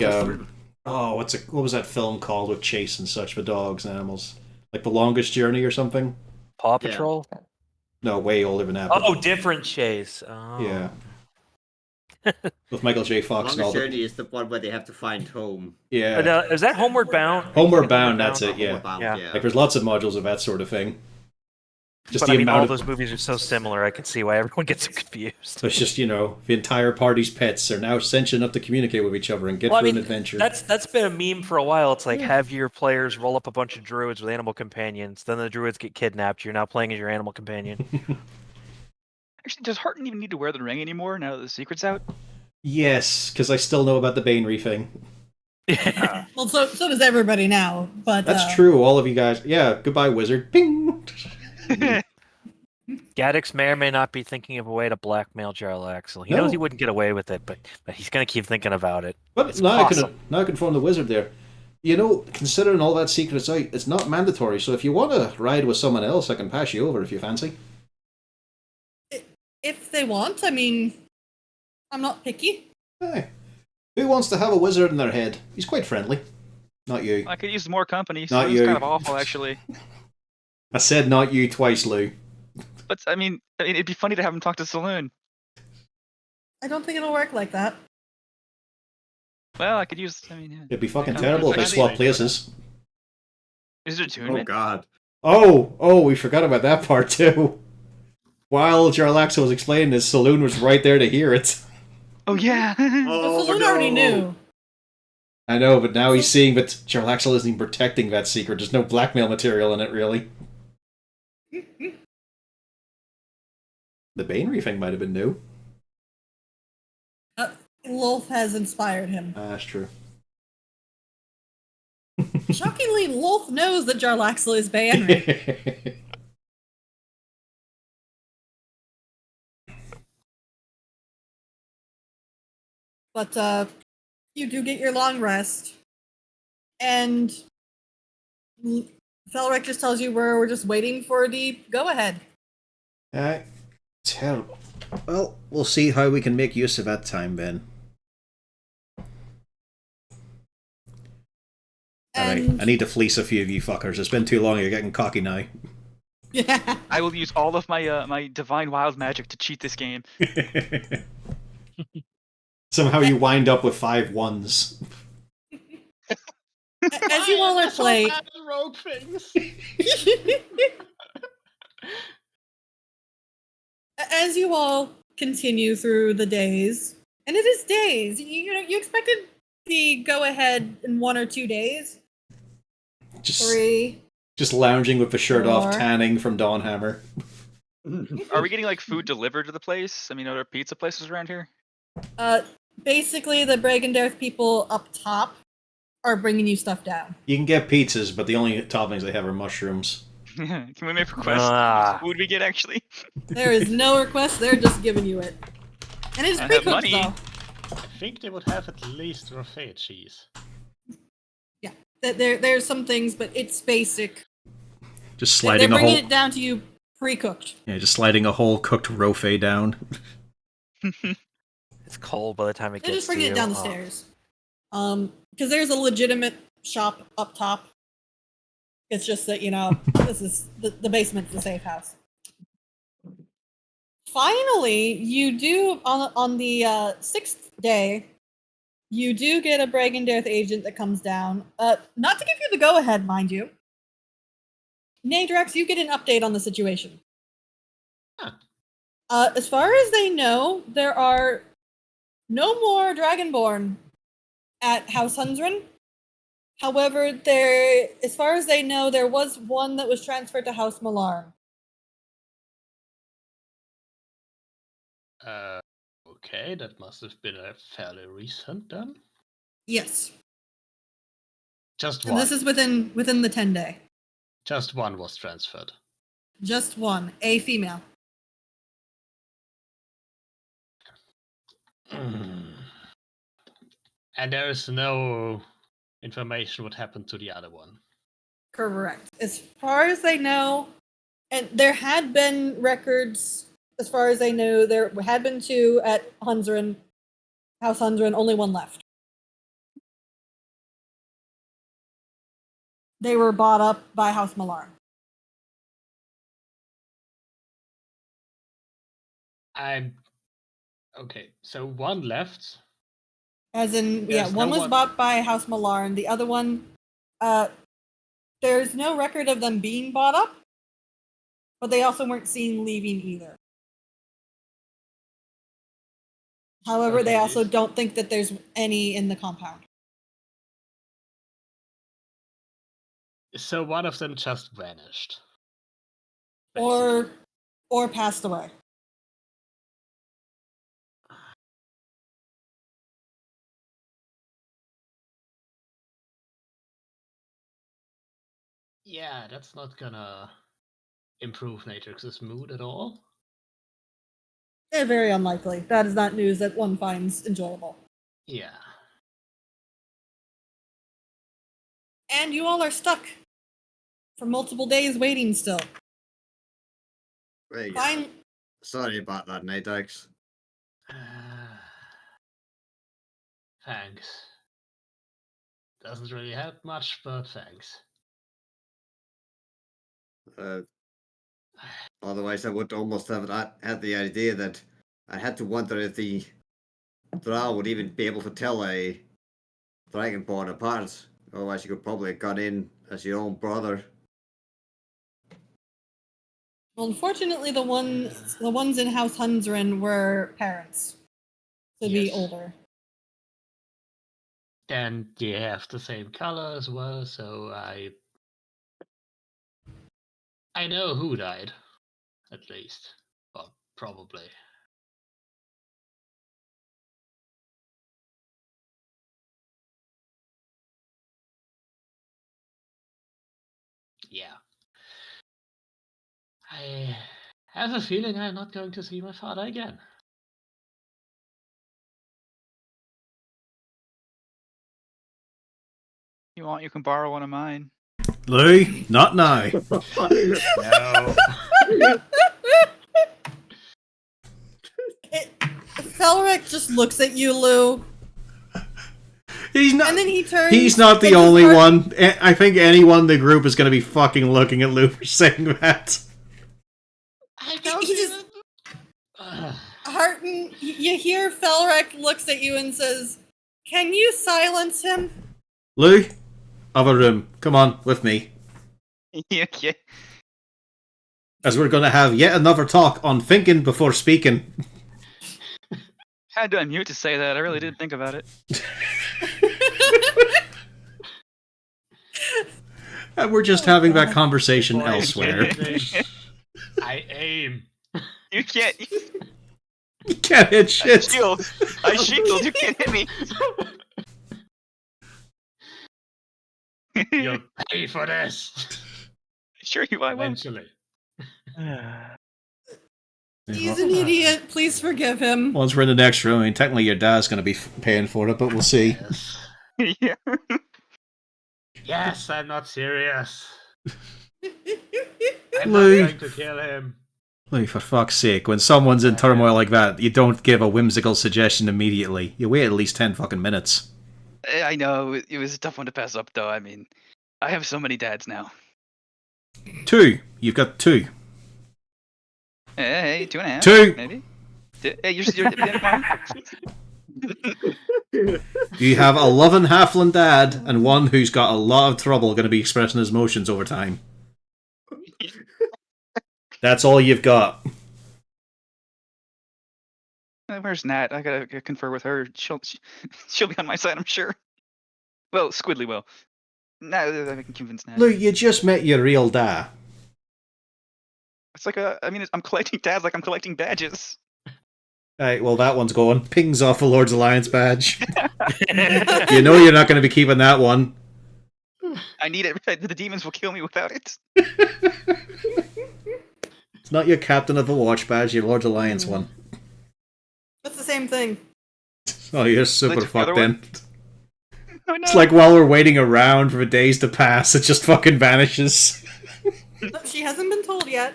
just- what was that film called with chase and such for dogs and animals? Like The Longest Journey or something? Paw Yeah. Patrol? No, way older than that. but- Oh, different Chase. Oh. Yeah. With Michael J. Fox and all Longest that. Journey is the one where they have to find home. Yeah. Is that Homeward Bound? Homeward Bound, that's it, yeah. Homeward Bound, Yeah. Like, there's lots of modules of that sort of thing. Just But the I mean, all amount those of... movies are so similar. I can see why everyone gets so confused. So it's just, the entire party's pets are now sentient enough to communicate with each other and get Well, I through mean, an adventure. That's been a meme for a while. It's like have your players roll up a bunch of druids with animal companions. Then the druids get kidnapped. You're now playing as your animal companion. Actually, does Harton even need to wear the ring anymore now that the secret's out? Yes, because I still know about the Banery thing. Well, so does everybody now. But That's true, all of you guys. Yeah, goodbye, wizard. Ping! Gaddox may or may not be thinking of a way to blackmail Jarlaxle. He knows No. he wouldn't get away with it, but he's going to keep thinking about it. But It's now awesome. I can form the wizard there. Considering all that secret's out, it's not mandatory, so if you want to ride with someone else, I can pass you over if you fancy. if they want, I mean, I'm not picky. Because Who wants to have a wizard in their head? He's quite friendly. Not you. I could use more company. Not Saloon's you. kind of awful, actually. I said not you twice, Lou. But I mean, it'd be funny to have him talk to Saloon. I don't think it'll work like that. Well, I could use. I mean, yeah. It'd be fucking Come terrible if to they the swap side. places. Is there Oh attunement? God. Oh, we forgot about that part too. While Jarlaxo was explaining this, Saloon was right there to hear it. Oh yeah. But Oh Saloon no. already knew. I know, but now he's seeing that Jarlaxo isn't even protecting that secret. There's no blackmail material in it, really. The Banery thing might have been new. Lolth has inspired him. That's true. Shockingly, Lolth knows that Jarlaxle is Baenry. But you do get your long rest. And Felric just tells you we're just waiting for the go-ahead. Terrible. Well, we'll see how we can make use of that time then. And I need to fleece a few of you fuckers. It's been too long. You're getting cocky now. yeah. I will use all of my my divine wild magic to cheat this game. Somehow you wind up with 5 ones. As you all are playing, Rogue things. as you all continue through the days, and it is days. You expected the go ahead in 1 or 2 days. Just 3. just lounging with the shirt off, 4. tanning from Dawnhammer. Are we getting like food delivered to the place? I mean, are there pizza places around here? Basically, the Bragendarth people up top are bringing you stuff down. You can get pizzas, but the only toppings they have are mushrooms. Can we make requests? Ah. What would we get actually? There is no request; they're just giving you it, and it's I have pre-cooked money. though. I think they would have at least Raffaele cheese. Yeah, there's some things, but it's basic. Just They're sliding a bringing whole it down to you pre-cooked. just sliding a whole cooked rofe down. It's cold by the time it They're gets just bringing to it down you. the Oh. stairs. Because there's a legitimate shop up top. It's just that this is the basement's the safe house. Finally, you do on the 6th day, you do get a Bragendarth agent that comes down. Not to give you the go-ahead, mind you. Nadrex, you get an update on the situation. Huh. As far as they know, there are no more Dragonborn at House Hundred. However, as far as they know, there was one that was transferred to House Malarn. Okay, that must have been a fairly recent then. Yes. Just And one. this is within the 10-day. Just one was transferred. Just one, a female. And there is no information what happened to the other one. Correct. As far as they know, and there had been records, as far as they know, there had been 2 at Hundred, House Hundred, only 1 left. They were bought up by House Malarn. Okay, so 1 left. As in, There's one no was one- bought by House Malarn. The other one, there's no record of them being bought up, but they also weren't seen leaving either. However, they Okay. also don't think that there's any in the compound. So one of them just vanished. Or passed away. Yeah, that's not gonna improve Natrix's mood at all. Very unlikely. That is not news that one finds enjoyable. Yeah. And you all are stuck for multiple days waiting still. There you go. Fine. Sorry about that, Nadex. Thanks. Doesn't really help much, but thanks. Otherwise, I would almost have had the idea that I had to wonder if the Drow would even be able to tell a Dragonborn apart. Otherwise, you could probably have got in as your own brother. Well, unfortunately, the ones in House Hunsren were parents, so be Yes. older. And they have the same color as well, so I know who died, at least. Well, probably. Yeah. I have a feeling I'm not going to see my father again. You want, you can borrow one of mine. Louis, not now. No. Felric just looks at you, Lou, He's not. and then he turns. He's not the and his only heart- one. I think anyone in the group is going to be fucking looking at Lou for saying that. I don't He just- even... Ugh. Harton, you hear Felric looks at you and says, "Can you silence him?" Lou, other room. Come on, with me. Yeah. As we're going to have yet another talk on thinking before speaking. Had to unmute to say that. I really didn't think about it. And we're just having that conversation Boy, elsewhere. I aim. You can't. You can't hit shit. Shield. I shield. You can't hit me. You'll pay for this. Sure you I will. Eventually. He's an idiot. Please forgive him. Once we're in the next room, I mean, technically your dad's going to be paying for it, but we'll see. Yes. Yeah. Yes, I'm not serious. I'm Lou. not going to kill him. Lou, for fuck's sake, when someone's in turmoil like that, you don't give a whimsical suggestion immediately. You wait at least 10 fucking minutes. I know it was a tough one to pass up, though. I mean, I have so many dads now. 2. You've got 2. Hey, 2.5. 2. Maybe. Hey, you're You have a loving halfling dad and one who's got a lot of trouble going to be expressing his emotions over time. That's all you've got. Where's Nat? I gotta confer with her. She'll be on my side, I'm sure. Well, Squidly will. Nah, I can convince Nat. Lou, you just met your real dad. It's like I'm collecting dads like I'm collecting badges. Right, well, that one's going. Pings off a Lord's Alliance badge. You know you're not going to be keeping that one. I need it. The demons will kill me without it. It's not your Captain of the Watch badge, your Lord's Alliance one. That's the same thing. Oh, you're super Like the fucked other then. Oh, no. It's like while we're waiting around for the days to pass, it just fucking vanishes. No, she hasn't been told yet.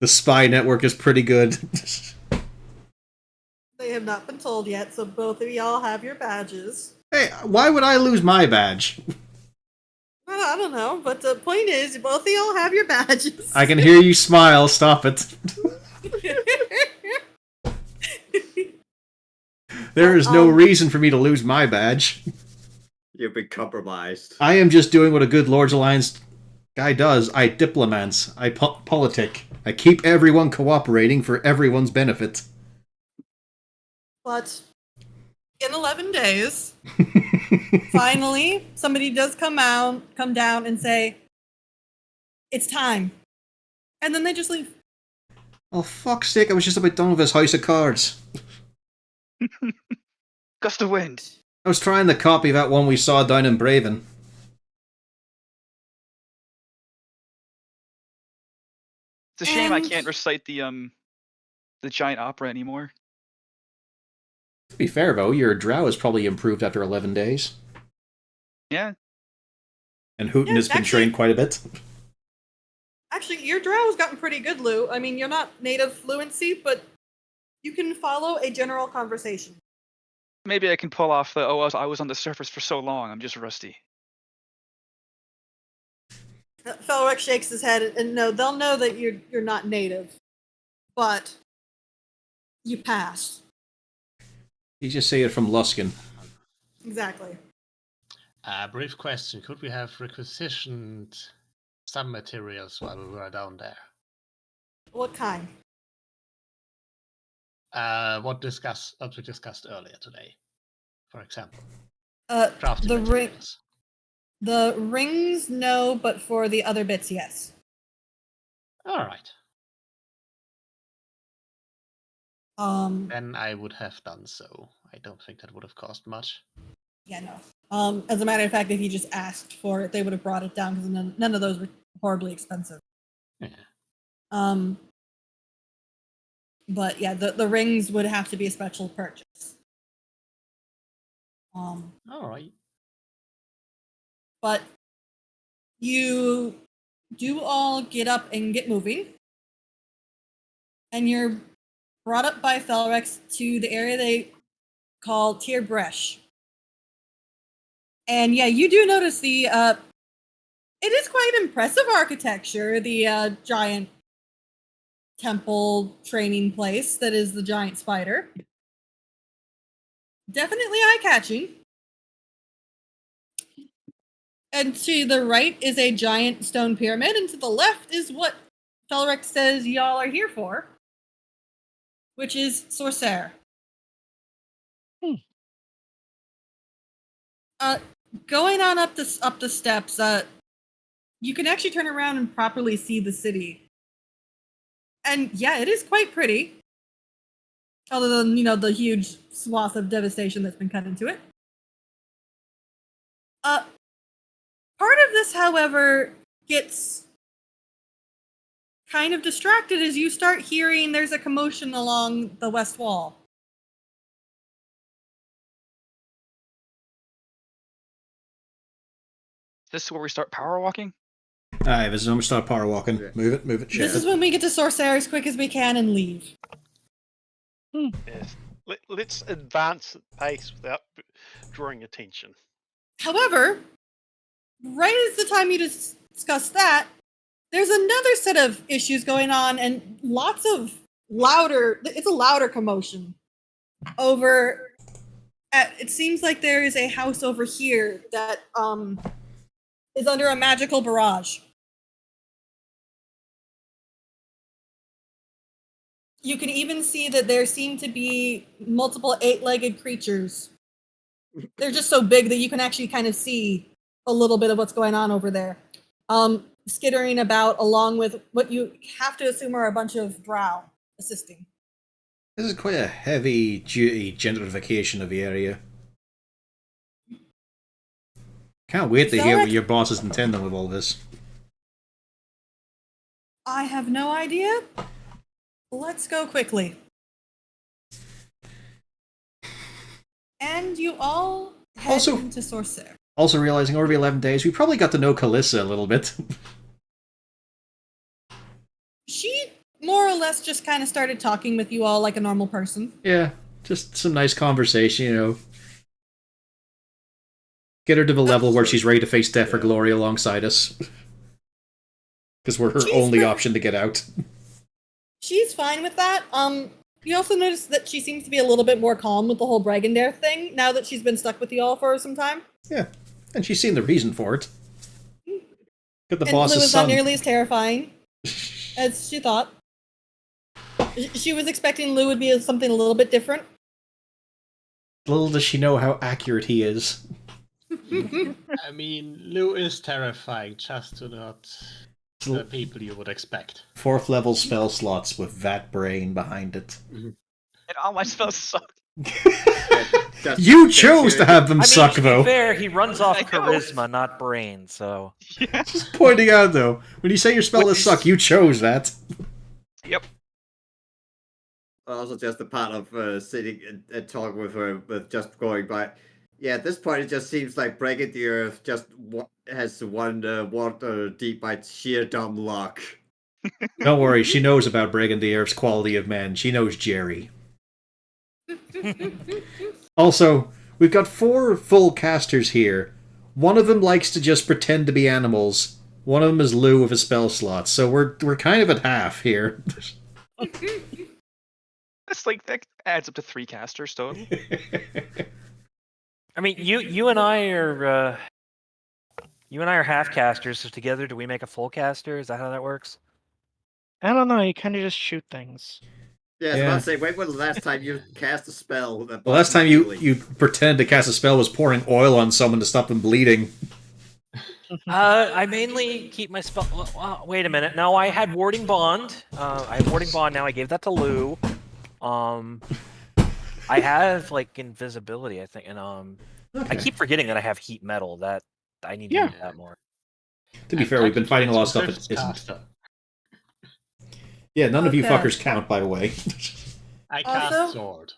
The spy network is pretty good. They have not been told yet, so both of y'all have your badges. Hey, why would I lose my badge? I don't know, but the point is, both of y'all have your badges. I can hear you smile, stop it. There is no reason for me to lose my badge. You've been compromised. I am just doing what a good Lord's Alliance guy does. I diplomats. I politic. I keep everyone cooperating for everyone's benefit. But in 11 days, finally, somebody does come down and say, "It's time," and then they just leave. Oh, fuck's sake, I was just about done with his House of Cards. Gust of wind. I was trying to copy that one we saw down in Braven. It's a shame I And- can't recite the giant opera anymore. To be fair, though, your drow has probably improved after 11 days. Yeah. And Hooten Yeah, has been actually- trained quite a bit. Actually, your drow has gotten pretty good, Lou. I mean, you're not native fluency, but you can follow a general conversation. maybe I can pull off the I was on the surface for so long. I'm just rusty. Felric shakes his head, and no, they'll know that you're not native, but you pass. You just say it from Luskin. Exactly. Brief question: could we have requisitioned some materials while we were down there? What kind? What we discussed earlier today, for example, crafting The materials. The rings, no, but for the other bits, yes. All right. Then I would have done so. I don't think that would have cost much. Yeah, no. As a matter of fact, if you just asked for it, they would have brought it down because none of those were horribly expensive. Yeah. But yeah, the rings would have to be a special purchase. All right. But you do all get up and get moving, and you're brought up by Felrex to the area they call Tier Bresh. And yeah, you do notice the it is quite impressive architecture, the giant temple training place that is the giant spider. Definitely eye-catching. And to the right is a giant stone pyramid, and to the left is what Felrex says y'all are here for, which is Sorcerer. Going on up the steps, you can actually turn around and properly see the city. And yeah, it is quite pretty. Other than, the huge swath of devastation that's been cut into it. Part of this, however, gets kind of distracted as you start hearing there's a commotion along the west wall. This is where we start power walking? Aye, this is when we start power walking. Yeah. Move it, This is when we get to Sorcerer as quick as we can and leave. Yes. Let's advance at pace without drawing attention. However, right as the time you discuss that, there's another set of issues going on and lots of it's a louder commotion over it seems like there is a house over here that is under a magical barrage. You can even see that there seem to be multiple 8-legged creatures. They're just so big that you can actually kind of see a little bit of what's going on over there. Skittering about along with what you have to assume are a bunch of drow assisting. This is quite a heavy duty gentrification of the area. Can't wait to hear what your boss is intending with all this. I have no idea. Let's go quickly. And you all head into Sorcerer. Also realizing over the 11 days, we probably got to know Kalissa a little bit. She more or less just kind of started talking with you all like a normal person. Yeah, just some nice conversation, Get her to the level where she's ready to face death for glory alongside us. Because we're her only option to get out. She's fine with that. You also notice that she seems to be a little bit more calm with the whole Bragandare thing now that she's been stuck with you all for some time. Yeah, and she's seen the reason for it. Get the and boss's Lou is son. not nearly as terrifying as she thought. She was expecting Lou would be something a little bit different. Little does she know how accurate he is. I mean, Lou is terrifying, just to not the people you would expect. 4th level spell slots with that brain behind it. And all my spells suck. You chose to have them suck, to though. be fair, he runs off charisma, not brain, so... Yeah. Just pointing out, though, when you say your spell is suck, you chose that. Yep. Also, just the part of sitting and talking with her, with just going by. Yeah, at this point, it just seems like Breaking the Earth just has one water deep by sheer dumb luck. Don't worry, she knows about Breaking the Earth's quality of men. She knows Jerry. Also, we've got 4 full casters here. One of them likes to just pretend to be animals. One of them is Lou with a spell slot, so we're kind of at half here. That's like that adds up to 3 casters total. I mean, you and I are half casters. So together, do we make a full caster? Is that how that works? I don't know. You kind of just shoot things. Yeah, I was Yeah. about to say, when was the last time you cast a spell? That The last time you pretended to cast a spell was pouring oil on someone to stop them bleeding. I mainly keep my spell. Wait a minute. No, I had warding bond. I have warding bond now. I gave that to Lou. I have like invisibility, I think, and I keep forgetting that I have heat metal. That I need to use that more. To be fair, we've been fighting a lot of stuff that isn't. Yeah, none of you fuckers count, by the way. I cast Also- sword.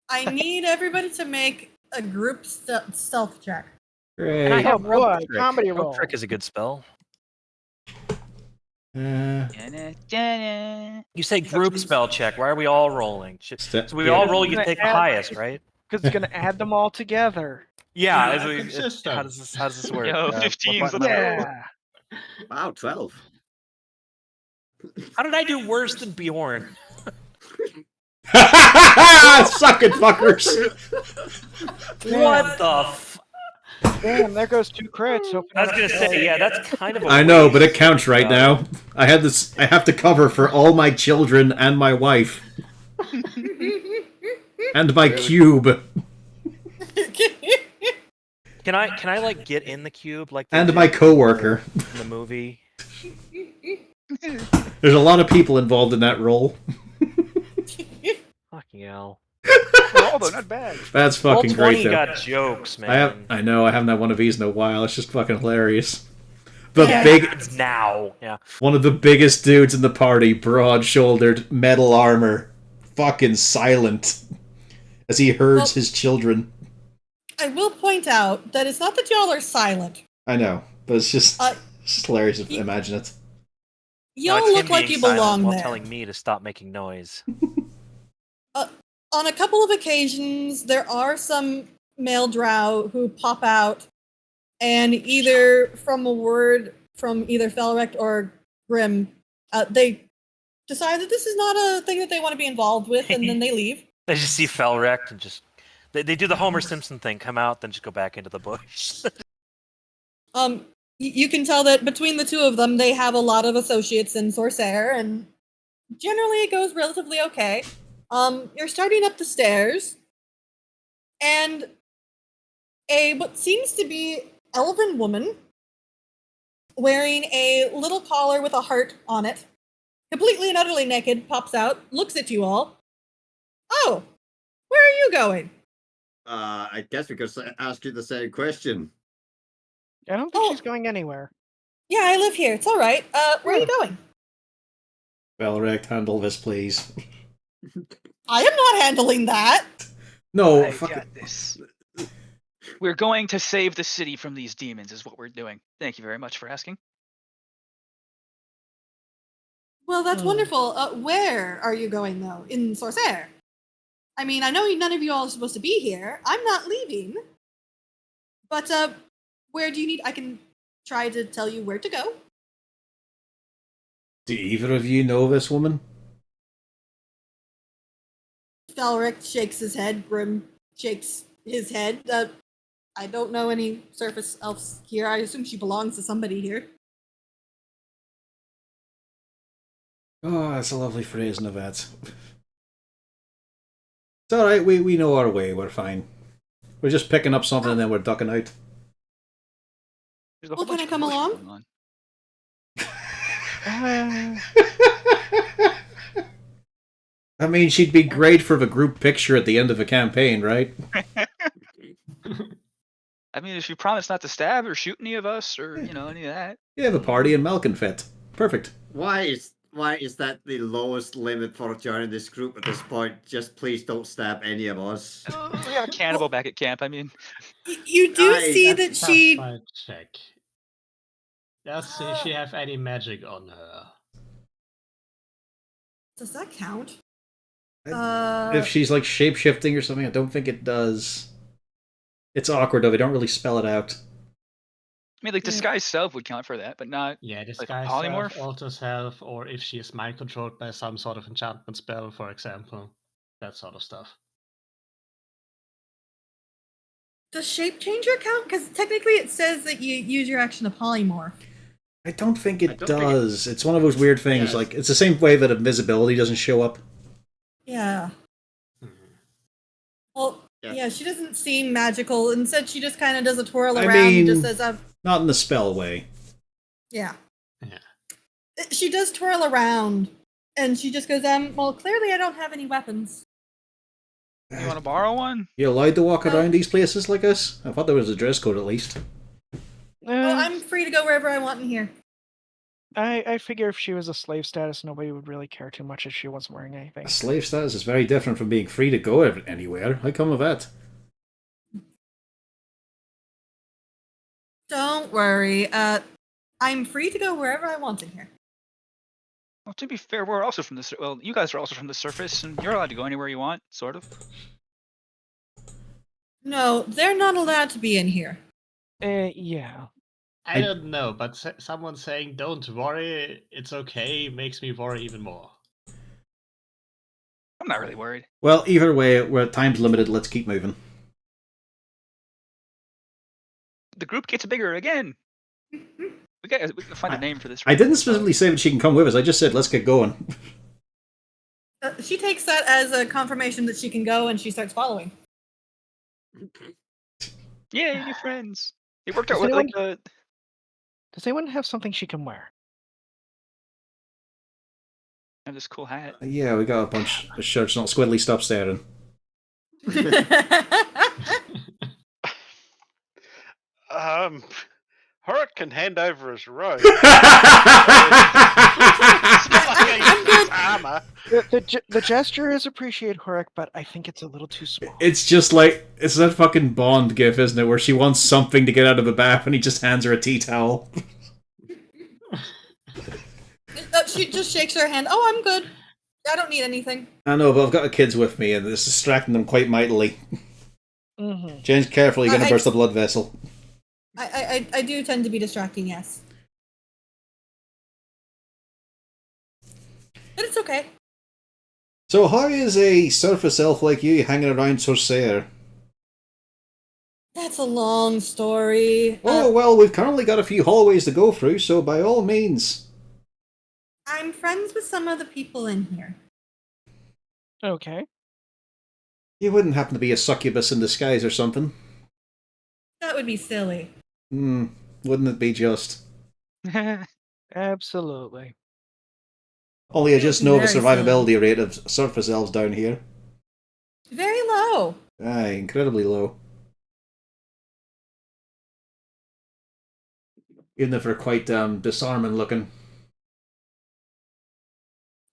I need everybody to make a group stealth check. And I Great. have Oh boy, rope trick. comedy Rope roll. trick is a good spell. Da-da-da-da. You say group spell check. Why are we all rolling? So we Yeah. all roll. You Gonna take the add- highest, right? Because it's gonna add them all together. Yeah. Yeah, it's- consistent. how does this work? Yo, what 15's button the am I- Yeah. Wow, 12. How did I do worse than Bjorn? Suck it, fuckers! What the? Damn, there goes 2 crits. I was gonna say, yeah, that's kind of. I know, but it counts right now. I have to cover for all my children and my wife. And my cube. Can I like get in the cube like? they And do my coworker. in the movie? There's a lot of people involved in that role. Fucking hell. Although not bad. That's Roll fucking 20 great, though. got jokes, man. I know, I haven't had one of these in a while. It's just fucking hilarious. The now. Yeah. one of the biggest dudes in the party, broad-shouldered, metal armor, fucking silent, as he herds his children. I will point out that it's not that y'all are silent. I know, but it's just hilarious to imagine it. Y'all it's look him like being you silent belong while there. telling me to stop making noise. On a couple of occasions, there are some male drow who pop out, and either from a word from either Felrect or Grim, they decide that this is not a thing that they want to be involved with, and then they leave. They just see fell wrecked and just they do the Homer Simpson thing, come out, then just go back into the bush. You can tell that between the two of them, they have a lot of associates in Sorcerer, and generally it goes relatively okay. You're starting up the stairs, and what seems to be elven woman wearing a little collar with a heart on it, completely and utterly naked, pops out, looks at you all. Oh, where are you going? I guess we could ask you the same question. I don't think she's going anywhere. Yeah, I live here. It's all right. Where are you going? Valorect, handle this, please. I am not handling that. No, I fuck it. got this. We're going to save the city from these demons, is what we're doing. Thank you very much for asking. Well, that's wonderful. Where are you going, though? In Sorcerer? I mean, I know none of you all are supposed to be here. I'm not leaving. But, where do you need... I can try to tell you where to go. Do either of you know this woman? Felric shakes his head. Grim shakes his head. I don't know any surface elves here. I assume she belongs to somebody here. Oh, that's a lovely phrase, Nevette. It's alright, we know our way, we're fine. We're just picking up something and then we're ducking out. There's a Well, whole can bunch I of come promotion along? going on. I mean, she'd be great for the group picture at the end of a campaign, right? I mean, if you promise not to stab or shoot any of us or, any of that. You have a party in Malconfit. Perfect. Why is that the lowest limit for joining this group at this point? Just please don't stab any of us. We have a cannibal back at camp. I mean, You do Aye, see That's that she... fight check. Does she have any magic on her? Does that count? If she's like shape shifting or something, I don't think it does. It's awkward though. They don't really spell it out. I mean, like disguise self would count for that, but not Yeah, like a disguise polymorph. self, alter self, or if she is mind controlled by some sort of enchantment spell, for example. That sort of stuff. Does shape changer count? Because technically it says that you use your action to polymorph. I don't think it don't think does. It's one of those weird things. Yes. Like it's the same way that invisibility doesn't show up. Yeah. Mhm. Well, Yeah. yeah, she doesn't seem magical. Instead, she just kind of does a twirl I around and just mean- says, Not in the spell way. yeah. Yeah. She does twirl around, and she just goes, well, clearly I don't have any weapons. You want to borrow one? You allowed to walk No. around these places like this? I thought there was a dress code at least. Oh, I'm free to go wherever I want in here. I figure if she was a slave status, nobody would really care too much if she wasn't wearing anything. A slave status is very different from being free to go anywhere. How come with that? Don't worry. I'm free to go wherever I want in here. Well, to be fair, we're also from the well. You guys are also from the surface, and you're allowed to go anywhere you want, sort of. No, they're not allowed to be in here. Yeah. I don't know, but someone saying don't worry, it's okay, makes me worry even more. I'm not really worried. Well, either way, we're time's limited. Let's keep moving. The group gets bigger again. We gotta find a name for this. I didn't specifically say that she can come with us. I just said let's get going. She takes that as a confirmation that she can go, and she starts following. Yay, new friends! It worked out Does with like the. Does anyone have something she can wear? I have this cool hat. Yeah, we got a bunch of shirts. Not Squidly, stop staring. Horik can hand over his robe. I'm good. Armor. The gesture is appreciated, Horik, but I think it's a little too small. It's just like, it's that fucking Bond gif, isn't it? Where she wants something to get out of the bath and he just hands her a tea towel. She just shakes her hand. Oh, I'm good. I don't need anything. I know, but I've got the kids with me and it's distracting them quite mightily. Mm-hmm. James, careful, you're going to I- burst a blood vessel. I do tend to be distracting, yes. But it's okay. So how is a surface elf like you hanging around Sorcerer? That's a long story. Oh, well, we've currently got a few hallways to go through, so by all means. I'm friends with some of the people in here. Okay. You wouldn't happen to be a succubus in disguise or something? That would be silly. Wouldn't it be just? Absolutely. Only I just know the Very survivability rate of surface elves down here. Very low. Aye, incredibly low. Even if they're quite disarming looking.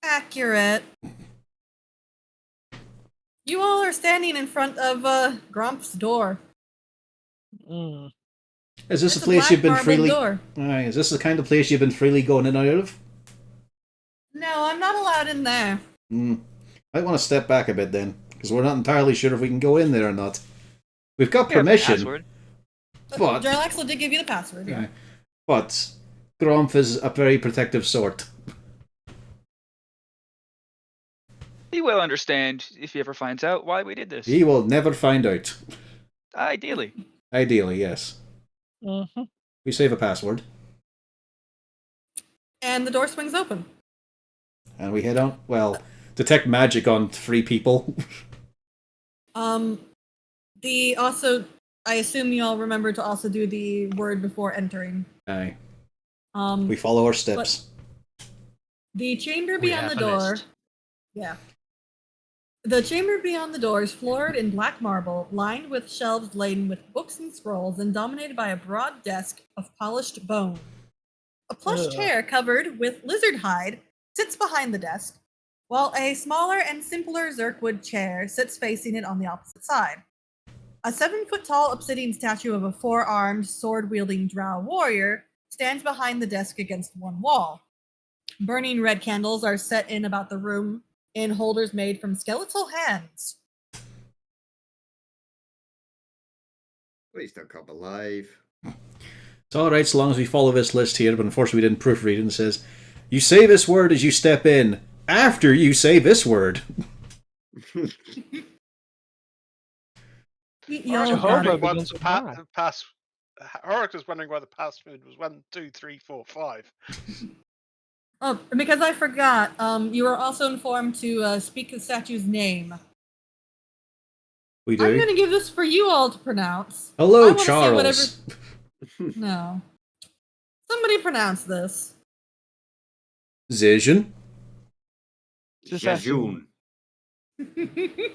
Accurate. You all are standing in front of Gromp's door. Mm. Is this It's a place black you've been marble freely? door. Aye, is this the kind of place you've been freely going in and out of? No, I'm not allowed in there. Might want to step back a bit then, because we're not entirely sure if we can go in there or not. We've got We have a permission, password. but Jarlaxle did give you the password, yeah. Aye. But Gromf is a very protective sort. He will understand if he ever finds out why we did this. He will never find out. Ideally. Ideally, yes. Mm-hmm. We save a password, And the door swings open. and we head on. Well, detect magic on 3 people. The also, I assume you all remember to also do the word before entering. Aye. Um, We follow our steps. the chamber We beyond have the a door. list. Yeah. The chamber beyond the door is floored in black marble, lined with shelves laden with books and scrolls, and dominated by a broad desk of polished bone. A plush Ugh. chair covered with lizard hide sits behind the desk, while a smaller and simpler Zirkwood chair sits facing it on the opposite side. A 7-foot-tall obsidian statue of a 4-armed, sword-wielding drow warrior stands behind the desk against one wall. Burning red candles are set in about the room in holders made from skeletal hands. Please don't come alive. It's alright so long as we follow this list here, but unfortunately we didn't proofread it, and it says, you say this word as you step in, after you say this word. Y'all Jehovah got it. begins with Y. Horik was wondering why the password was 1, 2, 3, 4, 5. Oh, because I forgot, you were also informed to speak the statue's name. We do. I'm going to give this for you all to pronounce. Hello, I wanna Charles. say whatever... No. Somebody pronounce this. Zision. Jejun. The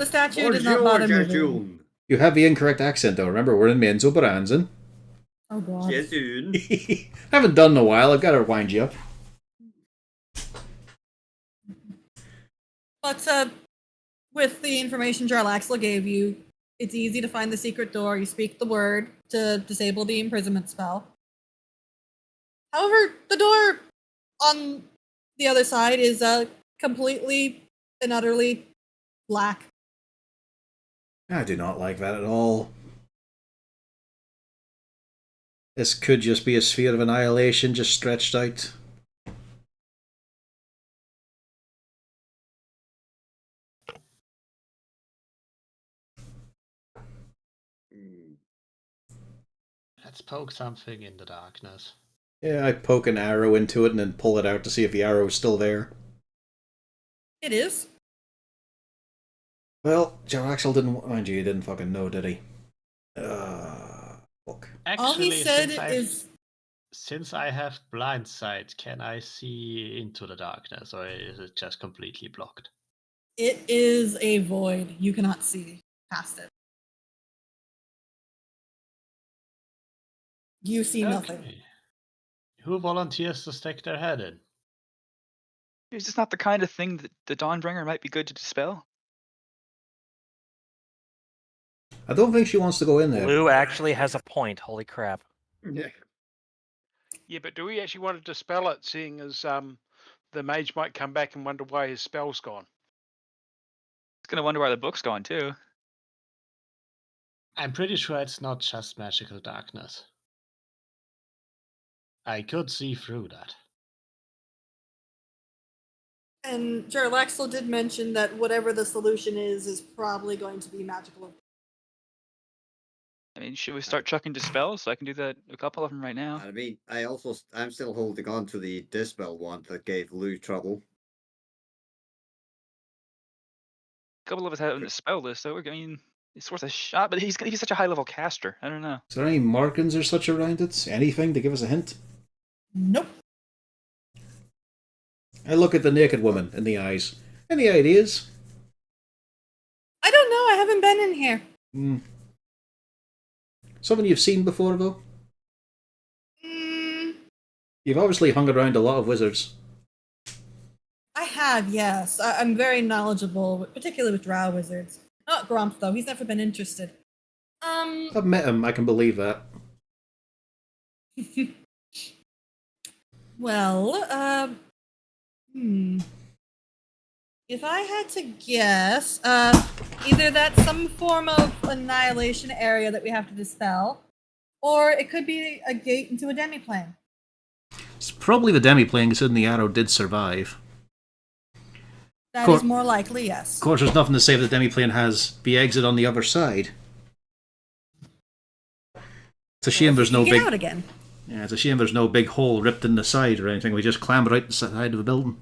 statue does not bother moving. Jejun. You have the incorrect accent though. Remember, we're in Menzo Baranzan. Oh god. Jejun. Haven't done in a while. I've got to wind you up. But with the information Jarlaxle gave you, it's easy to find the secret door. You speak the word to disable the imprisonment spell. However, the door on the other side is completely and utterly black. I do not like that at all. This could just be a sphere of annihilation just stretched out. Let's poke something in the darkness. Yeah, I poke an arrow into it and then pull it out to see if the arrow is still there. It is. Well, Jaraxel didn't, mind you, he didn't fucking know, did he? Fuck. Actually, All he said is... Since I have blind sight, can I see into the darkness, or is it just completely blocked? It is a void. You cannot see past it. You see nothing. Okay. Who volunteers to stick their head in? Is this not the kind of thing that the Dawnbringer might be good to dispel? I don't think she wants to go in there. Blue actually has a point. Holy crap. Yeah. Yeah, but do we actually want to dispel it, seeing as the mage might come back and wonder why his spell's gone? It's gonna wonder why the book's gone too. I'm pretty sure it's not just magical darkness. I could see through that. And Jarlaxle did mention that whatever the solution is probably going to be magical. I mean, should we start chucking dispels? I can do that. A couple of them right now. I mean, I'm still holding on to the dispel one that gave Lou trouble. A couple of us have a spell list, so I mean, it's worth a shot. But he's such a high level caster. I don't know. Is there any markings or such around it? Anything to give us a hint? Nope. I look at the naked woman in the eyes. Any ideas? I don't know. I haven't been in here. Something you've seen before, though? Mm, You've obviously hung around a lot of wizards. I have, yes. I'm very knowledgeable, particularly with drow wizards. Not Gromp, though. He's never been interested. I've met him, I can believe that. Well, if I had to guess, either that's some form of annihilation area that we have to dispel, or it could be a gate into a demiplane. It's probably the demiplane, considering the arrow did survive. That is more likely, yes. Of course, there's nothing to say if the demiplane has the exit on the other side. It's a shame there's no Get big... out again. Yeah, it's a shame there's no big hole ripped in the side or anything. We just clamber out the side of the building.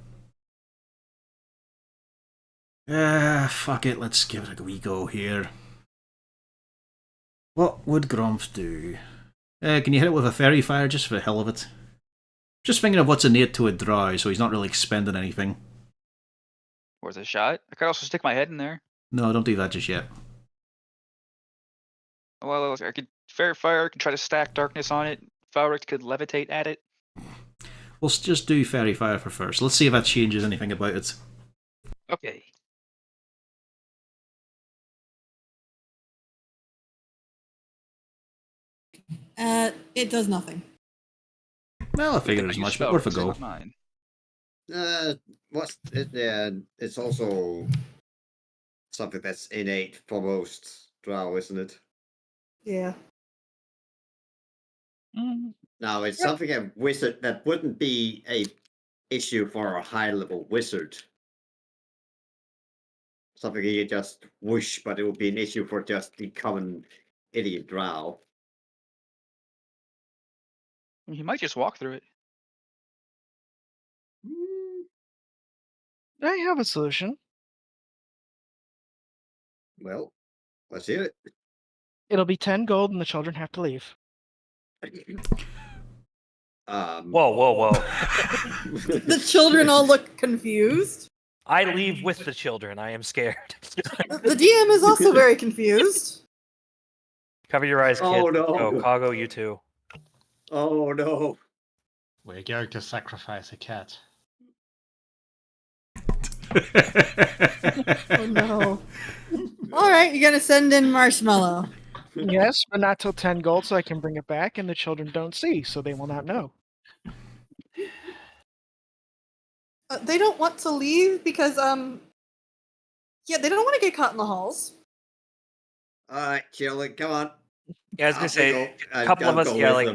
Fuck it, let's give it a wee go here. What would Gromf do? Can you hit it with a fairy fire just for the hell of it? Just thinking of what's innate to a drow, so he's not really expending anything. Worth a shot. I could also stick my head in there. No, don't do that just yet. Well, I could fair fire. I could try to stack darkness on it. Fabric could levitate at it. We'll just do fairy fire for first. Let's see if that changes anything about it. Okay. It does nothing. Well, I figured I as use much, spell but worth a runes, go. not mine. What's it? Yeah, it's also something that's innate for most drow, isn't it? Yeah. Mm, Now, it's Yep. something a wizard that wouldn't be a issue for a high level wizard. Something you just whoosh, but it would be an issue for just the common idiot drow. He might just walk through it. I have a solution. Well, let's hear it. It'll be 10 gold and the children have to leave. Whoa, whoa, whoa. The children all look confused. I leave with the children. I am scared. The DM is also very confused. Cover your eyes, kid. Oh, no. Go, Kago, you too. Oh no. We're going to sacrifice a cat. Oh no. Alright, you're gonna send in Marshmallow. Yes, but not till 10 gold so I can bring it back and the children don't see, so they will not know. They don't want to leave because, yeah, they don't want to get caught in the halls. Alright, children, come on. Yeah, I was gonna say, a couple of us, yeah, like,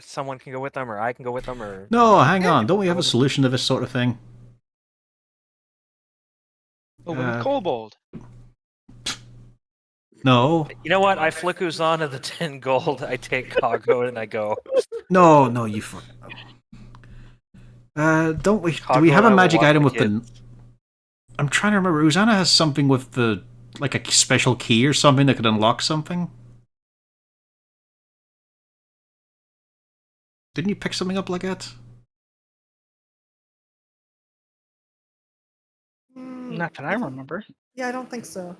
someone can go with them, or I can go with them, or... No, hang on. Don't we have a solution to this sort of thing? Over with Kobold. No. You know what? I flick on to the 10 gold, I take Kago, and I go. No, you fuck. Don't we? Kago Do we have a and I will magic walk item the with the? I'm trying to remember. Uzana has something with the, like a special key or something that could unlock something. Didn't you pick something up like that? Not that I remember. Yeah, I don't think so.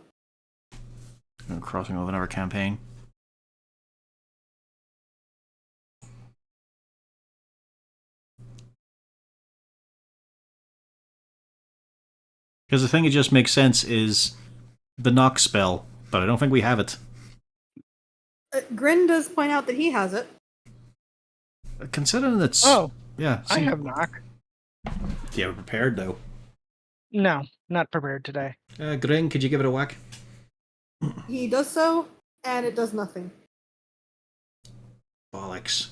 I'm crossing over another campaign. Because the thing that just makes sense is the knock spell, but I don't think we have it. Grin does point out that he has it. Considering it's... Oh, yeah. I have knock. Yeah, we're prepared though. No, not prepared today. Grin, could you give it a whack? He does so, and it does nothing. Bollocks.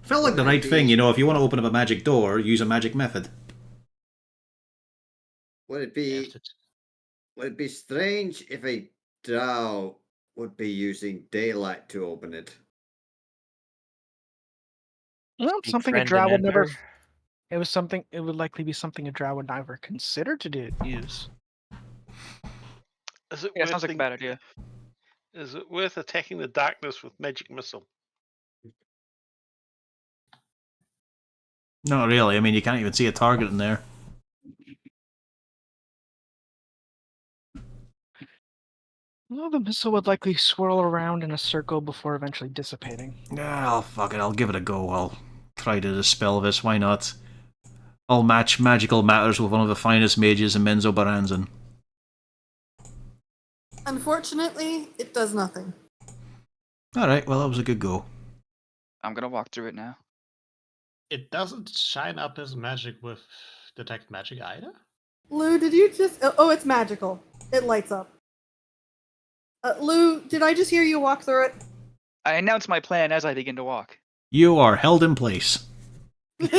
Felt like the right thing, you know, if you want to open up a magic door, use a magic method. Would it be strange if a drow would be using daylight to open it? Well, Speak something a friend drow and would never. enter. It was something. It would likely be something a drow would never consider to use. Is it Yeah, worth sounds like a bad idea. Is it worth attacking the darkness with magic missile? Not really. I mean, you can't even see a target in there. Well, the missile would likely swirl around in a circle before eventually dissipating. Yeah, fuck it. I'll give it a go. I'll try to dispel this. Why not? I'll match magical matters with one of the finest mages in Menzo Baranzan. Unfortunately, it does nothing. Alright, well, that was a good go. I'm gonna walk through it now. It doesn't shine up as magic with detect magic either. Lou, did you just... Oh, it's magical. It lights up. Lou, did I just hear you walk through it? I announce my plan as I begin to walk. You are held in place. It's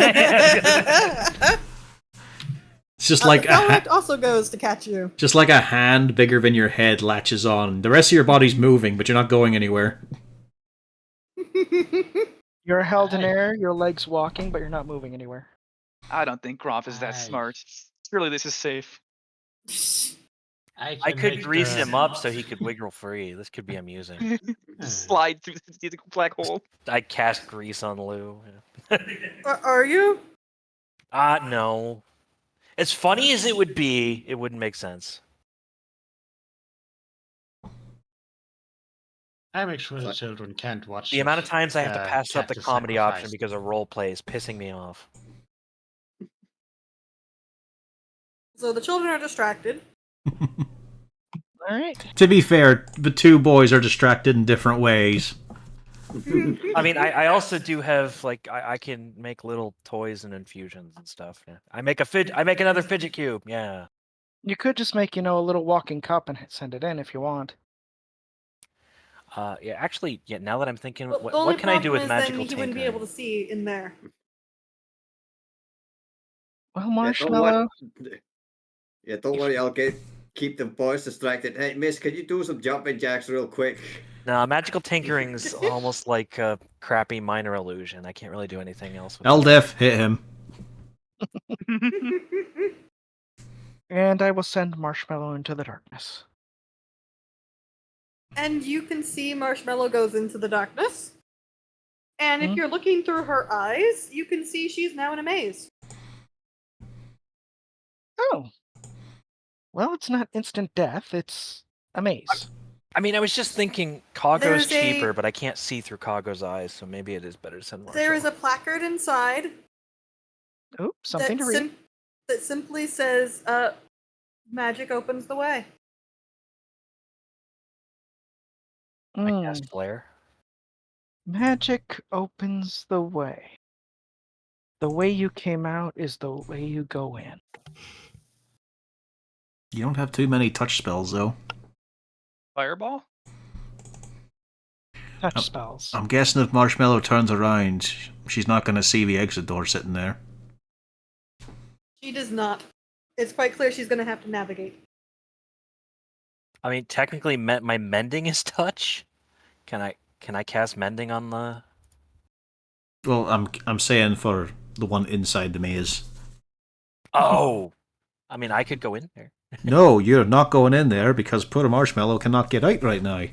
just like the also goes to catch you. just like a hand bigger than your head latches on. The rest of your body's moving, but you're not going anywhere. You're held in air, your legs walking, but you're not moving anywhere. I don't think Groff is that smart. Surely this is safe. I could grease him up so he could wiggle free. This could be amusing. Slide through the black hole. I cast grease on Lou. Are you? No. As funny as it would be, it wouldn't make sense. I make sure the children can't watch The amount of times I have to pass up the cat comedy sacrifice. option because of role play is pissing me off. So the children are distracted. Alright. To be fair, the two boys are distracted in different ways. I mean, I also do have like I can make little toys and infusions and stuff. Yeah. I make another fidget cube. Yeah. You could just make, a little walking cup and send it in if you want. Yeah. Actually, yeah. Now that I'm thinking, Well, what the only can I do problem with is magical then he wouldn't be able to tinkering? see in there. Well, Yeah, don't Marshmallow. worry. Yeah, don't worry. I'll keep the boys distracted. Hey, Miss, can you do some jumping jacks real quick? No, magical tinkering's almost like a crappy minor illusion. I can't really do anything else with Eldef, hit him. And I will send Marshmallow into the darkness. And you can see Marshmallow goes into the darkness. And if Hmm? you're looking through her eyes, you can see she's now in a maze. Oh. Well, it's not instant death. It's a maze. I mean, I was just thinking Kago's There's cheaper, but I can't see through Kago's eyes, so maybe it is better to send Marshall. There is a placard inside Oh, something to read. that simply says, magic opens the way. I Mm. cast Flare. Magic opens the way. The way you came out is the way you go in. You don't have too many touch spells, though. Fireball? Touch spells. I'm guessing if Marshmallow turns around, she's not going to see the exit door sitting there. She does not. It's quite clear she's going to have to navigate. I mean, technically, my mending is touch. Can I cast mending on the? Well, I'm saying for the one inside the maze. Oh, I mean, I could go in there. No, you're not going in there because poor Marshmallow cannot get out right now.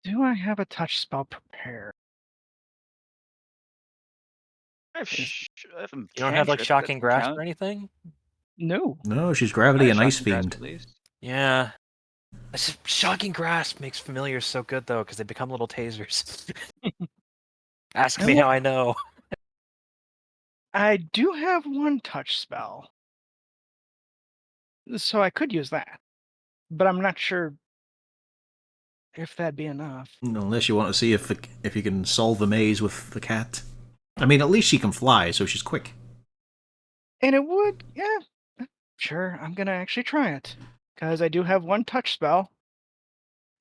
Do I have a touch spell prepared? I have You don't have like shocking grasp or anything? No. No, she's gravity and ice fiend. Yeah. Shocking grasp makes familiars so good though, because they become little tasers. Ask me how I know. I do have one touch spell. So I could use that. But I'm not sure if that'd be enough. Unless you want to see if you can solve the maze with the cat. I mean, at least she can fly, so she's quick. And it would, yeah. Sure, I'm going to actually try it. Because I do have one touch spell.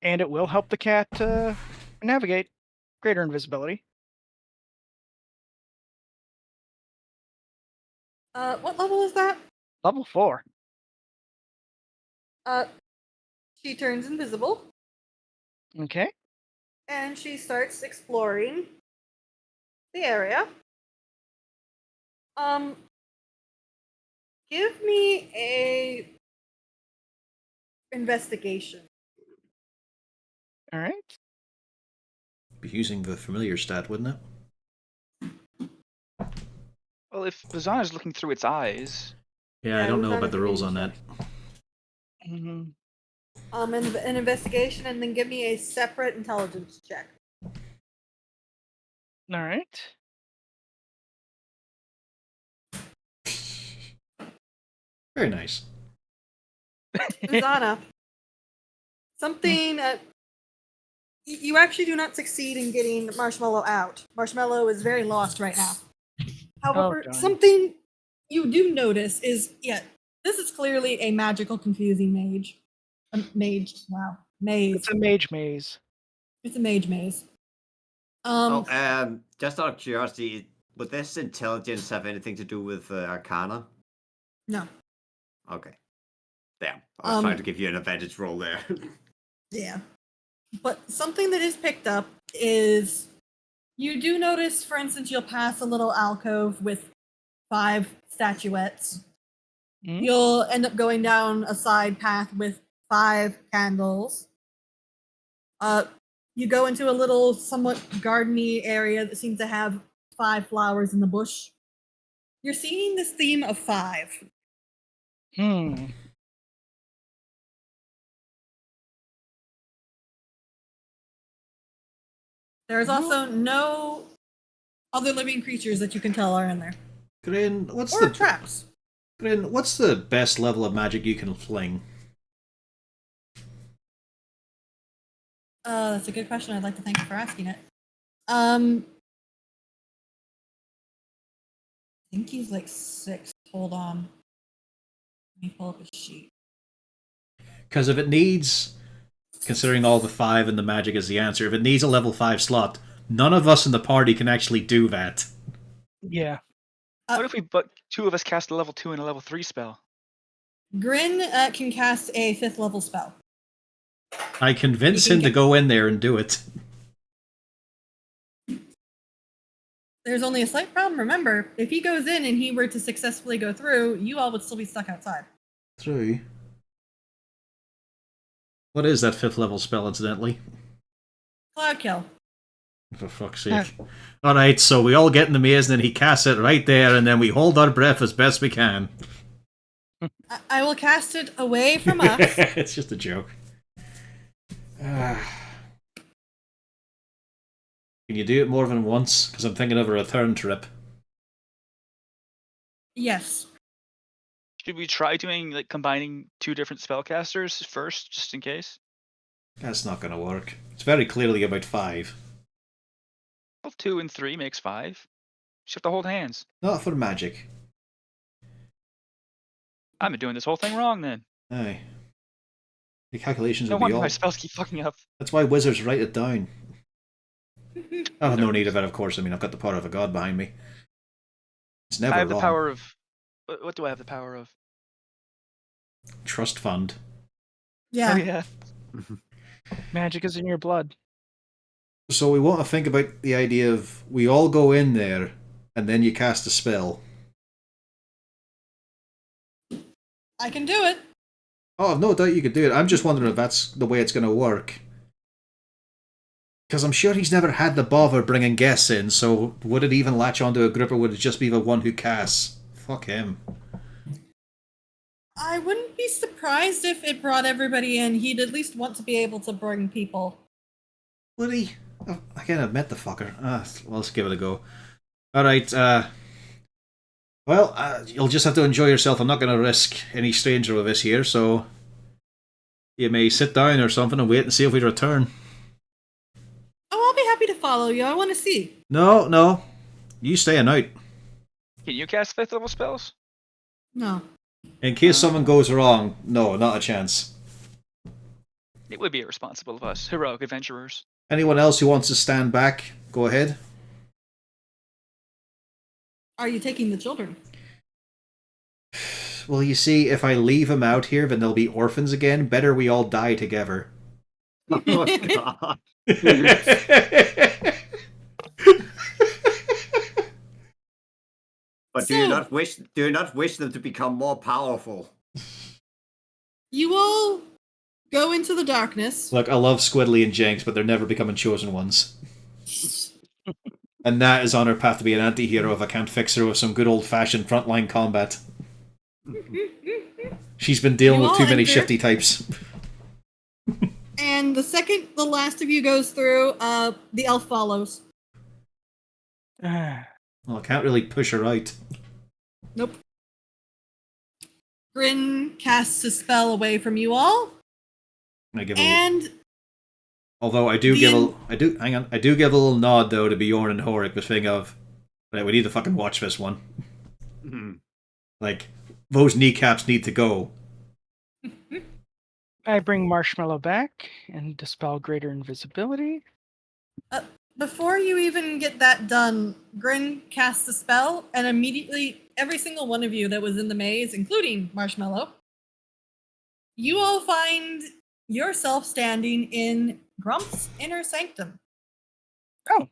And it will help the cat navigate. Greater invisibility. What level is that? Level 4. She turns invisible. Okay. And she starts exploring the area. Give me a investigation. All right. Be using the familiar stat, wouldn't it? Well, if Bazana's looking through its eyes. Yeah, I don't know about the rules on that. Mm-hmm. An investigation, and then give me a separate intelligence check. All right. Very nice. Uzana, something you actually do not succeed in getting Marshmallow out. Marshmallow is very lost right now. However, something you do notice is, this is clearly a magical confusing mage. Maze. It's a mage maze. It's a mage maze. Just out of curiosity, would this intelligence have anything to do with Arcana? No. Okay. Damn. I was trying to give you an advantage roll there. Yeah. But something that is picked up is you do notice, for instance, you'll pass a little alcove with 5 statuettes. Mm-hmm. You'll end up going down a side path with 5 candles. You go into a little somewhat gardeny area that seems to have 5 flowers in the bush. You're seeing this theme of 5. There's also no other living creatures that you can tell are in there. Grin, what's or traps. Grin, what's the best level of magic you can fling? That's a good question. I'd like to thank you for asking it. I think he's like 6. Hold on. Let me pull up a sheet. Because if it needs, considering all the 5 and the magic is the answer, if it needs a level 5 slot, none of us in the party can actually do that. Yeah. What if we but 2 of us cast a level 2 and a level 3 spell? Grin can cast a 5th level spell. I convince him to go in there and do it. There's only a slight problem. Remember, if he goes in and he were to successfully go through, you all would still be stuck outside. True. What is that 5th level spell, incidentally? Cloud kill. For fuck's sake. Alright, so we all get in the maze and then he casts it right there and then we hold our breath as best we can. I will cast it away from us. It's just a joke. Can you do it more than once? Because I'm thinking of a return trip. Yes. Should we try doing like combining 2 different spellcasters first, just in case? That's not going to work. It's very clearly about 5. Well, 2 and 3 makes 5. Just have to hold hands. Not for magic. I've been doing this whole thing wrong then. Aye. The calculations No will be wonder all... my spells keep fucking up. That's why wizards write it down. I have no need of it, of course. I mean, I've got the power of a god behind me. It's never I have wrong. the power of... What do I have the power of? Trust fund. Yeah. Oh, yeah. Magic is in your blood. So we want to think about the idea of we all go in there and then you cast a spell. I can do it. Oh, I've no doubt you could do it. I'm just wondering if that's the way it's going to work. Because I'm sure he's never had the bother bringing guests in, so would it even latch onto a group or would it just be the one who casts? Fuck him. I wouldn't be surprised if it brought everybody in. He'd at least want to be able to bring people. Would he? Oh, I can't have met the fucker. Well, let's give it a go. Alright, well, you'll just have to enjoy yourself. I'm not going to risk any stranger with this here, so you may sit down or something and wait and see if we return. Oh, I'll be happy to follow you. I want to see. No. You staying out. Can you cast 5th level spells? No. In case something goes wrong, no, not a chance. It would be irresponsible of us, heroic adventurers. Anyone else who wants to stand back, go ahead. Are you taking the children? Well, you see, if I leave them out here, then they'll be orphans again. Better we all die together. Oh god. But do you not wish them to become more powerful? You will go into the darkness. Look, I love Squidly and Jenks, but they're never becoming chosen ones. And Nat is on her path to be an anti-hero if I can't fix her with some good old-fashioned frontline combat. She's been dealing with too many shifty types. And the second the last of you goes through, the elf follows. Well, I can't really push her out. Nope. Grin casts a spell away from you all. I give And although I do give I do give a little nod though to Bjorn and Horik, the thing of, right, we need to fucking watch this one. Like, those kneecaps need to go. I bring Marshmallow back and dispel greater invisibility. before you even get that done, Grin casts a spell, and immediately every single one of you that was in the maze, including Marshmallow, you all find yourself standing in Grump's inner sanctum. Oh.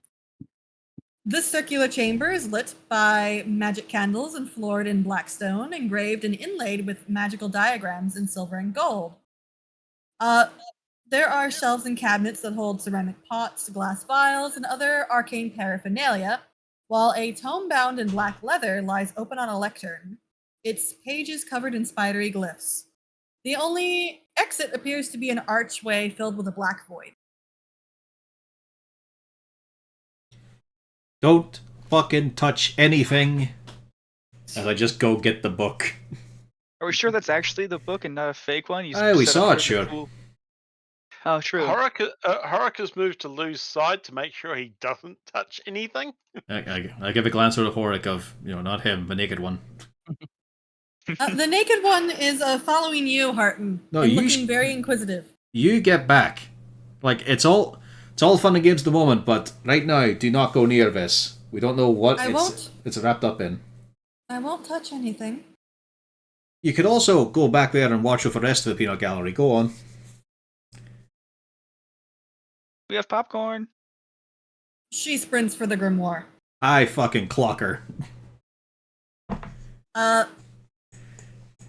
This circular chamber is lit by magic candles and floored in black stone, engraved and inlaid with magical diagrams in silver and gold. There are shelves and cabinets that hold ceramic pots, glass vials, and other arcane paraphernalia, while a tome bound in black leather lies open on a lectern, its pages covered in spidery glyphs. The only exit appears to be an archway filled with a black void. Don't fucking touch anything. As I just go get the book. Are we sure that's actually the book and not a fake one? You Aye, we set saw up it, the sure. cool- Oh, true. Horak has moved to Lou's side to make sure he doesn't touch anything. I give a glance over to Horik of, not him, the naked one. The naked one is following you, Harton, No, and you looking very inquisitive. You get back. Like, it's all fun and games at the moment, but right now, do not go near this. We don't know what it's wrapped up in. I won't touch anything. You could also go back there and watch over the rest of the peanut gallery. Go on. We have popcorn. She sprints for the grimoire. I fucking clock her.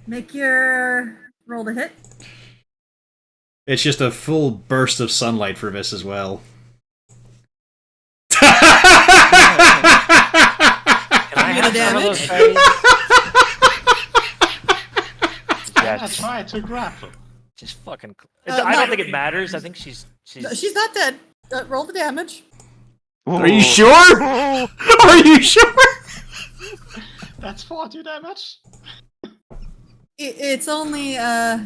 Make your roll to hit. It's just a full burst of sunlight for this as well. Can I have some of those berries? I try to grapple. Just fucking. I don't think it matters. I think she's. She's not dead. Roll the damage. Are you sure? Are you sure? That's 40 damage. It's only I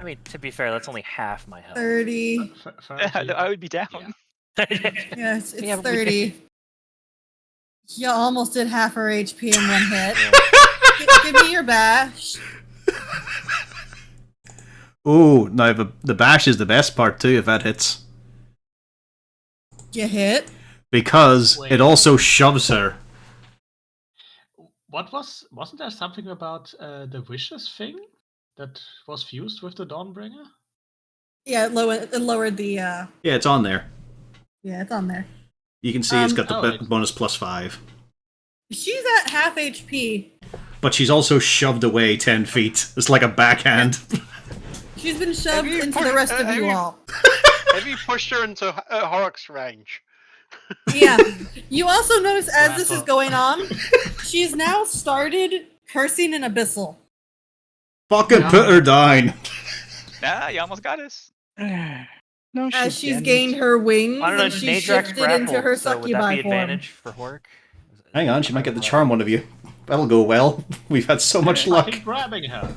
mean, to be fair, that's only half my health. 30. I would be down. Yes, it's Yeah, 30. You almost did half her HP in one hit. Give me your bash. Oh, no, the bash is the best part too, if that hits. You hit. Because Wait. it also shoves her. Wasn't there something about the wishes thing that was fused with the Dawnbringer? Yeah, it lowered the. Yeah, Yeah, it's on there. it's on there. You can see it's got the Oh, bonus +5. She's at half HP. But she's also shoved away 10 feet. It's like a backhand. She's been shoved you into put- the rest of have you you- all. Have you pushed her into Horak's range? Yeah. You also notice as this is going on, she's now started cursing in Abyssal. Fucking put her down. Ah, you almost got us. No, As she's didn't. gained her wings I don't know. and she's Nadrax shifted grappled, into her so would that succubi be form. advantage for Hork? Hang on, she might get the charm one of you. That'll go well. We've had so much luck. Fucking grabbing her.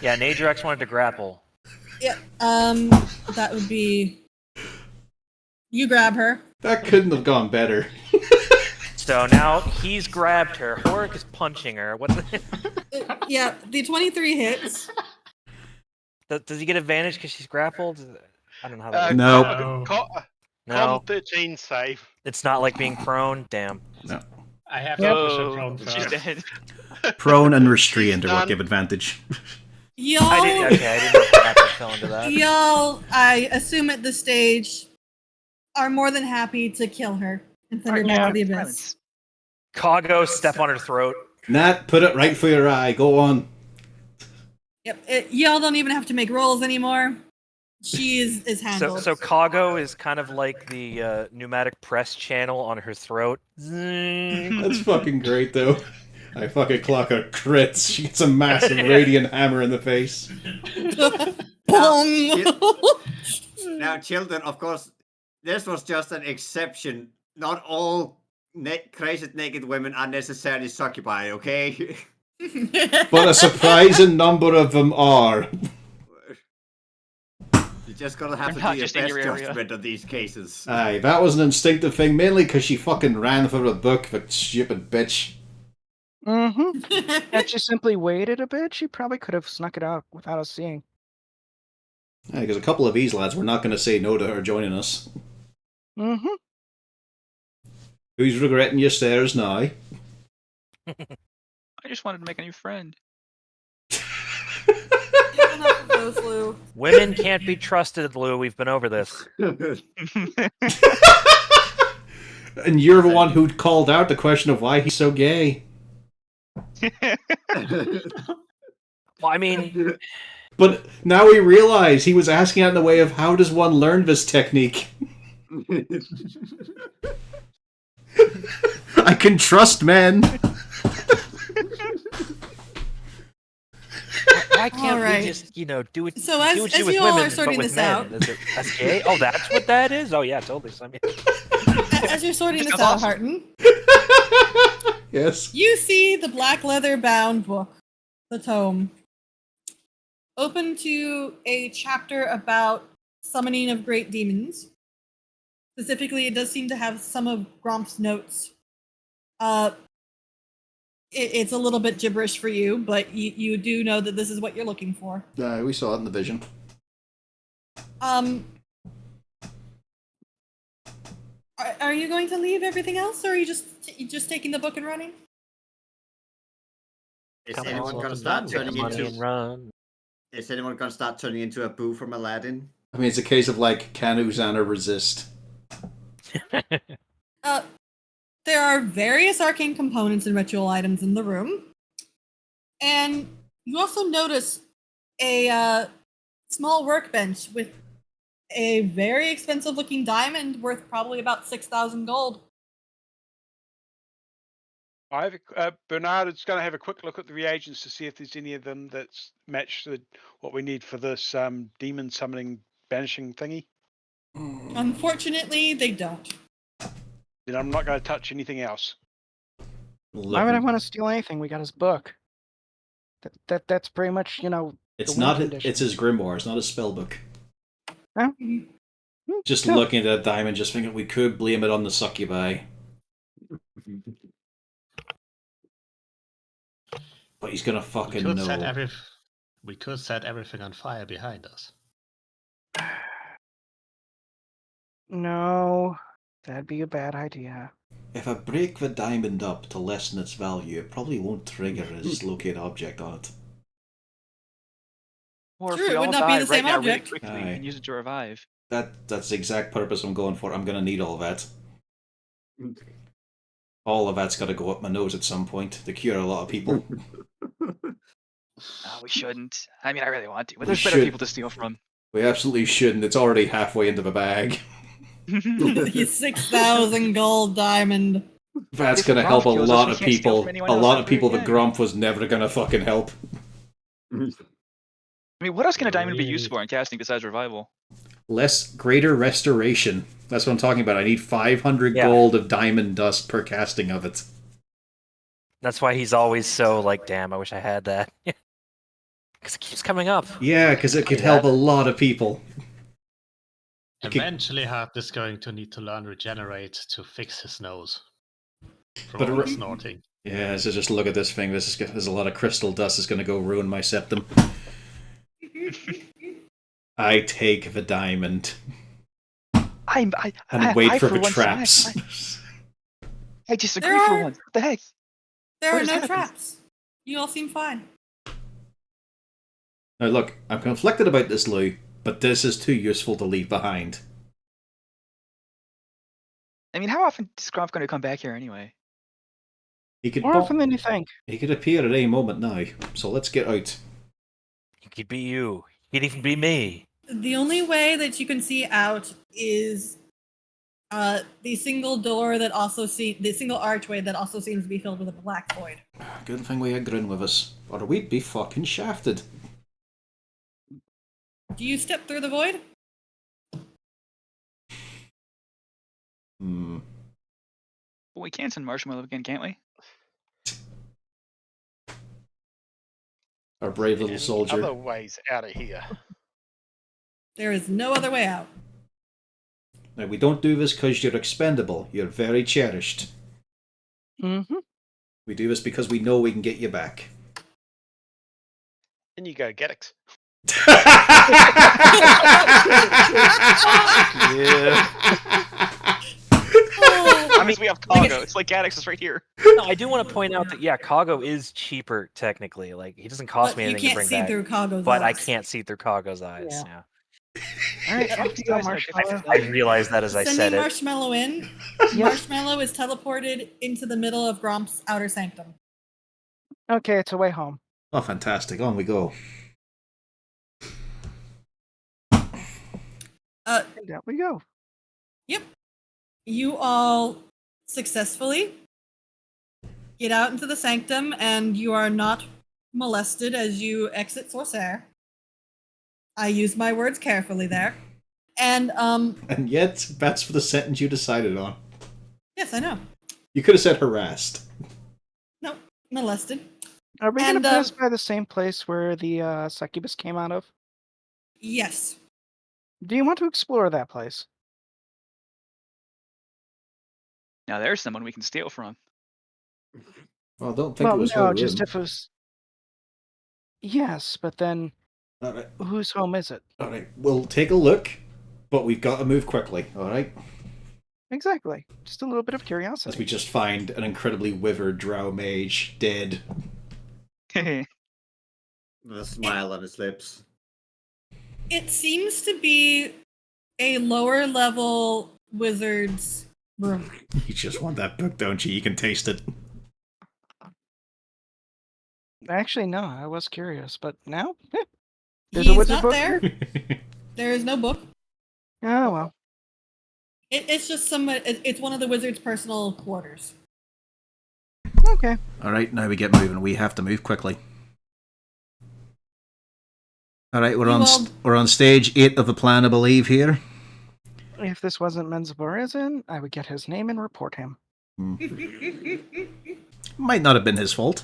Yeah, Nadrax wanted to grapple. Yeah. That would be. You grab her. That couldn't have gone better. So now he's grabbed her. Hork is punching her. What's Yeah, the 23 hits. Does he get advantage because she's grappled? I don't know how that works. No. No, Con 13 save. it's not like being prone. Damn. I have to push her prone She's first. dead. Prone and restrained are what done. give advantage. Y'all, I didn't know if that fell into that. y'all, I assume at this stage, are more than happy to kill her and send her back to the abyss. Silence. Kago, step on her throat. Nat, put it right for your eye. Go on. Yep, y'all don't even have to make rolls anymore. She is handled. So Kago is kind of like the pneumatic press channel on her throat. Zing. That's fucking great, though. I fucking clock her crits. She gets a massive radiant hammer in the face. Bong! Now, children, of course, this was just an exception. Not all crazy naked women are necessarily succubi, okay? But a surprising number of them are. You just gotta have They're to not do your just in best your area. judgment of these cases. Aye, that was an instinctive thing, mainly because she fucking ran for a book, that stupid bitch. Mm-hmm. Had she simply waited a bit, she probably could have snuck it out without us seeing. Aye, because a couple of these lads were not going to say no to her joining us. Mm-hmm. Who's regretting your stares now? I just wanted to make a new friend. Enough of those, Lou. Women can't be trusted, Lou. We've been over this. And you're the one who called out the question of why he's so gay. Well, I mean, But now we realize he was asking out in the way of how does one learn this technique? I can trust men. why can't Alright. we just, do it? So do as what you do you with all women, are sorting but with this men. out- That's gay. Oh, that's what that is. Oh yeah, totally. So, I mean, As you're sorting this Sounds out, awesome. Harton, Yes. You see the black leather bound book, the tome, open to a chapter about summoning of great demons. Specifically, it does seem to have some of Gromp's notes. It's a little bit gibberish for you, but you do know that this is what you're looking for. We saw it in the vision. Are you going to leave everything else, or are you just taking the book and running? Is Come anyone on, going to start get turning the money into? and run. Is anyone going to start turning into a boo from Aladdin? I mean, it's a case of like, can Uzana resist? There are various arcane components and ritual items in the room, and you also notice a small workbench with a very expensive-looking diamond worth probably about 6,000 gold. Bernard is going to have a quick look at the reagents to see if there's any of them that's matched what we need for this demon summoning banishing thingy. Unfortunately, they don't. Then I'm not going to touch anything else. Why would I want to steal anything? We got his book. That's pretty much, It's the win not. condition. It's his grimoire. It's not his spellbook. Huh? Just No. looking at that diamond, just thinking we could blame it on the succubi. But he's gonna fucking know. We could set everything on fire behind us. No, that'd be a bad idea. If I break the diamond up to lessen its value, it probably won't trigger his locate object on it. Or True, if we it all would not be die the right same now object. really quickly, we can use it to revive. That's the exact purpose I'm going for. I'm gonna need all that. All of that's gotta go up my nose at some point to cure a lot of people. We shouldn't. I mean, I really want to, but We there's better should. people to steal from. We absolutely shouldn't. It's already halfway into the bag. His 6,000 gold diamond. That's If gonna Gromp help a kills us, lot we of can't steal people. from anyone A else lot of ever people that again. Gromp was never gonna fucking help. I mean, what else can a diamond be Really? used for in casting besides revival? Greater restoration. That's what I'm talking about. I need 500 Yeah. gold of diamond dust per casting of it. That's why he's always so like, damn, I wish I had that. Because it keeps coming up. Yeah, because it could Yeah. help a lot of people. Eventually, Hart is going to need to learn regenerate to fix his nose from But all re- the snorting. Yeah, so just look at this thing. There's a lot of crystal dust that's going to go ruin my septum. I take the diamond and wait for the traps. I disagree There for are- once. What the heck? There What are has no happened? traps. You all seem fine. Now look, I'm conflicted about this, Lou, but this is too useful to leave behind. I mean, how often is Gromp going to come back here anyway? He could More often than you think. He could appear at any moment now. So let's get out. He could be you. He could even be me. The only way that you can see out is the single door that the single archway that also seems to be filled with a black void. Good thing we had Grin with us, or we'd be fucking shafted. Do you step through the void? Hmm. Well, we can send Marshmallow again, can't we? Our brave little Any soldier. other ways out of here? There is no other way out. Now, we don't do this because you're expendable. You're very cherished. Mm-hmm. We do this because we know we can get you back. In you go, Gaddix. I mean, we have Congo. It's like Gaddix is right here. No, I do want to point out that yeah, Kago is cheaper technically. Like he doesn't cost But me you anything to can't bring see back. through Kago's But I eyes. can't see through Kago's eyes. Yeah. Yeah. All right, Yeah, off you go, guys are Marshmallow. I realized that as I Sending said it. Marshmallow in. Marshmallow is teleported into the middle of Gromp's outer sanctum. Okay, it's a way home. Oh, fantastic. On we go. And down we go. Yep. You all successfully get out into the sanctum, and you are not molested as you exit Sorcerer. I use my words carefully there. And, And yet, that's for the sentence you decided on. yes, I know. You could have said harassed. molested. Are we going And, to pass by the same place where the succubus came out of? Yes. Do you want to explore that place? Now there's someone we can steal from. Well, I don't think it Well, was her no, room. just if it was. Yes, but then Alright, whose home is it? alright, we'll take a look, but we've got to move quickly, alright? Exactly. Just a little bit of As we curiosity. just find an incredibly withered drow mage dead. With a smile on his lips. It seems to be a lower level wizard's room. You just want that book, don't you? You can taste it. Actually, no, I was curious, but now there's a He's wizard not book there. here? There is no book. Oh well. It's just it's one of the wizard's personal quarters. Okay. Alright, now we get moving. We have to move quickly. Alright, we're on stage 8 of the plan, I believe, here. If this wasn't Menzo, I would get his name and report him. Might not have been his fault.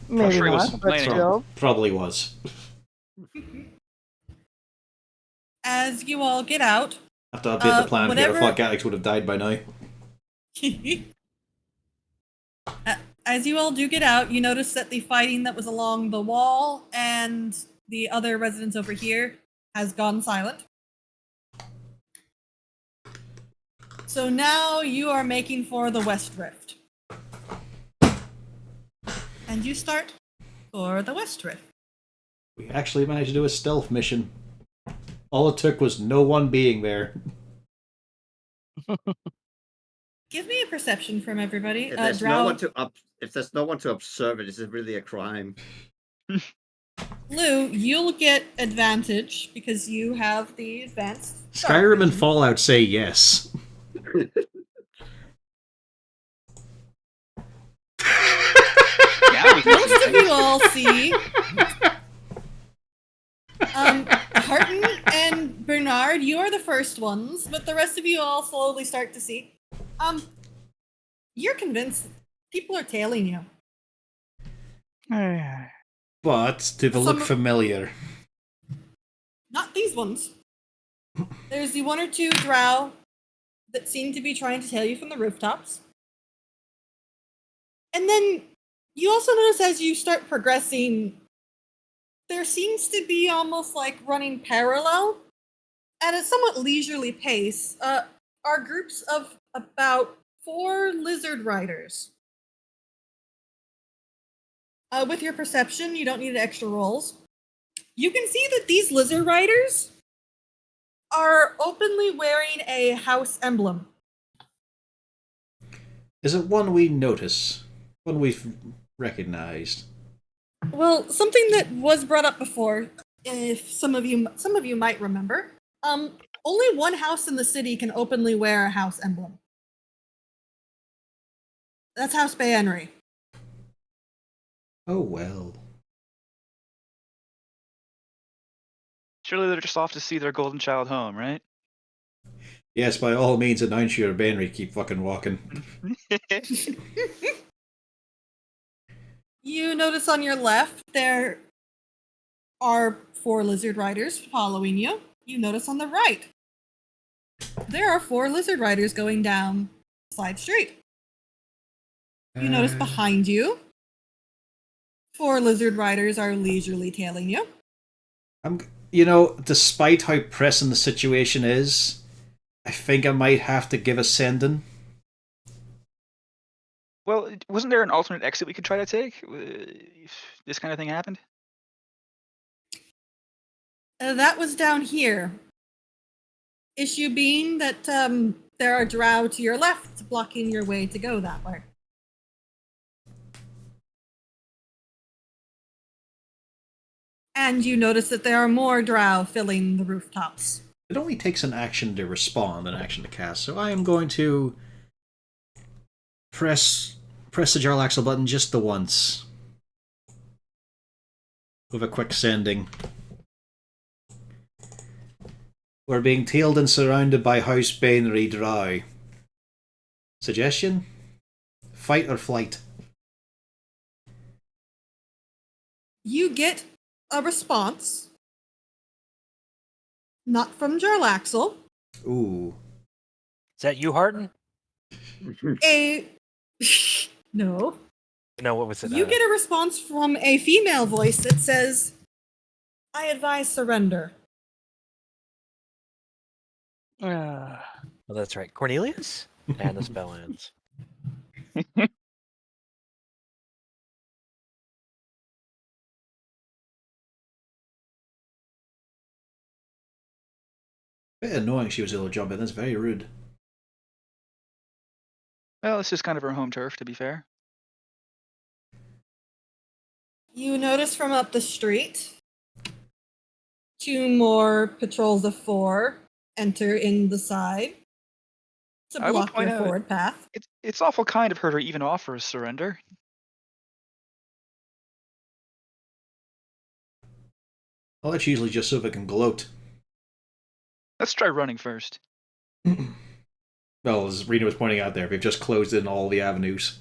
Maybe sure he was not, but complaining. still. Probably was. As you all get out, Have to update the plan here. I whatever- thought Galix would have died by now. as you all do get out, you notice that the fighting that was along the wall and the other residents over here has gone silent. So now you are making for the West Rift. And you start for the West Rift. We actually managed to do a stealth mission. All it took was no one being there. Give me a perception from everybody. If there's Drow, no one to if there's no one to observe it, is it really a crime? Lou, you'll get advantage because you have the advanced. Skyrim and Fallout say yes. Yeah, we can Most of you all see Harton and Bernard, you are the first ones, but the rest of you all slowly start to see. You're convinced people are tailing you. But do they look familiar? Not these ones. There's the one or two drow that seem to be trying to tail you from the rooftops. And then you also notice as you start progressing, there seems to be almost like running parallel at a somewhat leisurely pace are groups of about 4 lizard riders. With your perception, you don't need extra rolls. You can see that these lizard riders are openly wearing a house emblem. Is it one we notice? One we've recognized? Well, something that was brought up before, if some of you might remember, only one house in the city can openly wear a house emblem. That's House Henry. Oh well. Surely they're just off to see their golden child home, right? Yes, by all means, announce your Benry. Keep fucking walking. You notice on your left there are 4 lizard riders following you. You notice on the right there are 4 lizard riders going down the side street. You notice behind you 4 lizard riders are leisurely tailing you. Despite how pressing the situation is, I think I might have to give a sending. Well, wasn't there an alternate exit we could try to take if this kind of thing happened? That was down here. Issue being that there are drow to your left blocking your way to go that way. And you notice that there are more drow filling the rooftops. It only takes an action to respond, an action to cast, so I am going to press the Jarlaxle button just the once. With a quick sending. We're being tailed and surrounded by House Bainry Drow. Suggestion? Fight or flight? You get a response, not from Jarlaxle. Ooh. Is that you, Harton? A no. No, what was it? You get a response from a female voice that says, "I advise surrender." Well, that's right. Cornelius? And the spell ends. Bit annoying she was able to jump in. That's very rude. Well, it's just kind of her home turf, to be fair. You notice from up the street, 2 more patrols of 4 enter in the side to I will block point your out- forward path. It's awful kind of her to even offer a surrender. Well, that's usually just so they can gloat. Let's try running first. Well, as Rena was pointing out there, they've just closed in all the avenues.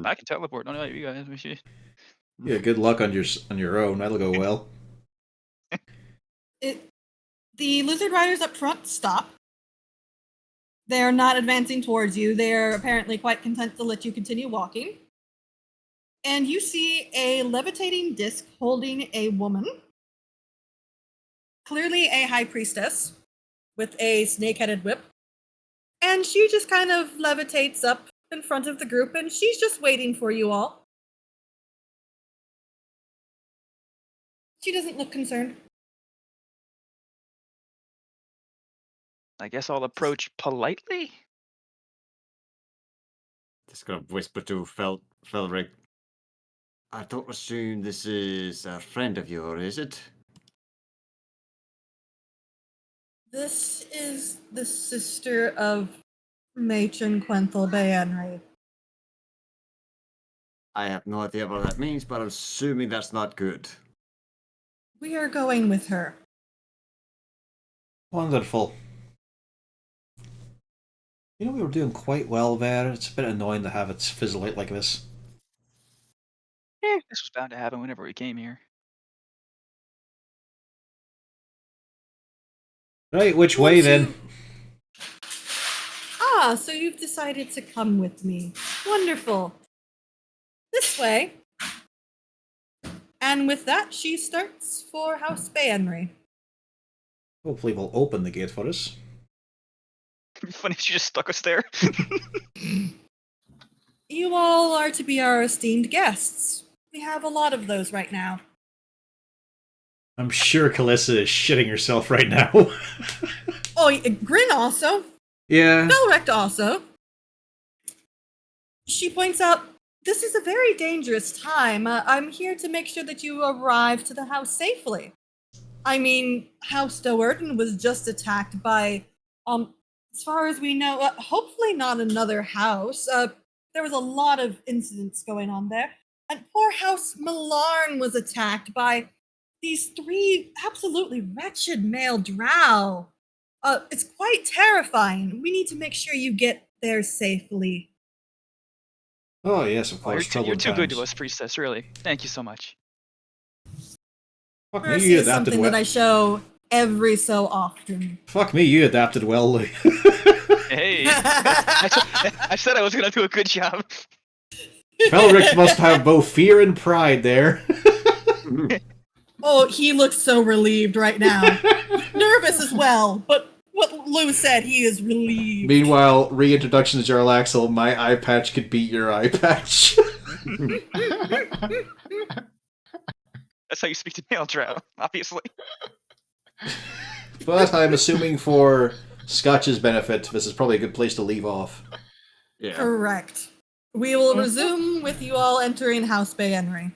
I can teleport. No, you guys. We should. Yeah, good luck on your own. That'll go well. The lizard riders up front stop. They're not advancing towards you. They're apparently quite content to let you continue walking. And you see a levitating disc holding a woman, clearly a high priestess, with a snake-headed whip. And she just kind of levitates up in front of the group, and she's just waiting for you all. She doesn't look concerned. I guess I'll approach politely. Just gonna whisper to Felric. I don't assume this is a friend of yours, is it? This is the sister of Matron Quenthel Bayanri. I have no idea what that means, but I'm assuming that's not good. We are going with her. Wonderful. You know, we were doing quite well there. It's a bit annoying to have it fizzle out like this. This was bound to happen whenever we came here. Right, which way then? So you've decided to come with me. Wonderful. This way. And with that, she starts for House Bayanri. Hopefully we'll open the gate for us. It'd be funny if she just stuck us there. You all are to be our esteemed guests. We have a lot of those right now. I'm sure Calissa is shitting herself right now. Oh, Grin also. Yeah. Belrect also. She points out, this is a very dangerous time. I'm here to make sure that you arrive to the house safely. I mean, House Doerton was just attacked by, as far as we know, hopefully not another house. There was a lot of incidents going on there. And poor House Millarn was attacked by these 3 absolutely wretched male drow. It's quite terrifying. We need to make sure you get there safely. Oh yes, of Oh, you're, course. you're Troubled too good to times. us, priestess. Really. Thank you so much. Fuck me, Mercy you is adapted something well. that I show every so often. Fuck me, you adapted well. Hey, I said I was gonna do a good job. Felric must have both fear and pride there. Oh, he looks so relieved right now. Nervous as well, but what Lou said, he is relieved. Meanwhile, reintroduction to Jarlaxle, my eye patch could beat your eye patch. That's how you speak to male drow, obviously. But I'm assuming for Scotch's benefit, this is probably a good place to leave off. Yeah. Correct. We will resume with you all entering House Bayenry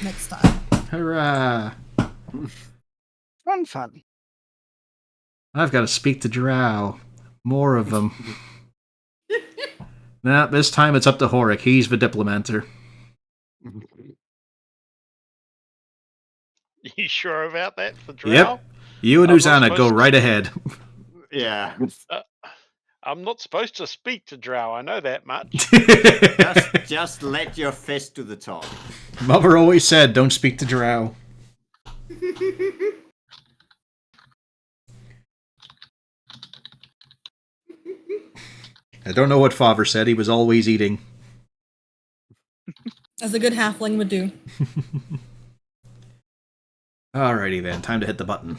next time. Hurrah! Fun. I've got to speak to Drow. More of them. Nah, this time it's up to Horik. He's the diplomater. You sure about that for Drow? Yep. You and I'm not Uzana go supposed to- right ahead. Yeah. I'm not supposed to speak to Drow. I know that much. Just let your fist do the talk. Mother always said, don't speak to Drow. I don't know what Father said. He was always eating. As a good halfling would do. Alrighty then, time to hit the button.